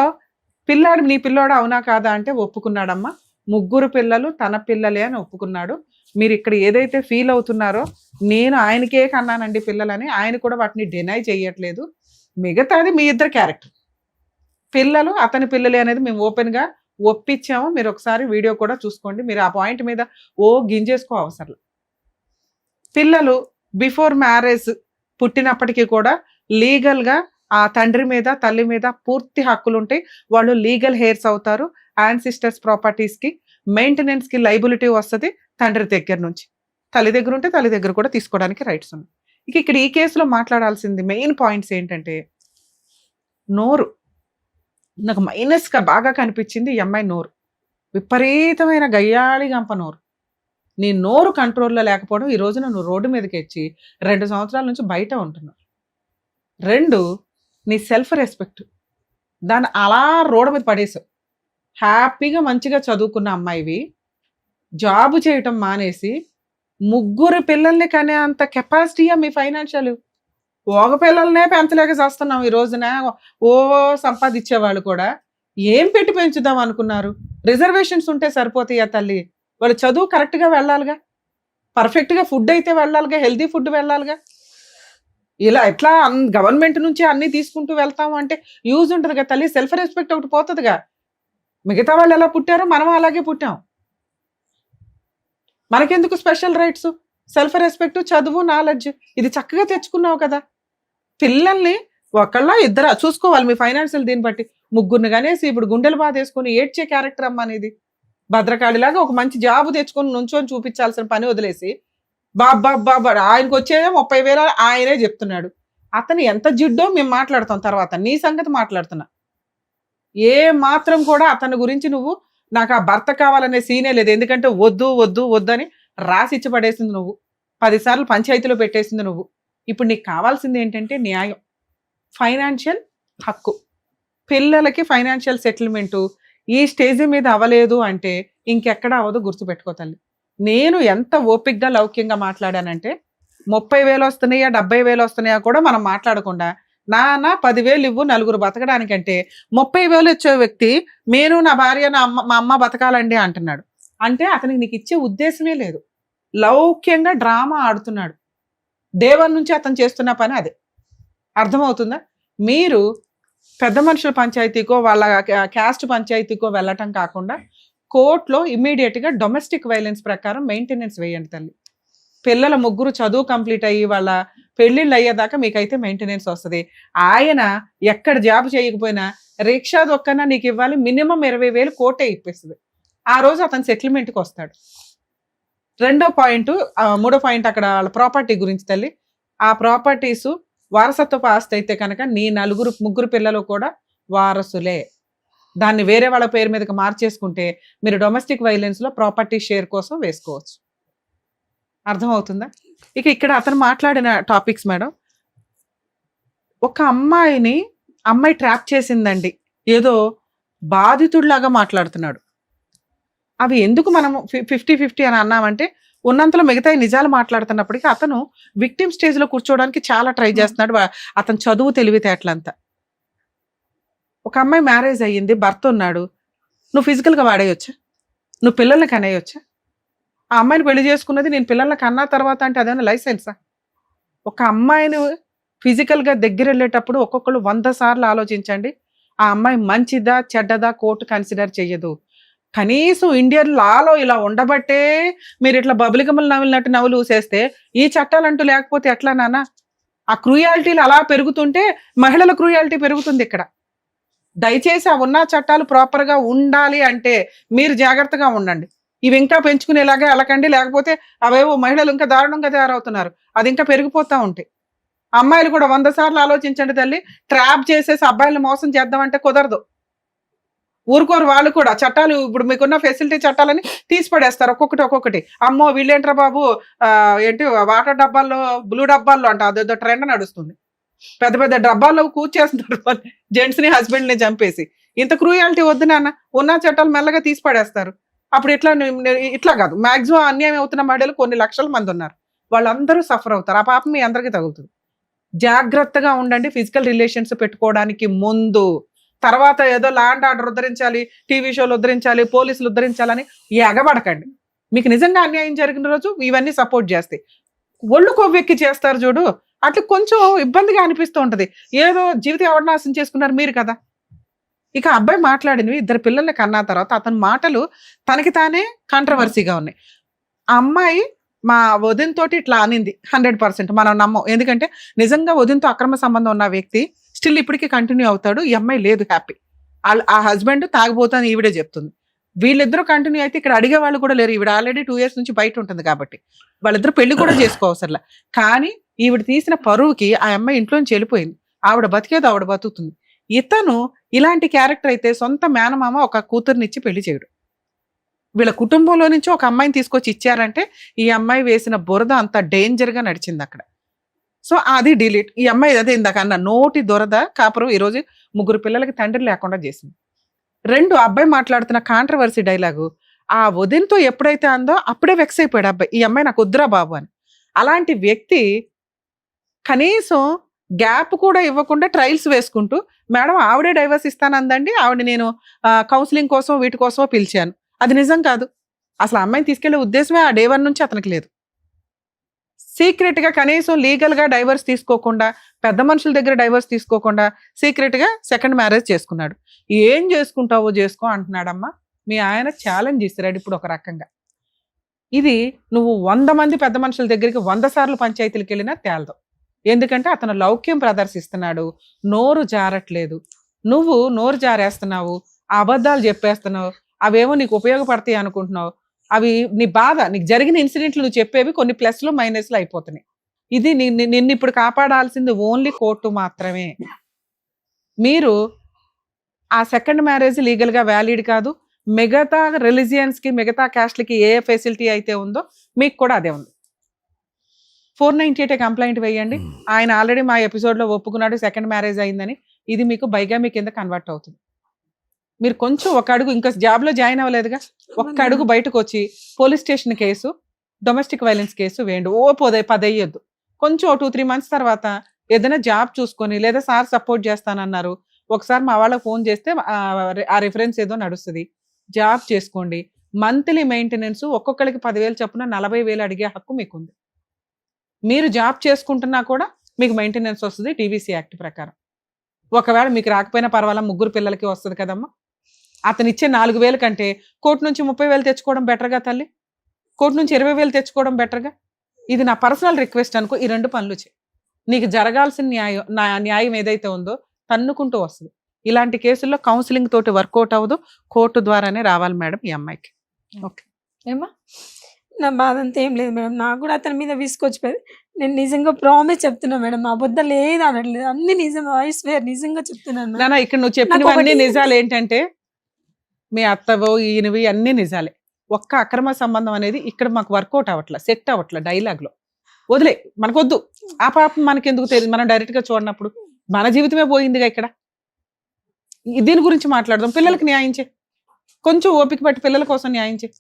పిల్లాడు నీ పిల్లాడు అవునా కాదా అంటే ఒప్పుకున్నాడమ్మా. 3 పిల్లలు తన పిల్లలే అని ఒప్పుకున్నాడు. మీరు ఇక్కడ ఏదైతే ఫీల్ అవుతున్నారో, నేను ఆయనకే కన్నానండి పిల్లలని, ఆయన కూడా వాటిని డినై చేయట్లేదు. మిగతాది మీ ఇద్దరు క్యారెక్టర్. పిల్లలు అతని పిల్లలే అనేది మేము ఓపెన్గా ఒప్పించాము. మీరు ఒకసారి వీడియో కూడా చూసుకోండి. మీరు ఆ పాయింట్ మీద గింజేసుకో అవసరం. పిల్లలు బిఫోర్ మ్యారేజ్ పుట్టినప్పటికీ కూడా లీగల్గా ఆ తండ్రి మీద తల్లి మీద పూర్తి హక్కులు ఉంటాయి. వాళ్ళు లీగల్ హెయిర్స్ అవుతారు. యాన్సిస్టర్స్ ప్రాపర్టీస్కి మెయింటెనెన్స్కి లైబిలిటీ వస్తుంది తండ్రి దగ్గర నుంచి. తల్లి దగ్గర ఉంటే తల్లి దగ్గర కూడా తీసుకోవడానికి రైట్స్ ఉన్నాయి. ఇక్కడ ఈ కేసులో మాట్లాడాల్సింది మెయిన్ పాయింట్స్ ఏంటంటే, నోరు నాకు మైనస్గా బాగా కనిపించింది. ఈ అమ్మాయి నోరు విపరీతమైన గయ్యాళి గంప నోరు. నీ నోరు కంట్రోల్లో లేకపోవడం ఈ రోజున నువ్వు రోడ్డు మీదకి వచ్చి 2 సంవత్సరాల నుంచి బయట ఉంటున్నావు. 2, నీ సెల్ఫ్ రెస్పెక్ట్, దాన్ని అలా రోడ్డు మీద పడేసావు. హ్యాపీగా మంచిగా చదువుకున్న అమ్మాయివి జాబు చేయటం మానేసి 3 పిల్లల్ని కనే అంత కెపాసిటీయా మీ ఫైనాన్షియల్? ఒక పిల్లల్నే పెంచలేక చేస్తున్నాం ఈ రోజున. ఓ సంపాదించేవాళ్ళు కూడా ఏం పెట్టి పెంచుదాం అనుకున్నారు? రిజర్వేషన్స్ ఉంటే సరిపోతాయా తల్లి? వాళ్ళు చదువు కరెక్ట్గా వెళ్ళాలిగా, పర్ఫెక్ట్గా ఫుడ్ అయితే వెళ్ళాలిగా, హెల్తీ ఫుడ్ వెళ్ళాలిగా. ఇలా ఎట్లా గవర్నమెంట్ నుంచి అన్ని తీసుకుంటూ వెళ్తాము అంటే యూజ్ ఉంటుంది కదా తల్లి. సెల్ఫ్ రెస్పెక్ట్ ఒకటి పోతుందిగా. మిగతా వాళ్ళు ఎలా పుట్టారో మనం అలాగే పుట్టాం. మనకెందుకు స్పెషల్ రైట్స్? సెల్ఫ్ రెస్పెక్ట్, చదువు, నాలెడ్జ్ ఇది చక్కగా తెచ్చుకున్నావు కదా. పిల్లల్ని ఒకళ్ళ ఇద్దరు చూసుకోవాలి మీ ఫైనాన్షియల్ దీన్ని బట్టి. 3 కనేసి ఇప్పుడు గుండెలు బాధ వేసుకొని ఏడ్చే క్యారెక్టర్ అమ్మ అనేది. భద్రకాళిలాగా ఒక మంచి జాబు తెచ్చుకొని నుంచొని చూపించాల్సిన పని వదిలేసి బాబా ఆయనకు వచ్చేదే 30,000 ఆయనే చెప్తున్నాడు. అతను ఎంత జిడ్డో మేము మాట్లాడతాం తర్వాత. నీ సంగతి మాట్లాడుతున్నా. ఏ మాత్రం కూడా అతని గురించి నువ్వు నాకు ఆ భర్త కావాలనే సీనే లేదు. ఎందుకంటే వద్దు వద్దు వద్దని రాసిచ్చి పడేసింది నువ్వు. 10 సార్లు పంచాయతీలో పెట్టేసింది నువ్వు. ఇప్పుడు నీకు కావాల్సింది ఏంటంటే న్యాయం, ఫైనాన్షియల్ హక్కు. పిల్లలకి ఫైనాన్షియల్ సెటిల్మెంటు ఈ స్టేజ్ మీద అవ్వలేదు అంటే ఇంకెక్కడ అవ్వదు. గుర్తుపెట్టుకో తల్లి. నేను ఎంత ఓపిక్గా లౌక్యంగా మాట్లాడానంటే 30,000 వస్తున్నాయా 70,000 వస్తున్నాయా కూడా మనం మాట్లాడకుండా, నాన్న 10,000 ఇవ్వు 4 బతకడానికంటే 30,000 వచ్చే వ్యక్తి నేను నా భార్య మా అమ్మ బతకాలండి అంటున్నాడు. అంటే అతనికి నీకు ఇచ్చే ఉద్దేశమే లేదు. లౌక్యంగా డ్రామా ఆడుతున్నాడు. దేవన్ నుంచి అతను చేస్తున్న పని అదే. అర్థమవుతుందా? మీరు పెద్ద మనుషుల పంచాయతీకో వాళ్ళ క్యాస్ట్ పంచాయతీకో వెళ్ళటం కాకుండా కోర్టులో ఇమ్మీడియట్గా డొమెస్టిక్ వైలెన్స్ ప్రకారం మెయింటెనెన్స్ వేయండి తల్లి. పిల్లల 3 చదువు కంప్లీట్ అయ్యి వాళ్ళ పెళ్ళిళ్ళు అయ్యేదాకా మీకైతే మెయింటెనెన్స్ వస్తుంది. ఆయన ఎక్కడ జాబ్ చేయకపోయినా రిక్షా దొక్కన నీకు ఇవ్వాలి. మినిమం 20,000 కోర్టే ఇప్పిస్తుంది. ఆ రోజు అతను సెటిల్మెంట్కి వస్తాడు. 2వ పాయింట్, 3వ పాయింట్ అక్కడ వాళ్ళ ప్రాపర్టీ గురించి తల్లి. ఆ ప్రాపర్టీస్ వారసత్వపు ఆస్తి అయితే కనుక నీ 3 పిల్లలు కూడా వారసులే. దాన్ని వేరే వాళ్ళ పేరు మీదకి మార్చేసుకుంటే మీరు డొమెస్టిక్ వైలెన్స్లో ప్రాపర్టీ షేర్ కోసం వేసుకోవచ్చు. అర్థమవుతుందా? ఇక్కడ అతను మాట్లాడిన టాపిక్స్ మేడం, ఒక అమ్మాయి ట్రాప్ చేసిందండి, ఏదో బాధితుడిలాగా మాట్లాడుతున్నాడు. అవి ఎందుకు మనము 50-50 అని అన్నామంటే ఉన్నంతలో మిగతా నిజాలు మాట్లాడుతున్నప్పటికీ అతను విక్టిమ్ స్టేజ్లో కూర్చోవడానికి చాలా ట్రై చేస్తున్నాడు. అతను చదువు తెలివితేటలంతా. ఒక అమ్మాయి మ్యారేజ్ అయ్యింది, భర్త ఉన్నాడు. నువ్వు ఫిజికల్గా వాడేయొచ్చా? నువ్వు పిల్లల్ని కనేయొచ్చా? ఆ అమ్మాయిని పెళ్లి చేసుకున్నది నేను పిల్లల్ని కన్నా తర్వాత అంటే అదేమన్నా లైసెన్సా? ఒక అమ్మాయిని ఫిజికల్గా దగ్గర వెళ్ళేటప్పుడు ఒక్కొక్కరు 100 సార్లు ఆలోచించండి. ఆ అమ్మాయి మంచిదా చెడ్డదా కోర్టు కన్సిడర్ చెయ్యదు. కనీసం ఇండియన్ లాలో ఇలా ఉండబట్టే మీరు ఇట్లా బబులికములు నవ్వినట్టు నవ్వులు ఊసేస్తే ఈ చట్టాలంటూ లేకపోతే ఎట్లా నాన్న? ఆ క్రూయాలిటీలు అలా పెరుగుతుంటే మహిళల క్రూయాలిటీ పెరుగుతుంది ఇక్కడ. దయచేసి ఆ ఉన్న చట్టాలు ప్రాపర్గా ఉండాలి అంటే మీరు జాగ్రత్తగా ఉండండి. ఇవి ఇంకా పెంచుకునేలాగా వెళ్ళకండి. లేకపోతే అవేవో మహిళలు ఇంకా దారుణంగా తయారవుతున్నారు. అది ఇంకా పెరిగిపోతూ ఉంటాయి. అమ్మాయిలు కూడా 100 సార్లు ఆలోచించండి తల్లి. ట్రాప్ చేసేసి అబ్బాయిలను మోసం చేద్దామంటే కుదరదు. ఊరుకోరు వాళ్ళు కూడా. చట్టాలు ఇప్పుడు మీకున్న ఫెసిలిటీ చట్టాలని తీసి పడేస్తారు ఒక్కొక్కటి. అమ్మో వీళ్ళేంట్రా బాబు ఏంటి వాటర్ డబ్బాల్లో బ్లూ డబ్బాల్లో అంట అదేదో ట్రెండ్ నడుస్తుంది. పెద్ద డబ్బాల్లో కూర్చేస్తున్నారు జెంట్స్ని హస్బెండ్ని చంపేసి. ఇంత క్రూయాలిటీ వద్దు నాన్న. ఉన్న చట్టాలు మెల్లగా తీసి పడేస్తారు. అప్పుడు ఇట్లా కాదు. మాక్సిమం అన్యాయం అవుతున్న మహిళలు కొన్ని లక్షల మంది ఉన్నారు. వాళ్ళందరూ సఫర్ అవుతారు. ఆ పాపం మీ అందరికీ తగులుతుంది. జాగ్రత్తగా ఉండండి ఫిజికల్ రిలేషన్స్ పెట్టుకోవడానికి ముందు. తర్వాత ఏదో ల్యాండ్ ఆర్డర్ ఉద్ధరించాలి, టీవీ షోలు ఉద్ధరించాలి, పోలీసులు ఉద్ధరించాలని ఎగబడకండి. మీకు నిజంగా అన్యాయం జరిగిన రోజు ఇవన్నీ సపోర్ట్ చేస్తాయి. ఒళ్ళు కొవ్వెక్కి చేస్తారు చూడు, అట్లా కొంచెం ఇబ్బందిగా అనిపిస్తూ ఉంటుంది. ఏదో జీవితం ఎవరు నాశనం చేసుకున్నారు మీరు కదా. ఇక అబ్బాయి మాట్లాడినవి 2 పిల్లల్ని కన్నా తర్వాత అతని మాటలు తనకి తానే కాంట్రవర్సీగా ఉన్నాయి. ఆ అమ్మాయి మా వదిన తోటి ఇట్లా అనింది 100% మనం నమ్మం. ఎందుకంటే నిజంగా వదినతో అక్రమ సంబంధం ఉన్న వ్యక్తి స్టిల్ ఇప్పటికీ కంటిన్యూ అవుతాడు. ఈ అమ్మాయి లేదు హ్యాపీ. ఆ హస్బెండ్ తాగిపోతాను ఈవిడే చెప్తుంది. వీళ్ళిద్దరూ కంటిన్యూ అయితే ఇక్కడ అడిగే వాళ్ళు కూడా లేరు. ఈవిడ ఆల్రెడీ 2 years నుంచి బయట ఉంటుంది కాబట్టి వాళ్ళిద్దరు పెళ్లి కూడా చేసుకోవసరలా. కానీ ఈవిడ తీసిన పరువుకి ఆ అమ్మాయి ఇంట్లోంచి వెళ్ళిపోయింది. ఆవిడ బతికేదో ఆవిడ బతుకుతుంది. ఇతను ఇలాంటి క్యారెక్టర్ అయితే సొంత మేనమామ ఒక కూతుర్నిచ్చి పెళ్లి చేయడు. వీళ్ళ కుటుంబంలో నుంచి ఒక అమ్మాయిని తీసుకొచ్చి ఇచ్చారంటే ఈ అమ్మాయి వేసిన బురద అంత డేంజర్ గా నడిచింది అక్కడ. సో అది డిలీట్. ఈ అమ్మాయి అదే ఇందాక అన్న నోటి దొరద కాపురం ఈరోజు 3 పిల్లలకి తండ్రి లేకుండా చేసింది. 2 అబ్బాయి మాట్లాడుతున్న కాంట్రవర్సీ డైలాగు ఆ వదినతో ఎప్పుడైతే అందో అప్పుడే వెక్స్ అయిపోయాడు అబ్బాయి, ఈ అమ్మాయి నాకు వద్దురా బాబు అని. అలాంటి వ్యక్తి కనీసం గ్యాప్ కూడా ఇవ్వకుండా ట్రయల్స్ వేసుకుంటూ మేడం ఆవిడే డైవర్స్ ఇస్తానందండి, ఆవిడ నేను కౌన్సిలింగ్ కోసం వీటి కోసమో పిలిచాను. అది నిజం కాదు. అసలు అమ్మాయిని తీసుకెళ్లే ఉద్దేశమే ఆ డే 1 నుంచి అతనికి లేదు. సీక్రెట్ గా కనీసం లీగల్ గా డైవర్స్ తీసుకోకుండా, పెద్ద మనుషుల దగ్గర డైవర్స్ తీసుకోకుండా సీక్రెట్ గా సెకండ్ మ్యారేజ్ చేసుకున్నాడు. ఏం చేసుకుంటావో చేసుకో అంటున్నాడమ్మా. మీ ఆయన ఛాలెంజ్ ఇస్తున్నాడు ఇప్పుడు ఒక రకంగా. ఇది నువ్వు 100 మంది పెద్ద మనుషుల దగ్గరికి 100 సార్లు పంచాయతీలకు వెళ్ళినా తేలదు. ఎందుకంటే అతను లౌక్యం ప్రదర్శిస్తున్నాడు, నోరు జారట్లేదు. నువ్వు నోరు జారేస్తున్నావు, ఆ అబద్ధాలు చెప్పేస్తున్నావు, అవేమో నీకు ఉపయోగపడతాయి అనుకుంటున్నావు. అవి నీ బాధ, నీకు జరిగిన ఇన్సిడెంట్లు నువ్వు చెప్పేవి కొన్ని ప్లస్లు మైనస్లు అయిపోతున్నాయి. ఇది నిన్ను ఇప్పుడు కాపాడాల్సింది ఓన్లీ కోర్టు మాత్రమే. మీరు ఆ సెకండ్ మ్యారేజ్ లీగల్ గా వ్యాలిడ్ కాదు. మిగతా రిలీజియన్స్ కి మిగతా క్యాస్ట్లకి ఏ ఫెసిలిటీ అయితే ఉందో మీకు కూడా అదే ఉంది. 498 కంప్లైంట్ వేయండి. ఆయన ఆల్రెడీ మా ఎపిసోడ్ లో ఒప్పుకున్నాడు సెకండ్ మ్యారేజ్ అయిందని. ఇది మీకు బైగామి కింద కన్వర్ట్ అవుతుంది. మీరు కొంచెం ఒక అడుగు, ఇంకా జాబ్ లో జాయిన్ అవ్వలేదుగా, ఒక్క అడుగు బయటకు వచ్చి police station case, domestic violence case వేయండి. 10 అయ్యొద్దు. కొంచెం 2-3 months తర్వాత ఏదైనా జాబ్ చూసుకొని, లేదా సార్ సపోర్ట్ చేస్తానన్నారు, ఒకసారి మా వాళ్ళకి ఫోన్ చేస్తే ఆ రిఫరెన్స్ ఏదో నడుస్తుంది, జాబ్ చేసుకోండి. మంత్లీ మెయింటెనెన్స్ ఒక్కొక్కరికి 10,000 చొప్పున 40,000 అడిగే హక్కు మీకుంది. మీరు జాబ్ చేసుకుంటున్నా కూడా మీకు మెయింటెనెన్స్ వస్తుంది టీవీసీ యాక్ట్ ప్రకారం. ఒకవేళ మీకు రాకపోయినా పర్వాలా, 3 పిల్లలకి వస్తుంది కదమ్మా. అతను ఇచ్చే 4,000 కంటే కోర్టు నుంచి 30,000 తెచ్చుకోవడం బెటర్గా తల్లి, కోర్టు నుంచి 20,000 తెచ్చుకోవడం బెటర్గా. ఇది నా పర్సనల్ రిక్వెస్ట్ అనుకో. ఈ 2 పనులు చేయి. నీకు జరగాల్సిన న్యాయం ఏదైతే ఉందో తన్నుకుంటూ వస్తుంది. ఇలాంటి కేసుల్లో కౌన్సిలింగ్ తోటి వర్కౌట్ అవ్వదు, కోర్టు ద్వారానే రావాలి మేడం ఈ అమ్మాయికి. ఓకే ఏమ్మా నా బాధ అంతా ఏం లేదు మేడం. నాకు కూడా అతని మీద విసుకొచ్చిపోయింది. నేను నిజంగా ప్రామిస్ చెప్తున్నా మేడం, అబద్ధం లేదు అనట్లేదు, అన్ని నిజం. ఐ స్వేర్ నిజంగా చెప్తున్నాను మేడం. నానా ఇక్కడ నువ్వు చెప్పినవన్నీ నాకు నిజాలు. ఏంటంటే మీ అత్తవో ఈయనవి అన్ని నిజాలే. ఒక్క అక్రమ సంబంధం అనేది ఇక్కడ మాకు వర్కౌట్ అవ్వట్లే, సెట్ అవ్వట్లే. డైలాగ్ లో వదిలే, మనకొద్దు. ఆ పాపం మనకెందుకు తెలియదు, మనం డైరెక్ట్ గా చూడనప్పుడు మన జీవితమే పోయిందిగా. ఇక్కడ దీని గురించి మాట్లాడదాం. పిల్లలకి న్యాయం చేయి, కొంచెం ఓపిక పట్టి పిల్లల కోసం న్యాయం చేయి.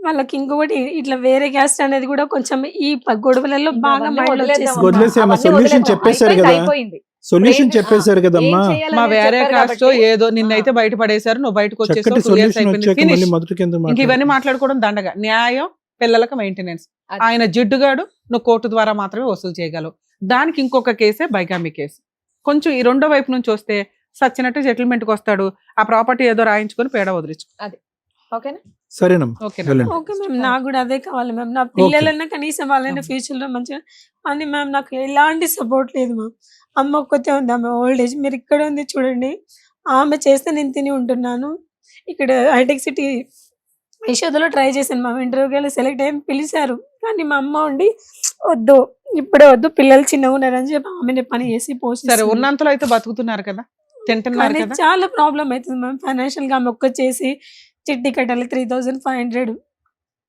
వాళ్ళకి ఇంకొకటి ఇట్లా వేరే క్యాస్ట్ అనేది కూడా కొంచెం ఈ గొడవలలో ఇంకా బాగా అవన్నీ మైండ్ వదిలేద్దాం వచ్చేసింది. వదిలేసేయమ్మా, అవన్నీ solution వదిలేద్దాం. చెప్పేశారు అయిపోయింది, కదా. అయిపోయింది. సొల్యూషన్ ఏం- చెప్పేశారు కదమ్మా. ఏం చేయాలని మా వేరే చెప్పారు కాస్ట్ కాబట్టి. ఏదో నిన్నైతే బయట పడేశారు, నువ్వు బయటకు వచ్చేసావు, చక్కటి 2 years సొల్యూషన్ అయిపోయింది, వచ్చాక finish. మళ్ళీ మొదటికి ఎందుకు ఇంక ఇవన్నీ మాట్లాడతారు? మాట్లాడుకోవడం దండగా. న్యాయం, పిల్లలకు మెయింటెనెన్స్. అది. ఆయన జిడ్డుగాడు, నువ్వు కోర్టు ద్వారా మాత్రమే వసూలు చేయగలవు. దానికి ఇంకొక కేసే బైగామి కేసు. కొంచెం ఈ రెండో వైపు నుంచి వస్తే సచ్చినట్టు సెటిల్మెంట్కి వస్తాడు. ఆ ప్రాపర్టీ ఏదో రాయించుకొని పేడ వదిలించు. ఓకేనా సరేనమ్మా, ఓకేనా? వెళ్ళండి. ఓకే మ్యామ్, నాకు కూడా అదే కావాలి మ్యామ్. నా పిల్లలన్నా కనీసం వాళ్ళైనా ఫ్యూచర్ లో మంచిగా. అని మ్యామ్ నాకు ఎలాంటి సపోర్ట్ లేదు మ్యామ్. అమ్మ ఒక్కతే ఉంది, ఆమె ఓల్డ్ ఏజ్. మీరు ఇక్కడ ఉంది చూడండి, ఆమె చేస్తే నేను తిని ఉంటున్నాను. ఇక్కడ హైటెక్ సిటీ యశోదలో ట్రై చేశాను మ్యామ్, ఇంటర్వ్యూకి వెళ్ళి సెలెక్ట్ అయ్యి పిలిచారు. కానీ మా అమ్మ ఉండి వద్దు, ఇప్పుడే వద్దు, పిల్లలు చిన్నగా ఉన్నారని చెప్పి ఆమెనే పని చేసి సరే, పోస్ట్ ఉన్నంతలో అయితే బతుకుతున్నారు కదా, తింటున్నారు కానీ కదా. చాలా ప్రాబ్లం అవుతుంది మ్యామ్. ఫైనాన్షియల్ గా ఆమె ఒక్క చేసి చిట్టి కట్టాలి 3,500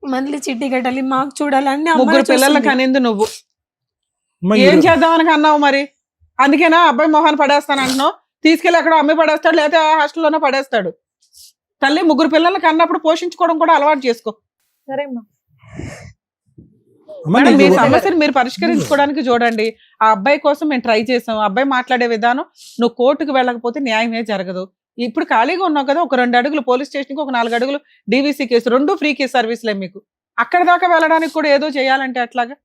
మంత్లీ చిట్టి కట్టాలి, మాకు చూడాలి అన్ని 3 పిల్లలకి అనేది నువ్వు అమ్మా, ఏం చేద్దామని అన్నావు మరి? అందుకేనా అబ్బాయి మొహాన్ని పడేస్తాను అంటున్నావు? తీసుకెళ్ళి అక్కడ అమ్మాయి పడేస్తాడు, లేకపోతే హాస్టల్లోనే పడేస్తాడు. తల్లి 3 పిల్లలకి అన్నప్పుడు పోషించుకోవడం కూడా అలవాటు చేసుకో. సరే అమ్మా. అమ్మా, మేడం, మీ నీకు- సమస్యను మీరు పరిష్కరించుకోవడానికి చూడండి. ఆ అబ్బాయి కోసం మేము ట్రై చేసాం. అబ్బాయి మాట్లాడే విధానం, నువ్వు కోర్టుకు వెళ్ళకపోతే న్యాయమే జరగదు. ఇప్పుడు ఖాళీగా ఉన్నావు కదా, ఒక 2 అడుగులు పోలీస్ స్టేషన్కి, ఒక 4 అడుగులు డీవీసీ కేసు, 2 ఫ్రీ కేసు సర్వీస్లే మీకు. అక్కడ దాకా వెళ్ళడానికి కూడా ఏదో చేయాలంటే అట్లాగా.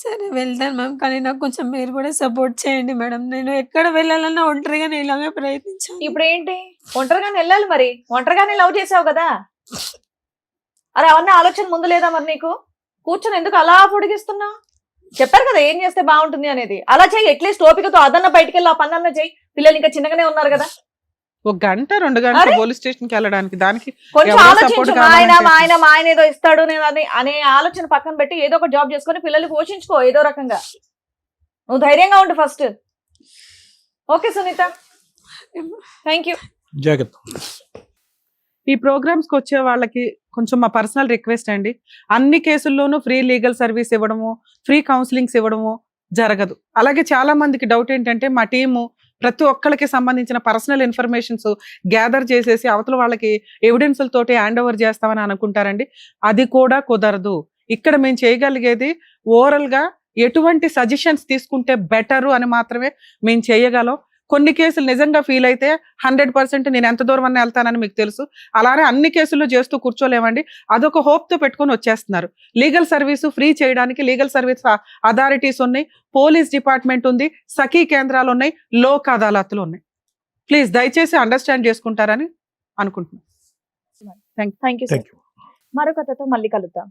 సరే వెళ్తాను మ్యామ్, కానీ నాకు కొంచెం మీరు కూడా సపోర్ట్ చేయండి మేడం. నేను ఎక్కడ వెళ్ళాలన్నా ఒంటరిగానే ఇలాగే ప్రయత్నించాను. ఇప్పుడు ఏంటి, ఒంటరిగానే వెళ్ళాలి మరి. ఒంటరిగానే లవ్ చేసావు కదా, అరే అవన్నీ ఆలోచన ముందు లేదా మరి నీకు? కూర్చొని ఎందుకు అలా పొడిగిస్తున్నా? చెప్పారు కదా ఏం చేస్తే బాగుంటుంది అనేది. అలా చెయ్యి, అట్లీస్ట్ ఓపికతో అదన్న బయటికి వెళ్ళి ఆ పనులన్న చెయ్యి. పిల్లలు ఇంకా చిన్నగానే ఉన్నారు కదా. 1 గంట 2 గంటలు అరే! పోలీస్ స్టేషన్ కి వెళ్ళడానికి దానికి కొంచెం ఎవరో ఆలోచించు. support మా ఆయన కావాలంటే మా ఆయన మా ఆయన ఏదో ఇస్తాడు నేను అనే ఆలోచన పక్కన పెట్టి ఏదో ఒక జాబ్ చేసుకొని పిల్లల్ని పోషించుకో ఏదో రకంగా. నువ్వు ధైర్యంగా ఉండు first. Okay Sunitha, thank you. జాగ్రత్త. ఈ ప్రోగ్రామ్స్ కి వచ్చే వాళ్ళకి కొంచెం మా పర్సనల్ రిక్వెస్ట్ అండి, అన్ని కేసుల్లోనూ ఫ్రీ లీగల్ సర్వీస్ ఇవ్వడము, ఫ్రీ కౌన్సిలింగ్స్ ఇవ్వడము జరగదు. అలాగే చాలా మందికి డౌట్ ఏంటంటే మా టీము ప్రతి ఒక్కరికి సంబంధించిన పర్సనల్ ఇన్ఫర్మేషన్స్ గ్యాదర్ చేసేసి అవతల వాళ్ళకి ఎవిడెన్స్లతోటి హ్యాండ్ ఓవర్ చేస్తామని అనుకుంటారండి. అది కూడా కుదరదు. ఇక్కడ మేము చేయగలిగేది ఓవరాల్ గా ఎటువంటి సజెషన్స్ తీసుకుంటే బెటరు అని మాత్రమే మేము చేయగలం. కొన్ని కేసులు నిజంగా ఫీల్ అయితే 100% నేను ఎంత దూరం అన్న వెళ్తానని మీకు తెలుసు. అలానే అన్ని కేసుల్లో చేస్తూ కూర్చోలేమండి. అదొక హోప్ తో పెట్టుకొని వచ్చేస్తున్నారు. లీగల్ సర్వీసు ఫ్రీ చేయడానికి లీగల్ సర్వీస్ అథారిటీస్ ఉన్నాయి, పోలీస్ డిపార్ట్మెంట్ ఉంది, సఖీ కేంద్రాలు ఉన్నాయి, లోక్ అదాలత్లు ఉన్నాయి. ప్లీజ్ దయచేసి అండర్స్టాండ్ చేసుకుంటారని అనుకుంటున్నాను. Thank you. Thank you. మరో కథతో మళ్ళీ కలుద్దాం.